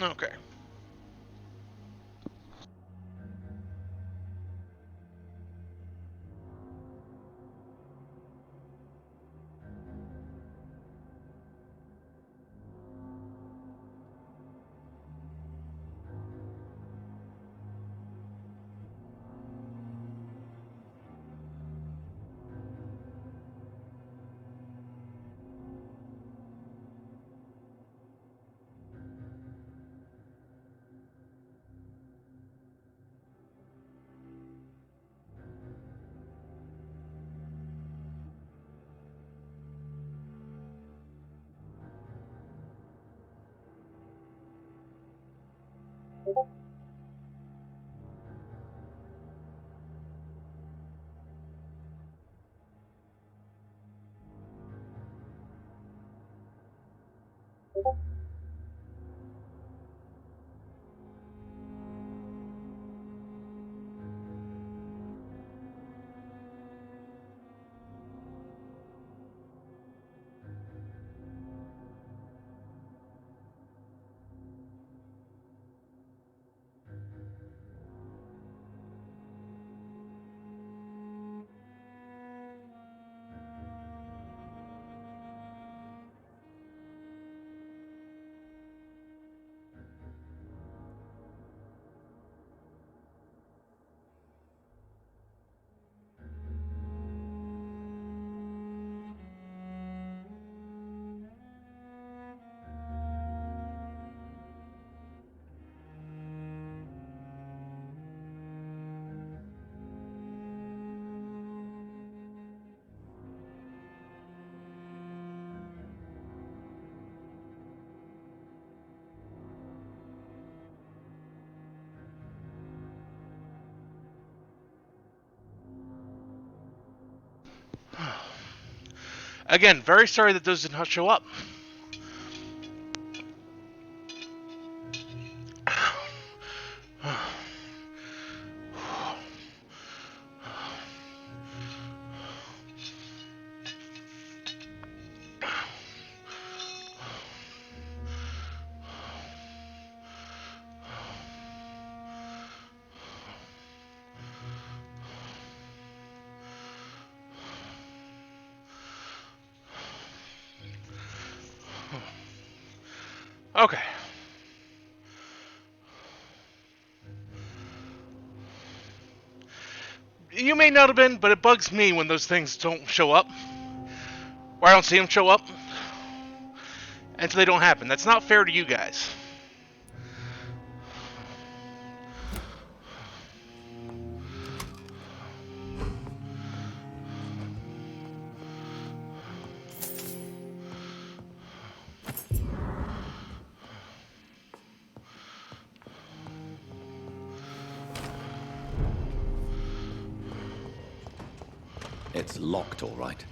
Okay. Again, very sorry that those did not show up. Okay. You may not have been, but it bugs me when those things don't show up. Or I don't see them show up. And so they don't happen. That's not fair to you guys. It's locked, all right.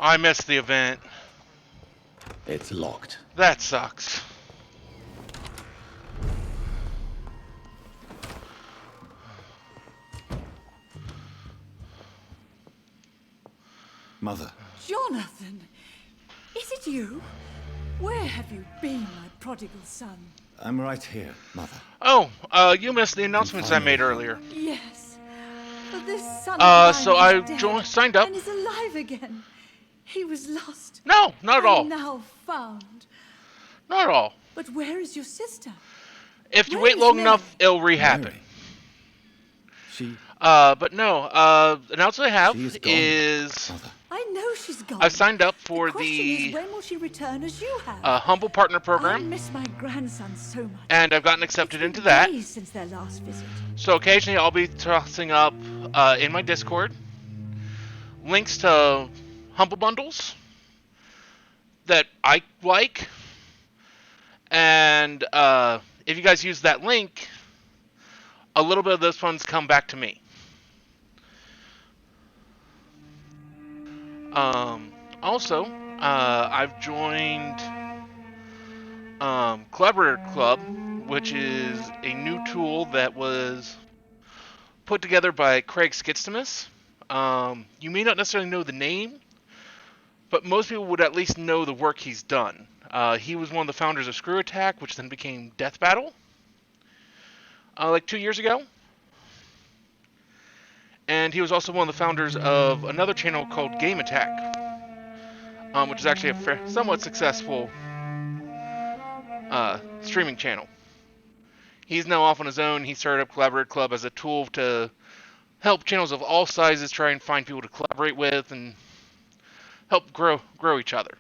I missed the event. It's locked. That sucks. Mother. Jonathan! Is it you? Where have you been, my prodigal son? I'm right here, Mother. Oh, you missed the announcements I made earlier. Yes. But this son of mine So is I dead signed up. and is alive again. He was lost. No, not at all. And now found. Not at all. But where is your sister? If you Where wait is long Mary? enough, it'll re-happen. She... But no, the announcement I have is... I know she's gone. I've signed up for the question the is, when will she return as you have? Humble Partner I Program, miss my grandson so much. and I've gotten accepted into that. Days since their last visit. So occasionally I'll be tossing up in my Discord links to Humble Bundles that I like, and if you guys use that link, a little bit of those funds come back to me. Also, I've joined Collaborator Club, which is a new tool that was put together by Craig Skidstamus. You may not necessarily know the name, but most people would at least know the work he's done. He was one of the founders of Screw Attack, which then became Death Battle, like 2 years ago. And he was also one of the founders of another channel called Game Attack, which is actually a somewhat successful streaming channel. He's now off on his own. He started up Collaborator Club as a tool to help channels of all sizes try and find people to collaborate with and help grow each other.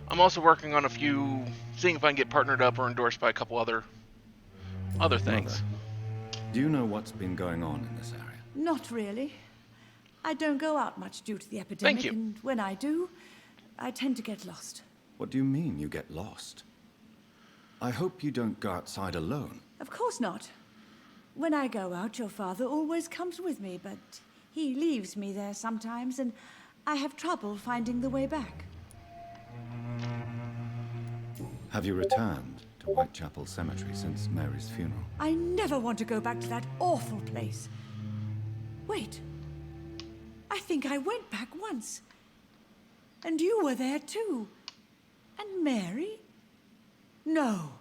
I'm also working on seeing if I can get partnered up or endorsed by a couple other things. Mother, do you know what's been going on in this area? Not really. I don't go out much due to the epidemic, Thank you. and when I do, I tend to get lost. What do you mean you get lost? I hope you don't go outside alone. Of course not. When I go out, your father always comes with me, but he leaves me there sometimes, and I have trouble finding the way back. Have you returned to Whitechapel Cemetery since Mary's funeral? I never want to go back to that awful place. Wait. I think I went back once. And you were there too. And Mary? No,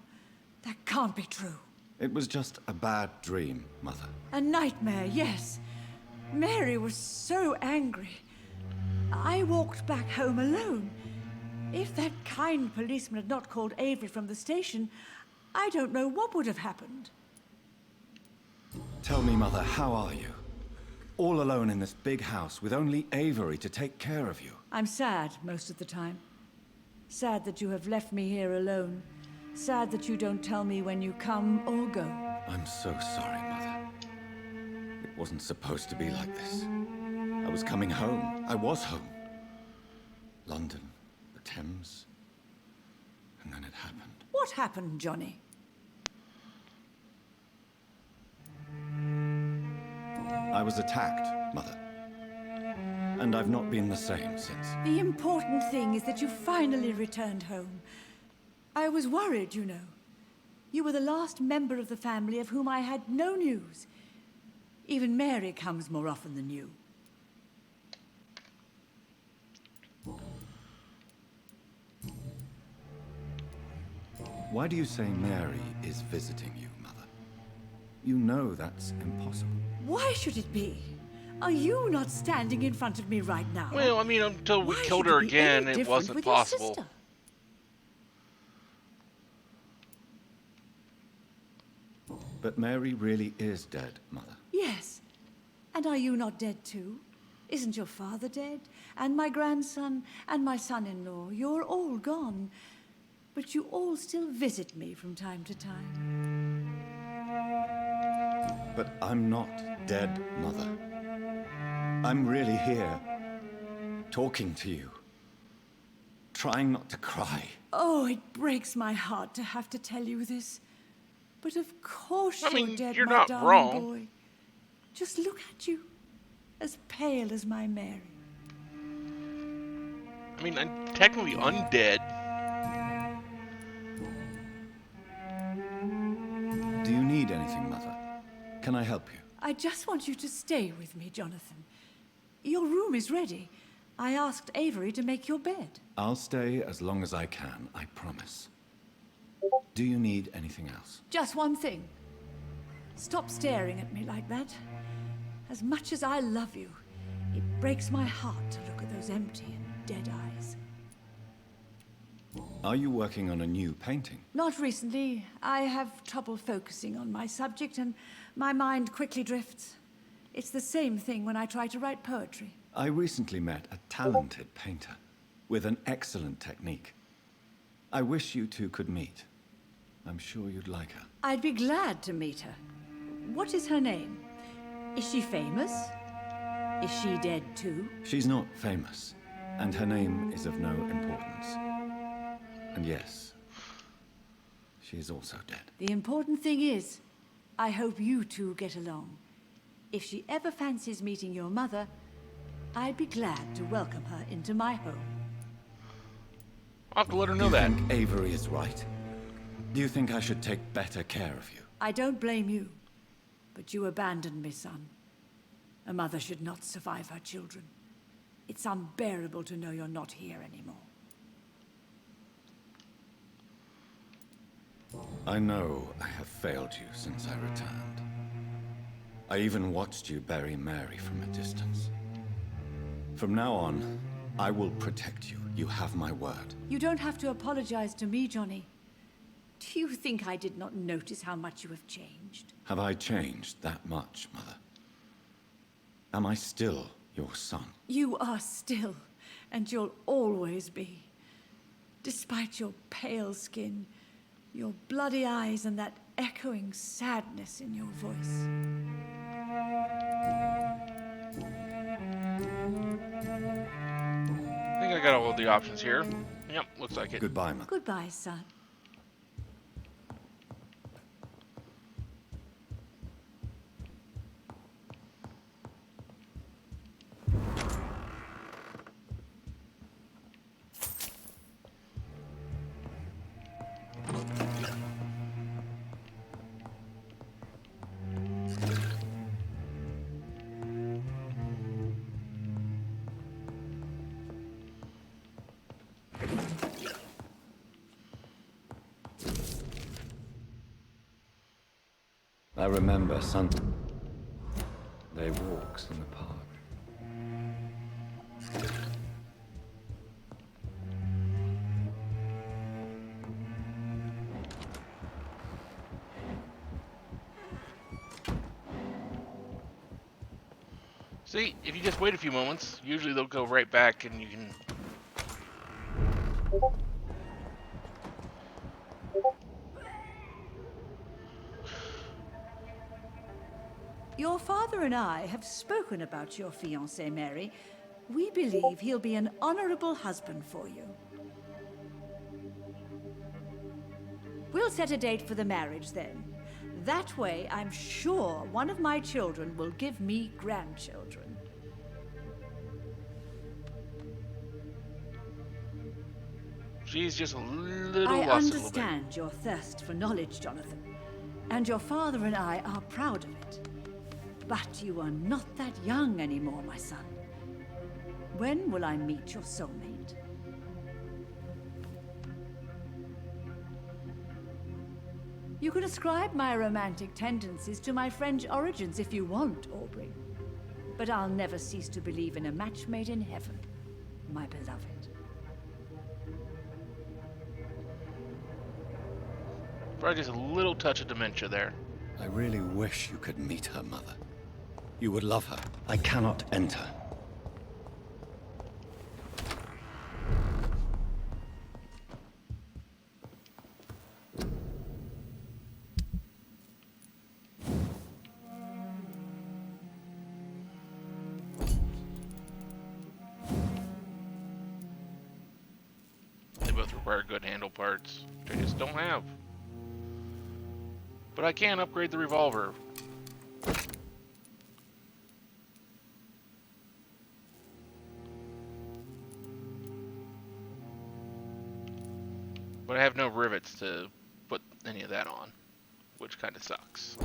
that can't be true. It was just a bad dream, Mother. A nightmare, yes. Mary was so angry. I walked back home alone. If that kind policeman had not called Avery from the station, I don't know what would have happened. Tell me, Mother, how are you? All alone in this big house with only Avery to take care of you. I'm sad most of the time. Sad that you have left me here alone. Sad that you don't tell me when you come or go. I'm so sorry, Mother. It wasn't supposed to be like this. I was coming home. I was home. London, the Thames, and then it happened. What happened, Johnny? I was attacked, Mother. And I've not been the same since. The important thing is that you finally returned home. I was worried, you know. You were the last member of the family of whom I had no news. Even Mary comes more often than you. Why do you say Mary is visiting you, Mother? You know that's impossible. Why should it be? Are you not standing in front of me right now? Well, I mean, until we killed her again, it wasn't possible. But Mary really is dead, Mother. Yes. And are you not dead too? Isn't your father dead? And my grandson? And my son-in-law? You're all gone. But you all still visit me from time to time. But I'm not dead, Mother. I'm really here, talking to you, trying not to cry. Oh, it breaks my heart to have to tell you this. But of course you're dead, you're my not darling wrong. boy. Just look at you, as pale as my Mary. I mean, I'm technically undead. Do you need anything, Mother? Can I help you? I just want you to stay with me, Jonathan. Your room is ready. I asked Avery to make your bed. I'll stay as long as I can, I promise. Do you need anything else? Just one thing. Stop staring at me like that. As much as I love you, it breaks my heart to look at those empty and dead eyes. Are you working on a new painting? Not recently. I have trouble focusing on my subject and my mind quickly drifts. It's the same thing when I try to write poetry. I recently met a talented painter with an excellent technique. I wish you two could meet. I'm sure you'd like her. I'd be glad to meet her. What is her name? Is she famous? Is she dead too? She's not famous, and her name is of no importance. And yes, she is also dead. The important thing is, I hope you two get along. If she ever fancies meeting your mother, I'd be glad to welcome her into my home. I'll have to let her know that. Do you think Avery is right? Do you think I should take better care of you? I don't blame you, but you abandoned me, son. A mother should not survive her children. It's unbearable to know you're not here anymore. I know I have failed you since I returned. I even watched you bury Mary from a distance. From now on, I will protect you. You have my word. You don't have to apologize to me, Johnny. Do you think I did not notice how much you have changed? Have I changed that much, Mother? Am I still your son? You are still, and you'll always be. Despite your pale skin, your bloody eyes, and that echoing sadness in your voice. I think I got all of the options here. Yep, looks like it. Goodbye, Mother. Goodbye, son. I remember Sunday walks in the park. See, if you just wait a few moments, usually they'll go right back and you can... Your father and I have spoken about your fiancé, Mary. We believe he'll be an honorable husband for you. We'll set a date for the marriage then. That way, I'm sure one of my children will give me grandchildren. She's just a little I lost a little bit. understand your thirst for knowledge, Jonathan. And your father and I are proud of it. But you are not that young anymore, my son. When will I meet your soulmate? You can ascribe my romantic tendencies to my French origins if you want, Aubrey. But I'll never cease to believe in a match made in heaven, my beloved. Probably just a little touch of dementia there. I really wish you could meet her, Mother. You would love her. I cannot enter. They both require good handle parts, which I just don't have. But I can upgrade the revolver. But I have no rivets to put any of that on, which kind of sucks.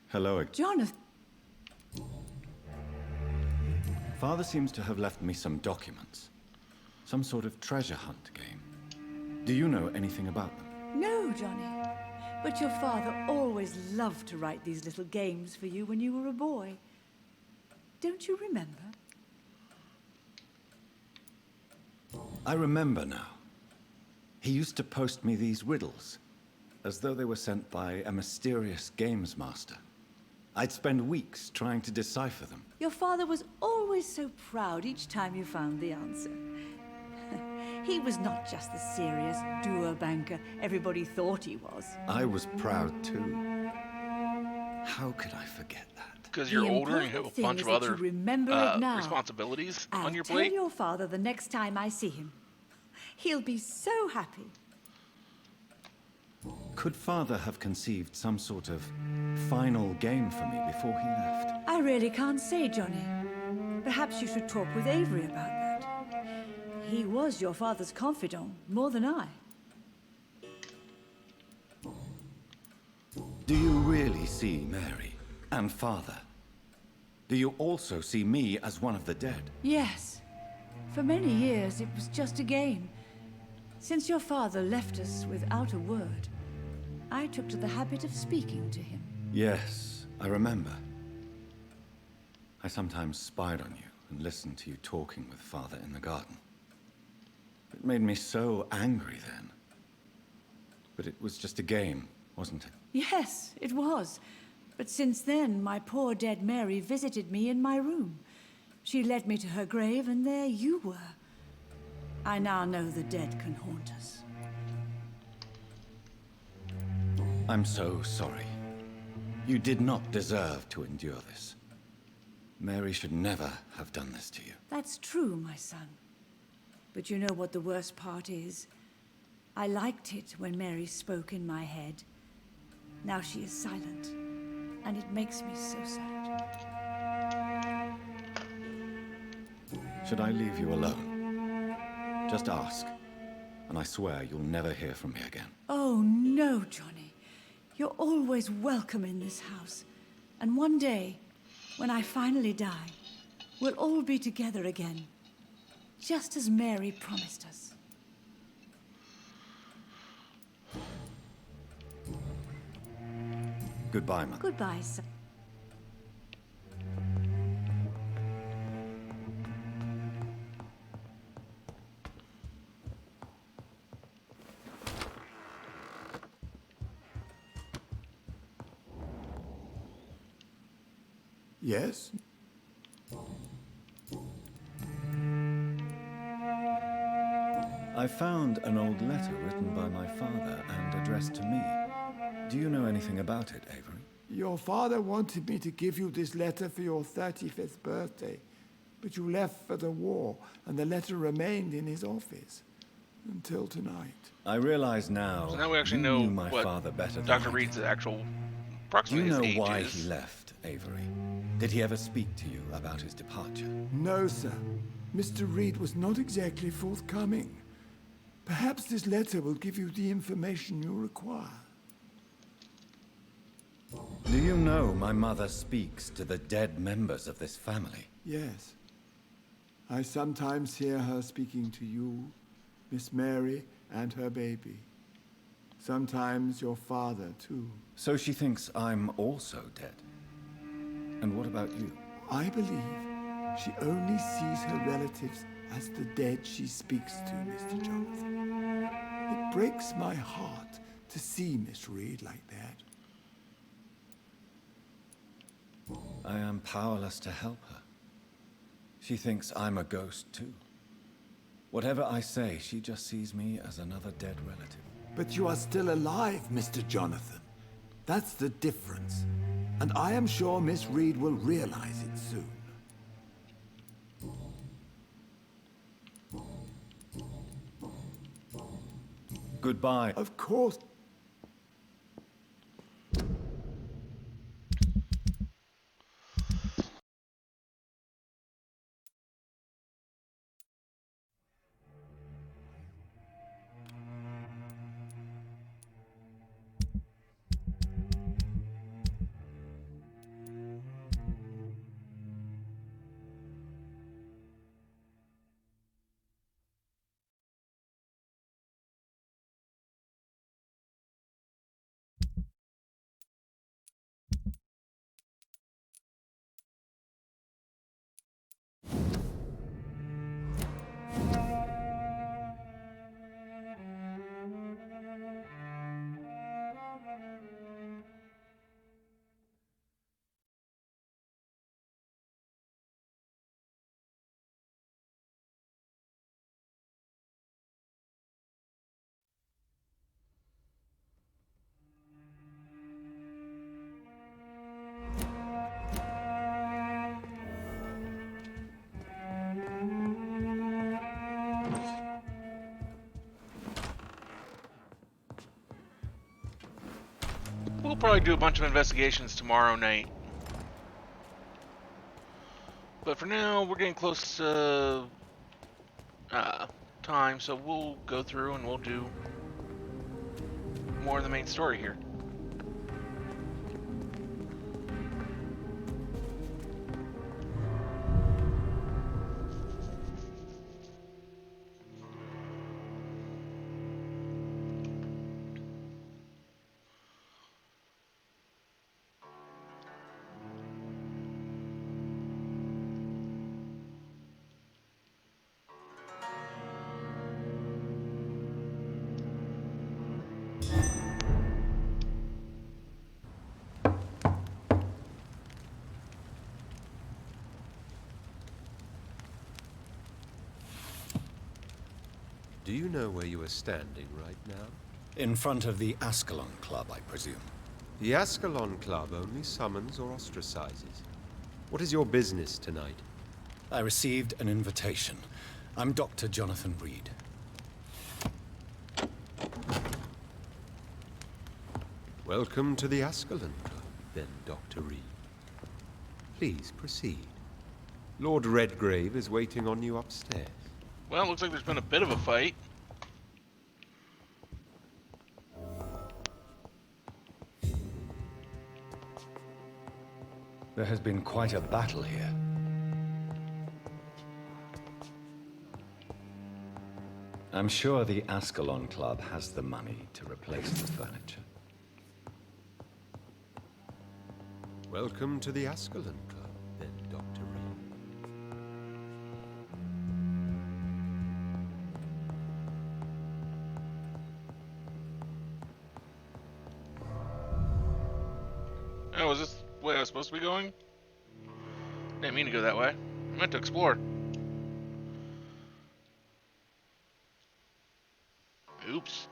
Hello. Jonathan. Father seems to have left me some documents. Some sort of treasure hunt game. Do you know anything about them? No, Johnny. But your father always loved to write these little games for you when you were a boy. Don't you remember? I remember now. He used to post me these riddles, as though they were sent by a mysterious games master. I'd spend weeks trying to decipher them. Your father was always so proud each time you found the answer. He was not just the serious, dour banker everybody thought he was. I was proud too. How could I forget that? Because you're older and you have a bunch of other responsibilities on your plate. Tell your father the next time I see him. He'll be so happy. Could Father have conceived some sort of final game for me before he left? I really can't say, Johnny. Perhaps you should talk with Avery about that. He was your father's confidant, more than I. Do you really see Mary and Father? Do you also see me as one of the dead? Yes. For many years, it was just a game. Since your father left us without a word, I took to the habit of speaking to him. Yes, I remember. I sometimes spied on you and listened to you talking with Father in the garden. It made me so angry then. But it was just a game, wasn't it? Yes, it was. But since then, my poor dead Mary visited me in my room. She led me to her grave, and there you were. I now know the dead can haunt us. I'm so sorry. You did not deserve to endure this. Mary should never have done this to you. That's true, my son. But you know what the worst part is? I liked it when Mary spoke in my head. Now she is silent, and it makes me so sad. Should I leave you alone? Just ask, and I swear you'll never hear from me again. Oh, no, Johnny. You're always welcome in this house. And one day, when I finally die, we'll all be together again. Just as Mary promised us. Goodbye, Mother. Goodbye, sir. Yes? I found an old letter written by my father and addressed to me. Do you know anything about it, Avery? Your father wanted me to give you this letter for your 35th birthday, but you left for the war, and the letter remained in his office until tonight. I realize now. So now we actually you know knew my what father better than Dr. I Reed's did. actual Do you approximately know his age why is. he left, Avery? Did he ever speak to you about his departure? No, sir. Mr. Reed was not exactly forthcoming. Perhaps this letter will give you the information you require. Do you know my mother speaks to the dead members of this family? Yes. I sometimes hear her speaking to you, Miss Mary, and her baby. Sometimes your father, too. So she thinks I'm also dead. And what about you? I believe she only sees her relatives as the dead she speaks to, Mr. Jonathan. It breaks my heart to see Miss Reed like that. I am powerless to help her. She thinks I'm a ghost, too. Whatever I say, she just sees me as another dead relative. But you are still alive, Mr. Jonathan. That's the difference. And I am sure Miss Reed will realize it soon. Goodbye. Of course. We'll probably do a bunch of investigations tomorrow night. But for now, we're getting close to time, so we'll go through and we'll do more of the main story here. Do you know where you are standing right now? In front of the Ascalon Club, I presume. The Ascalon Club only summons or ostracizes. What is your business tonight? I received an invitation. I'm Dr. Jonathan Reed. Welcome to the Ascalon Club, then, Dr. Reed. Please proceed. Lord Redgrave is waiting on you upstairs. Well, it looks like there's been a bit of a fight. There has been quite a battle here. I'm sure the Ascalon Club has the money to replace the furniture. Welcome to the Ascalon Club, then, Dr. Reed. Oh, is this the way I was supposed to be going? Didn't mean to go that way. I meant to explore. Oops.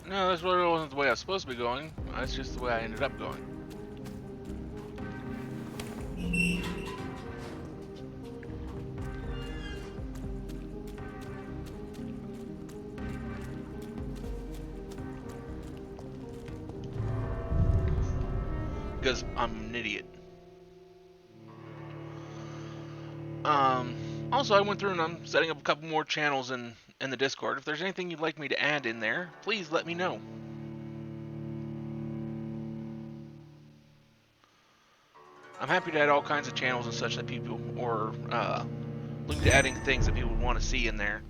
No, this really wasn't the way I was supposed to be going. That's just the way I ended up going. Because I'm an idiot. Also, I went through and I'm setting up a couple more channels in the Discord. If there's anything you'd like me to add in there, please let me know. I'm happy to add all kinds of channels and such that people, or look to adding things that people would want to see in there.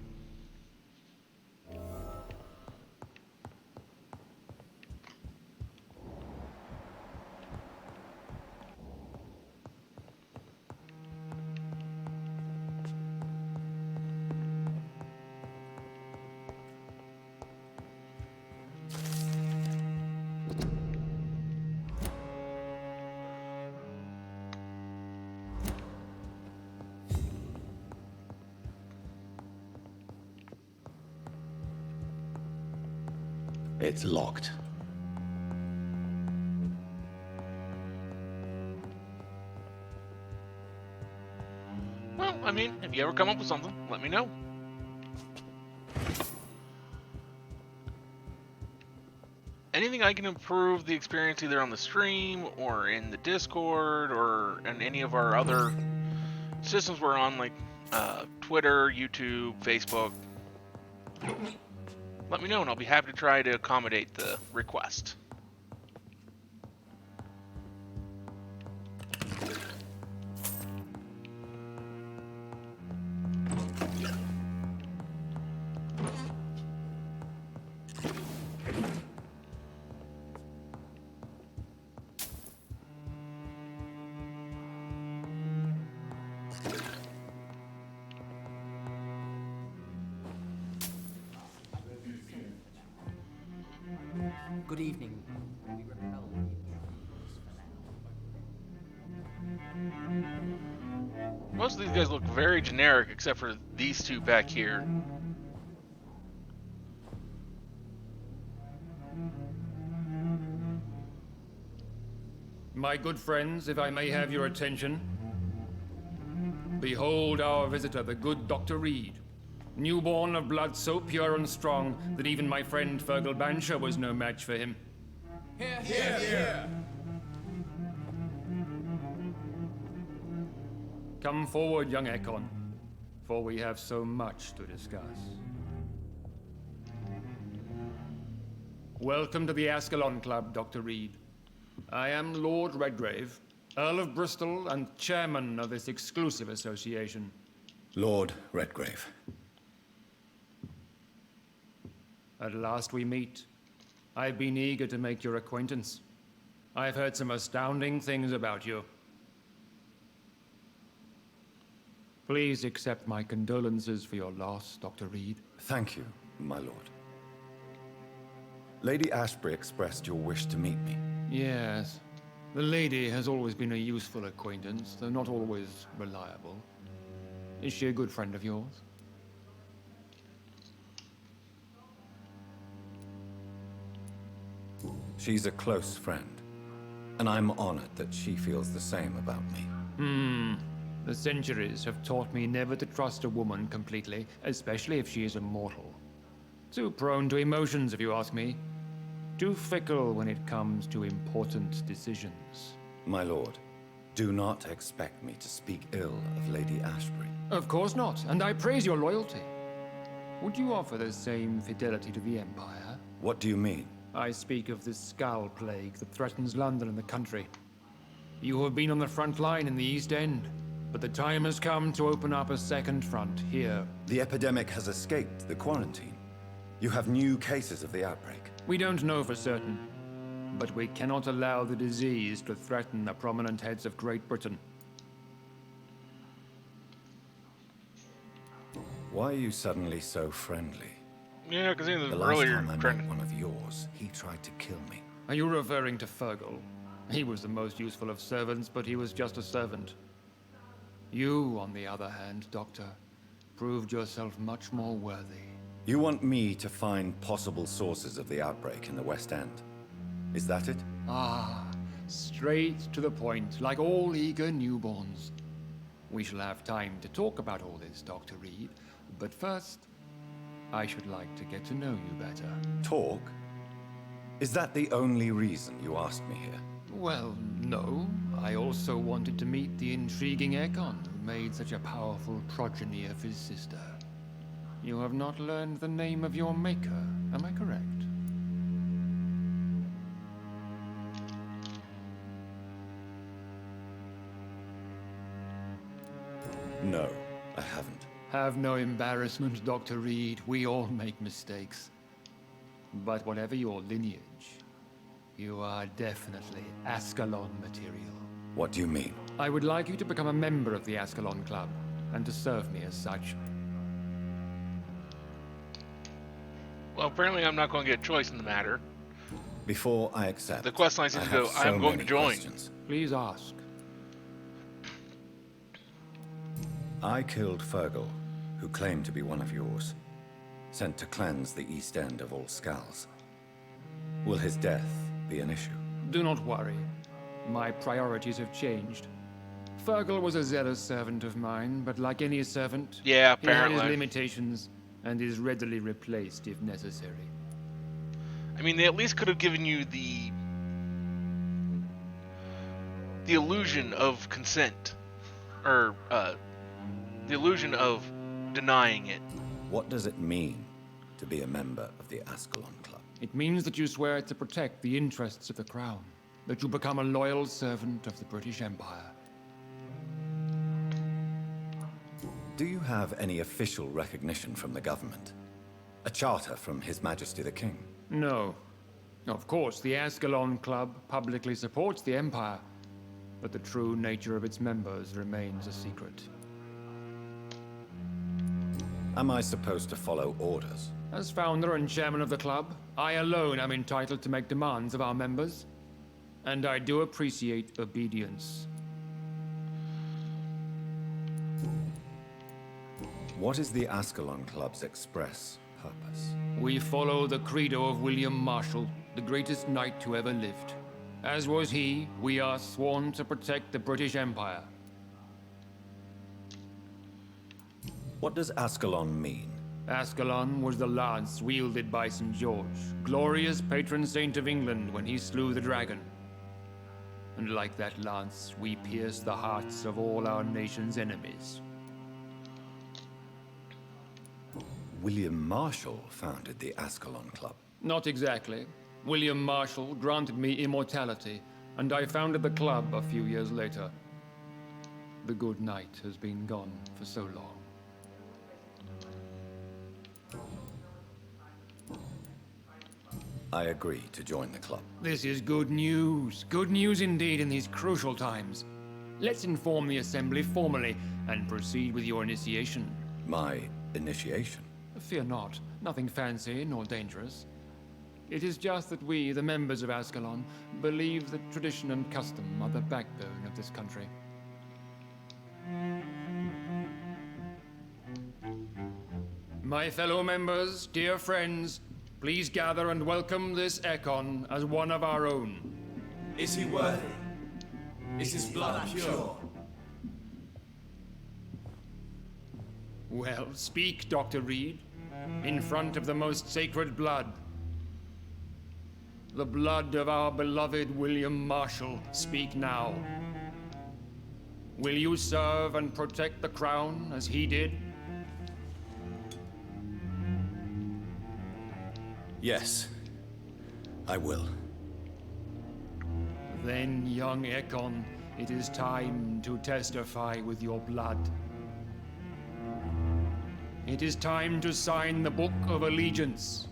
It's locked. Well, I mean, if you ever come up with something, let me know. Anything I can improve the experience either on the stream or in the Discord or in any of our other systems we're on, like Twitter, YouTube, Facebook, let me know and I'll be happy to try to accommodate the request. Good evening. Most of these guys look very generic except for these two back here. My good friends, if I may have your attention. Behold our visitor, the good Dr. Reed. Newborn of blood so pure and strong that even my friend Fergal Bansher was no match for him. Here, here, here. Come forward, young Ekon, for we have so much to discuss. Welcome to the Ascalon Club, Dr. Reed. I am Lord Redgrave, Earl of Bristol and chairman of this exclusive association. Lord Redgrave. At last we meet. I've been eager to make your acquaintance. I've heard some astounding things about you. Please accept my condolences for your loss, Dr. Reed. Thank you, my lord. Lady Ashbury expressed your wish to meet me. Yes. The lady has always been a useful acquaintance, though not always reliable. Is she a good friend of yours? She's a close friend, and I'm honored that she feels the same about me. The centuries have taught me never to trust a woman completely, especially if she is a mortal. Too prone to emotions, if you ask me. too fickle when it comes to important decisions. My lord, do not expect me to speak ill of Lady Ashbury. Of course not, and I praise your loyalty. Would you offer the same fidelity to the Empire? What do you mean? I speak of the Skull Plague that threatens London and the country. You have been on the front line in the East End, but the time has come to open up a second front here. The epidemic has escaped the quarantine. You have new cases of the outbreak. We don't know for certain, but we cannot allow the disease to threaten the prominent heads of Great Britain. Why are you suddenly so friendly? Yeah, because the last time I met one of yours, he tried to kill me. Are you referring to Fergal? He was the most useful of servants, but he was just a servant. You, on the other hand, Doctor, proved yourself much more worthy. You want me to find possible sources of the outbreak in the West End? Is that it? Ah, straight to the point, like all eager newborns. We shall have time to talk about all this, Dr. Reed, but first, I should like to get to know you better. Talk? Is that the only reason you asked me here? Well, no. I also wanted to meet the intriguing Ekon, who made such a powerful progeny of his sister. You have not learned the name of your maker, am I correct? No, I haven't. Have no embarrassment, Dr. Reed. We all make mistakes. But whatever your lineage, you are definitely Ascalon material. What do you mean? I would like you to become a member of the Ascalon Club, and to serve me as such. Well, apparently I'm not going to get a choice in the matter. Before I accept, the quest line seems to go, I'm going to join. Questions. Please ask. I killed Fergal, who claimed to be one of yours, sent to cleanse the East End of all skulls. Will his death be an issue? Do not worry. My priorities have changed. Fergal was a zealous servant of mine, but like any servant, yeah, he had apparently. his limitations and is readily replaced if necessary. I mean, they at least could have given you the illusion of consent, or the illusion of denying it. What does it mean to be a member of the Ascalon Club? It means that you swear to protect the interests of the Crown, that you become a loyal servant of the British Empire. Do you have any official recognition from the government? A charter from His Majesty the King? No. Of course, the Ascalon Club publicly supports the Empire, but the true nature of its members remains a secret. Am I supposed to follow orders? As founder and chairman of the club, I alone am entitled to make demands of our members, and I do appreciate obedience. What is the Ascalon Club's express purpose? We follow the credo of William Marshall, the greatest knight who ever lived. As was he, we are sworn to protect the British Empire. What does Ascalon mean? Ascalon was the lance wielded by St. George, glorious patron saint of England when he slew the dragon. And like that lance, we pierce the hearts of all our nation's enemies. William Marshall founded the Ascalon Club. Not exactly. William Marshall granted me immortality, and I founded the club a few years later. The good knight has been gone for so long. I agree to join the club. This is good news. Good news indeed in these crucial times. Let's inform the Assembly formally and proceed with your initiation. My initiation? Fear not. Nothing fancy nor dangerous. It is just that we, the members of Ascalon, believe that tradition and custom are the backbone of this country. My fellow members, dear friends, please gather and welcome this Ekon as one of our own. Is he worthy? Is his blood pure? Well, speak, Dr. Reed, in front of the most sacred blood. The blood of our beloved William Marshall, speak now. Will you serve and protect the crown as he did? Yes, I will. Then, young Ekon, it is time to testify with your blood. It is time to sign the Book of Allegiance.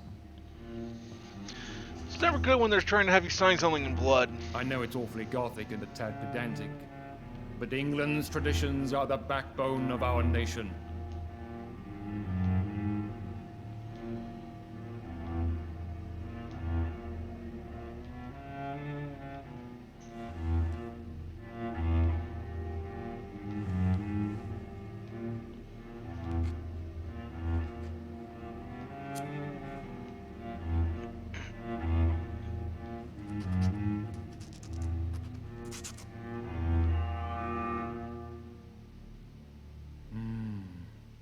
It's never good when they're trying to have you sign something in blood. I know it's awfully gothic and a tad pedantic, but England's traditions are the backbone of our nation.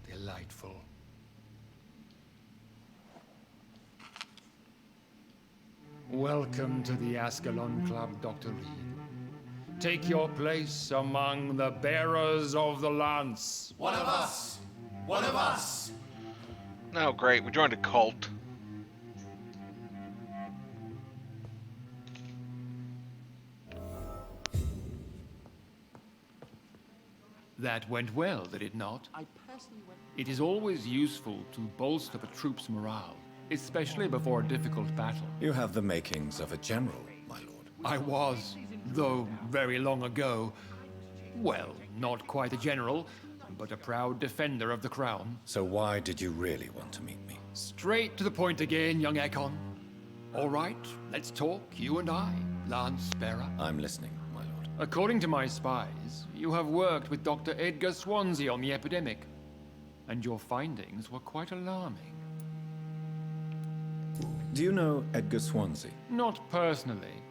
Delightful. Welcome to the Ascalon Club, Dr. Reed. Take your place among the bearers of the lance. One of us! One of us! Oh, great. We joined a cult. That went well, did it not? It is always useful to bolster the troops' morale, especially before a difficult battle. You have the makings of a general, my lord. I was, though very long ago. Well, not quite a general, but a proud defender of the crown. So why did you really want to meet me? Straight to the point again, young Ekon. All right, let's talk, you and I, Lance Bearer. I'm listening, my lord. According to my spies, you have worked with Dr. Edgar Swansea on the epidemic, and your findings were quite alarming. Do you know Edgar Swansea? Not personally,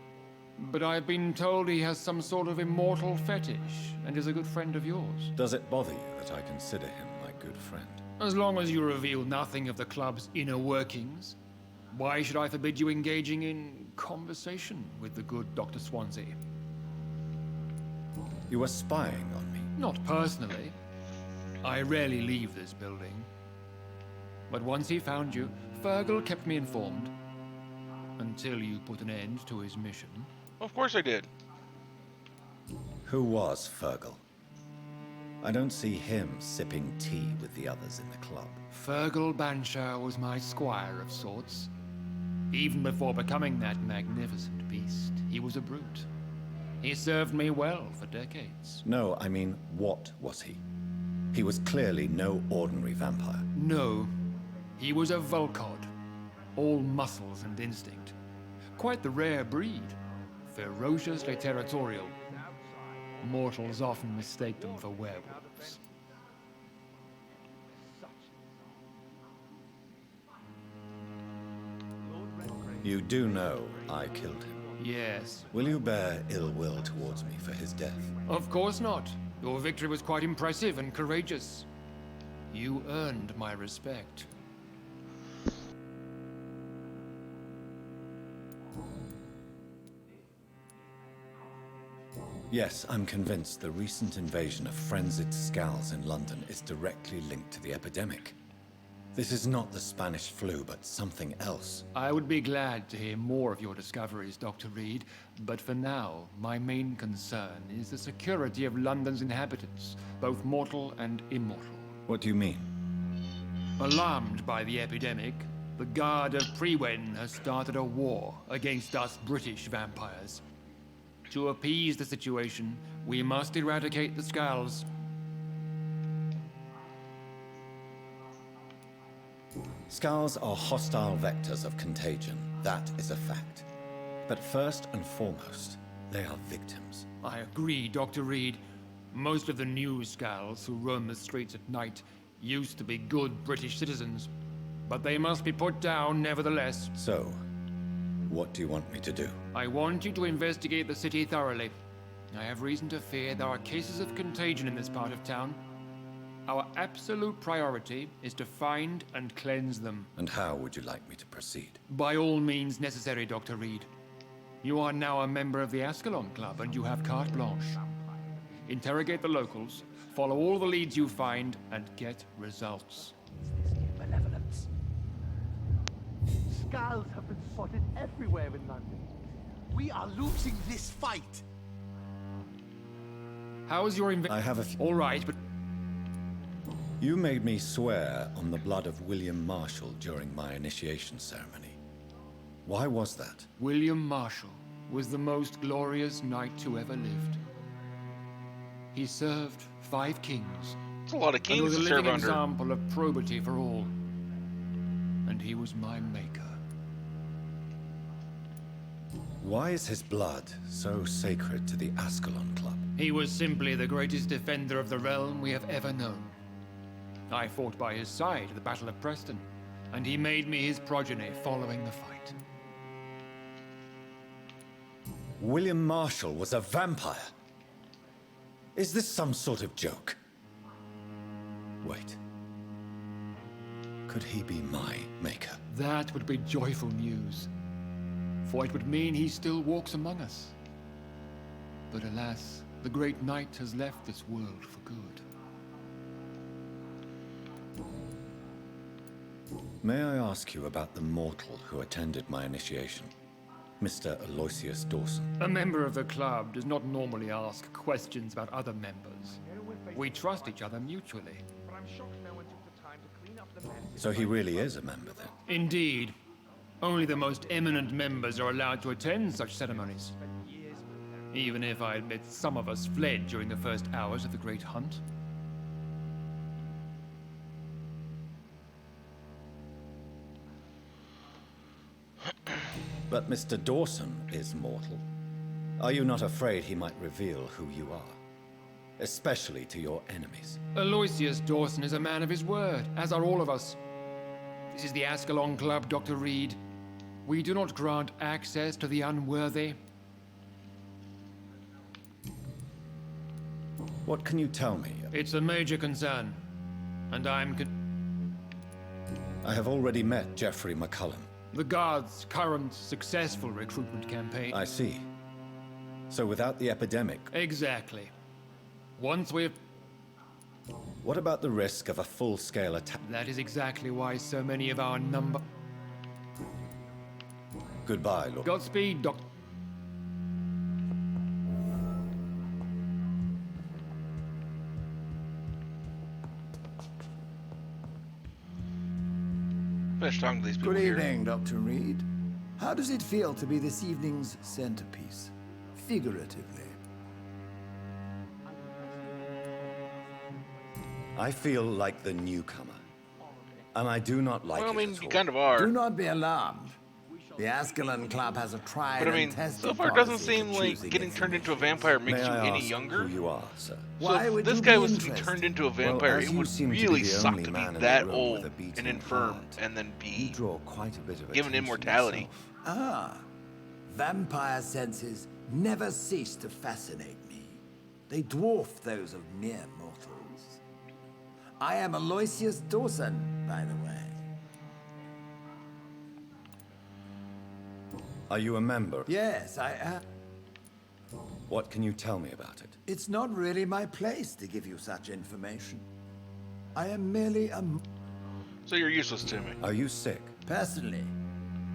but I've been told he has some sort of immortal fetish and is a good friend of yours. Does it bother you that I consider him my good friend? As long as you reveal nothing of the club's inner workings, why should I forbid you engaging in conversation with the good Dr. Swansea? You were spying on me? Not personally. I rarely leave this building. But once he found you, Fergal kept me informed. Until you put an end to his mission. Of course I did. Who was Fergal? I don't see him sipping tea with the others in the club. Fergal Banshire was my squire of sorts. Even before becoming that magnificent beast, he was a brute. He served me well for decades. No, I mean, what was he? He was clearly no ordinary vampire. No, he was a Volcod. All muscles and instinct. Quite the rare breed. Ferociously territorial. Mortals often mistake them for werewolves. You do know I killed him? Yes. Will you bear ill will towards me for his death? Of course not. Your victory was quite impressive and courageous. You earned my respect. Yes, I'm convinced the recent invasion of frenzied Scals in London is directly linked to the epidemic. This is not the Spanish flu, but something else. I would be glad to hear more of your discoveries, Dr. Reed, but for now, my main concern is the security of London's inhabitants, both mortal and immortal. What do you mean? Alarmed by the epidemic, the Guard of Prewen has started a war against us British vampires. To appease the situation, we must eradicate the Scals. Scals are hostile vectors of contagion. That is a fact. But first and foremost, they are victims. I agree, Dr. Reed. Most of the new Scals who roam the streets at night used to be good British citizens. But they must be put down nevertheless. So, what do you want me to do? I want you to investigate the city thoroughly. I have reason to fear there are cases of contagion in this part of town. Our absolute priority is to find and cleanse them. And how would you like me to proceed? By all means necessary, Dr. Reed. You are now a member of the Ascalon Club, and you have carte blanche. Interrogate the locals, follow all the leads you find, and get results. Malevolence. Skulls have been spotted everywhere in London. We are losing this fight. How is your I have a All right, but... You made me swear on the blood of William Marshall during my initiation ceremony. Why was that? William Marshall was the most glorious knight who ever lived. He served 5 kings. It's a lot of And kings was a to living serve under. example of probity for all. And he was my maker. Why is his blood so sacred to the Ascalon Club? He was simply the greatest defender of the realm we have ever known. I fought by his side at the Battle of Preston, and he made me his progeny following the fight. William Marshall was a vampire. Is this some sort of joke? Wait. Could he be my maker? That would be joyful news, for it would mean he still walks among us. But alas, the great knight has left this world for good. May I ask you about the mortal who attended my initiation? Mr. Aloysius Dawson. A member of the club does not normally ask questions about other members. We trust each other mutually. So he really is a member, then? Indeed. Only the most eminent members are allowed to attend such ceremonies. Even if I admit some of us fled during the first hours of the Great Hunt. But Mr. Dawson is mortal. Are you not afraid he might reveal who you are? Especially to your enemies. Aloysius Dawson is a man of his word, as are all of us. This is the Ascalon Club, Dr. Reed. We do not grant access to the unworthy. What can you tell me? It's a major concern, and I have already met Geoffrey McCullum. The Guard's current successful recruitment campaign. I see. So without the epidemic... Exactly. Once we've... What about the risk of a full-scale attack? That is exactly why so many of our number... Goodbye, Lord. Godspeed, Doctor. Finish talking to these people Good here. evening, Dr. Reed. How does it feel to be this evening's centerpiece, figuratively? I feel like the newcomer. And I do not like Well, I it mean, at you all. kind of are. Do not be alarmed. The Ascalon Club has a tried But I mean, and tested so far it doesn't policy seem for like choosing getting its turned into a vampire makes May you I any ask younger. who you are, sir? Why So would if this you guy be was to be interested? turned into a Well, vampire, as it you would seem to really be the suck only to be man in the that room old with a beating and infirm heart. and then You be draw quite a bit of given attention immortality. yourself. Ah, vampire senses never cease to fascinate me. They dwarf those of mere mortals. I am Aloysius Dawson, by the way. Are you a member? Yes, I am. What can you tell me about it? It's not really my place to give you such information. I am merely a... So you're useless to me. Are you sick? Personally,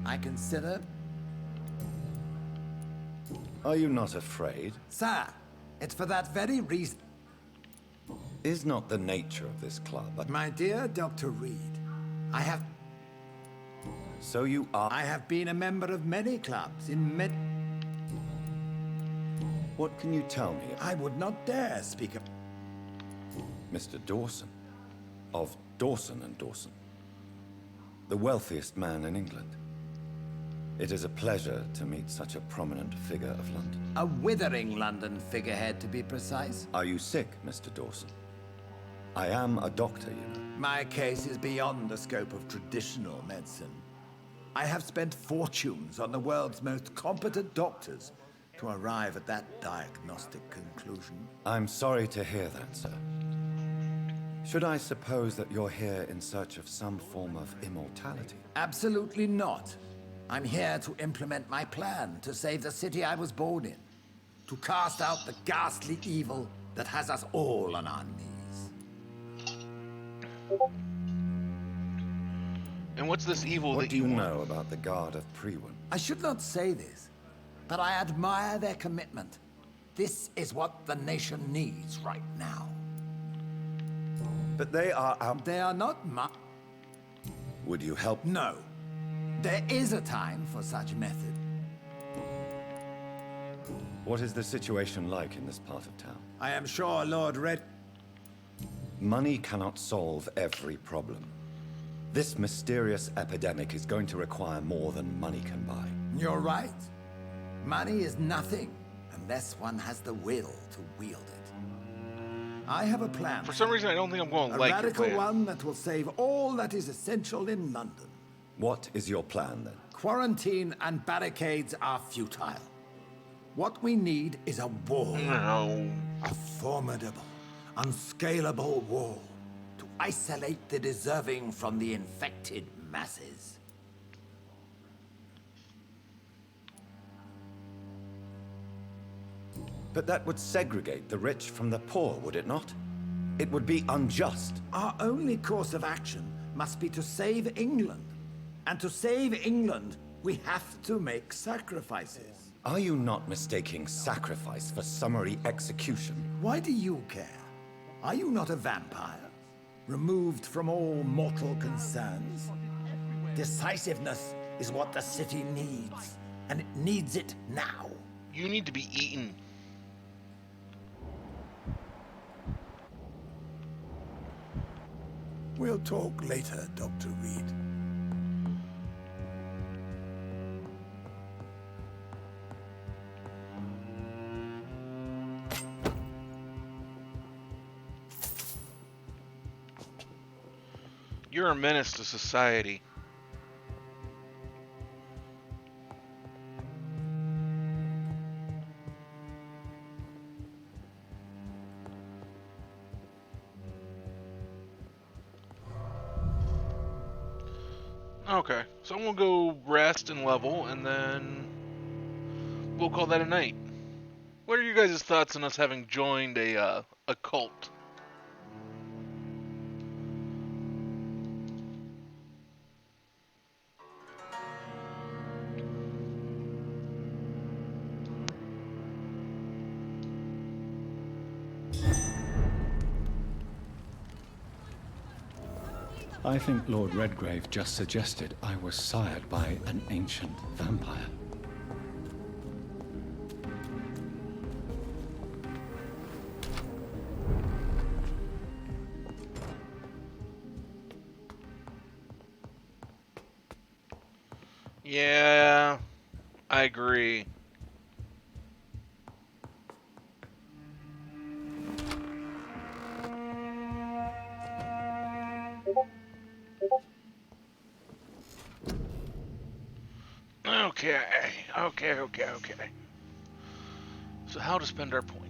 I consider... Are you not afraid? Sir, it's for that very reason... Is not the nature of this club... My dear Dr. Reed, I have... So you are... I have been a member of many clubs in many... What can you tell me? I would not dare speak of... Mr. Dawson. Of Dawson and Dawson. The wealthiest man in England. It is a pleasure to meet such a prominent figure of London. A withering London figurehead, to be precise. Are you sick, Mr. Dawson? I am a doctor, you know. My case is beyond the scope of traditional medicine. I have spent fortunes on the world's most competent doctors to arrive at that diagnostic conclusion. I'm sorry to hear that, sir. Should I suppose that you're here in search of some form of immortality? Absolutely not. I'm here to implement my plan to save the city I was born in. To cast out the ghastly evil that has us all on our knees. And what's this evil What that do you want? know about the Guard of Priwen? I should not say this, but I admire their commitment. This is what the nation needs right now. But they are out. They are not Would you help? No. There is a time for such method. What is the situation like in this part of town? I am sure Lord Red... Money cannot solve every problem. This mysterious epidemic is going to require more than money can buy. You're right. Money is nothing unless one has the will to wield it. I have a plan. For some reason, I don't think I'm going to a like your radical plan. one that will save all that is essential in London. What is your plan, then? Quarantine and barricades are futile. What we need is a wall. No. A formidable, unscalable wall to isolate the deserving from the infected masses. But that would segregate the rich from the poor, would it not? It would be unjust. Our only course of action must be to save England. And to save England, we have to make sacrifices. Are you not mistaking sacrifice for summary execution? Why do you care? Are you not a vampire? Removed from all mortal concerns? Decisiveness is what the city needs, and it needs it now. You need to be eaten. We'll talk later, Dr. Reed. You're a menace to society. Okay, so I'm gonna go rest and level, and then we'll call that a night. What are your guys' thoughts on us having joined a cult? I think Lord Redgrave just suggested I was sired by an ancient vampire. Yeah, I agree. Okay. So how to spend our points?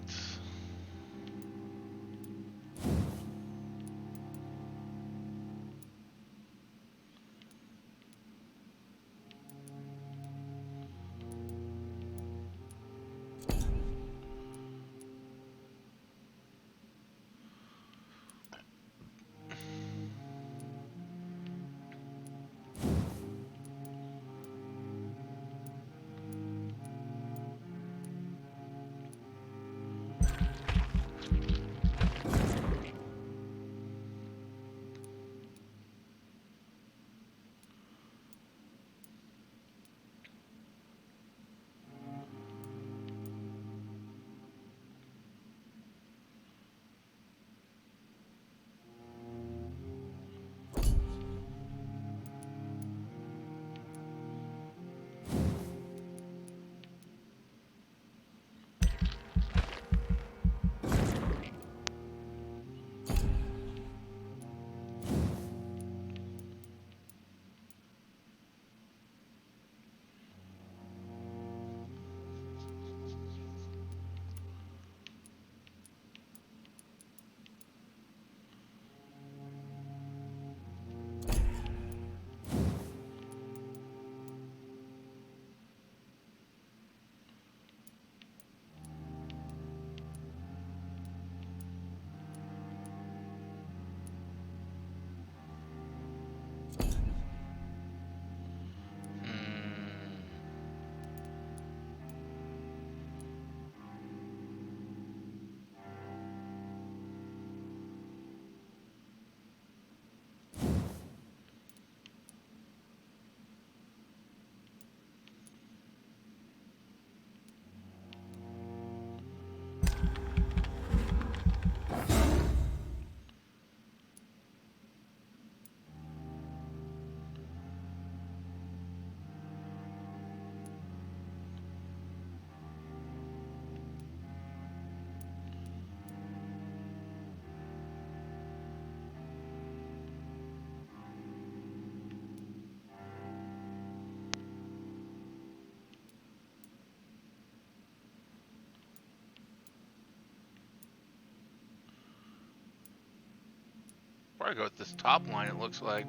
probably go with this top line, it looks like.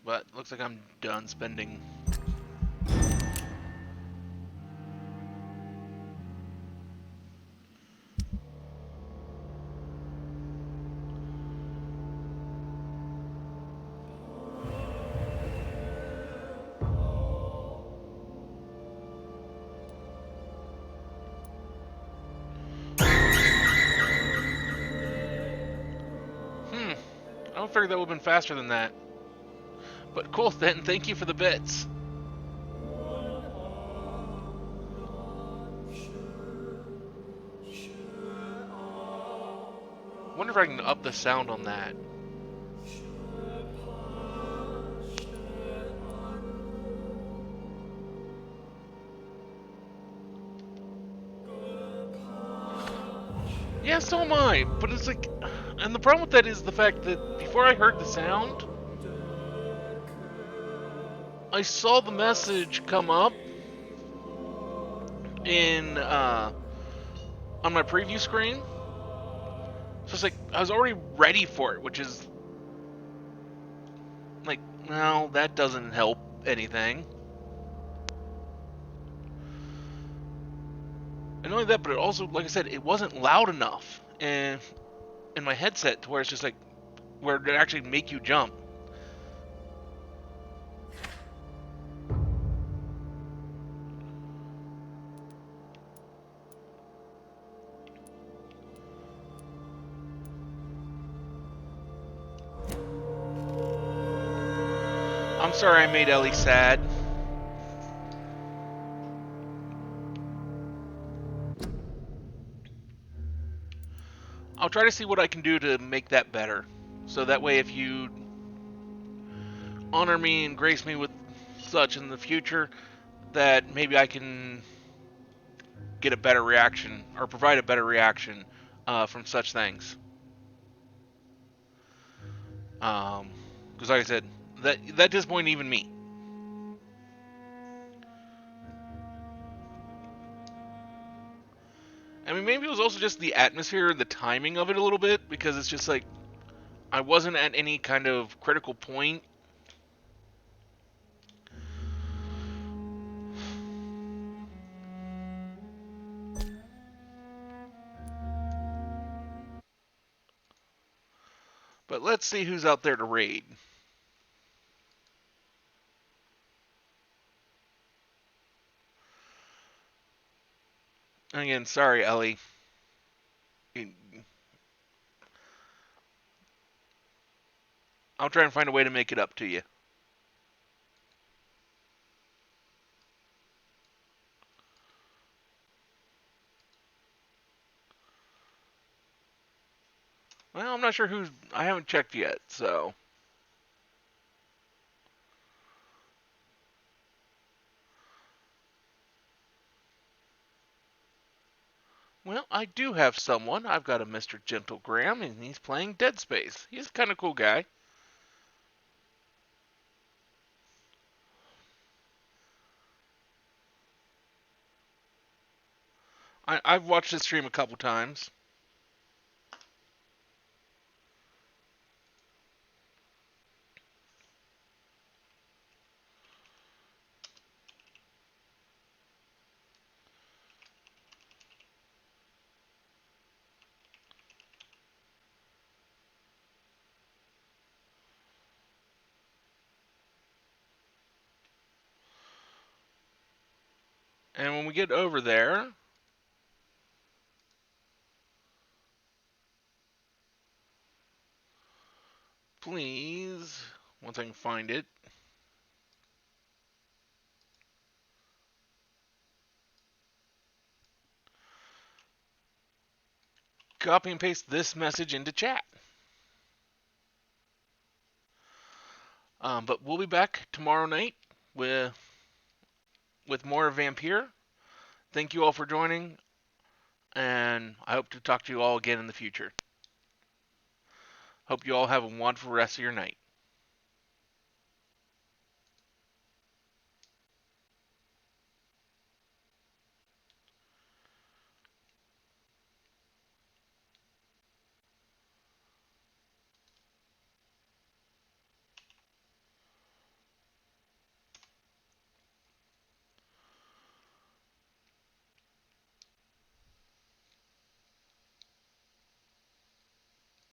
But looks like I'm done spending. I don't figure that would have been faster than that. But cool, then. Thank you for the bits. Wonder if I can up the sound on that. Yeah, so am I. But it's like, and the problem with that is the fact that before I heard the sound, I saw the message come up in on my preview screen. So it's like I was already ready for it, which is like, no, that doesn't help anything. And not only that, but it also, like I said, it wasn't loud enough in my headset to where it's just like where it actually make you jump. I'm sorry I made Ellie sad. I'll try to see what I can do to make that better. So that way if you honor me and grace me with such in the future, that maybe I can get a better reaction or provide a better reaction from such things. Because like I said, that disappointed even me. I mean, maybe it was also just the atmosphere and the timing of it a little bit, because it's just like I wasn't at any kind of critical point. But let's see who's out there to raid. Again, sorry, Ellie. I'll try and find a way to make it up to you. Well, I'm not sure who's... I haven't checked yet, so... Well, I do have someone. I've got a Mr. Gentle Graham, and he's playing Dead Space. He's a kind of cool guy. I've watched his stream a couple times. And when we get over there... Please, once I can find it... Copy and paste this message into chat. But we'll be back tomorrow night with more Vampyr. Thank you all for joining, and I hope to talk to you all again in the future. Hope you all have a wonderful rest of your night.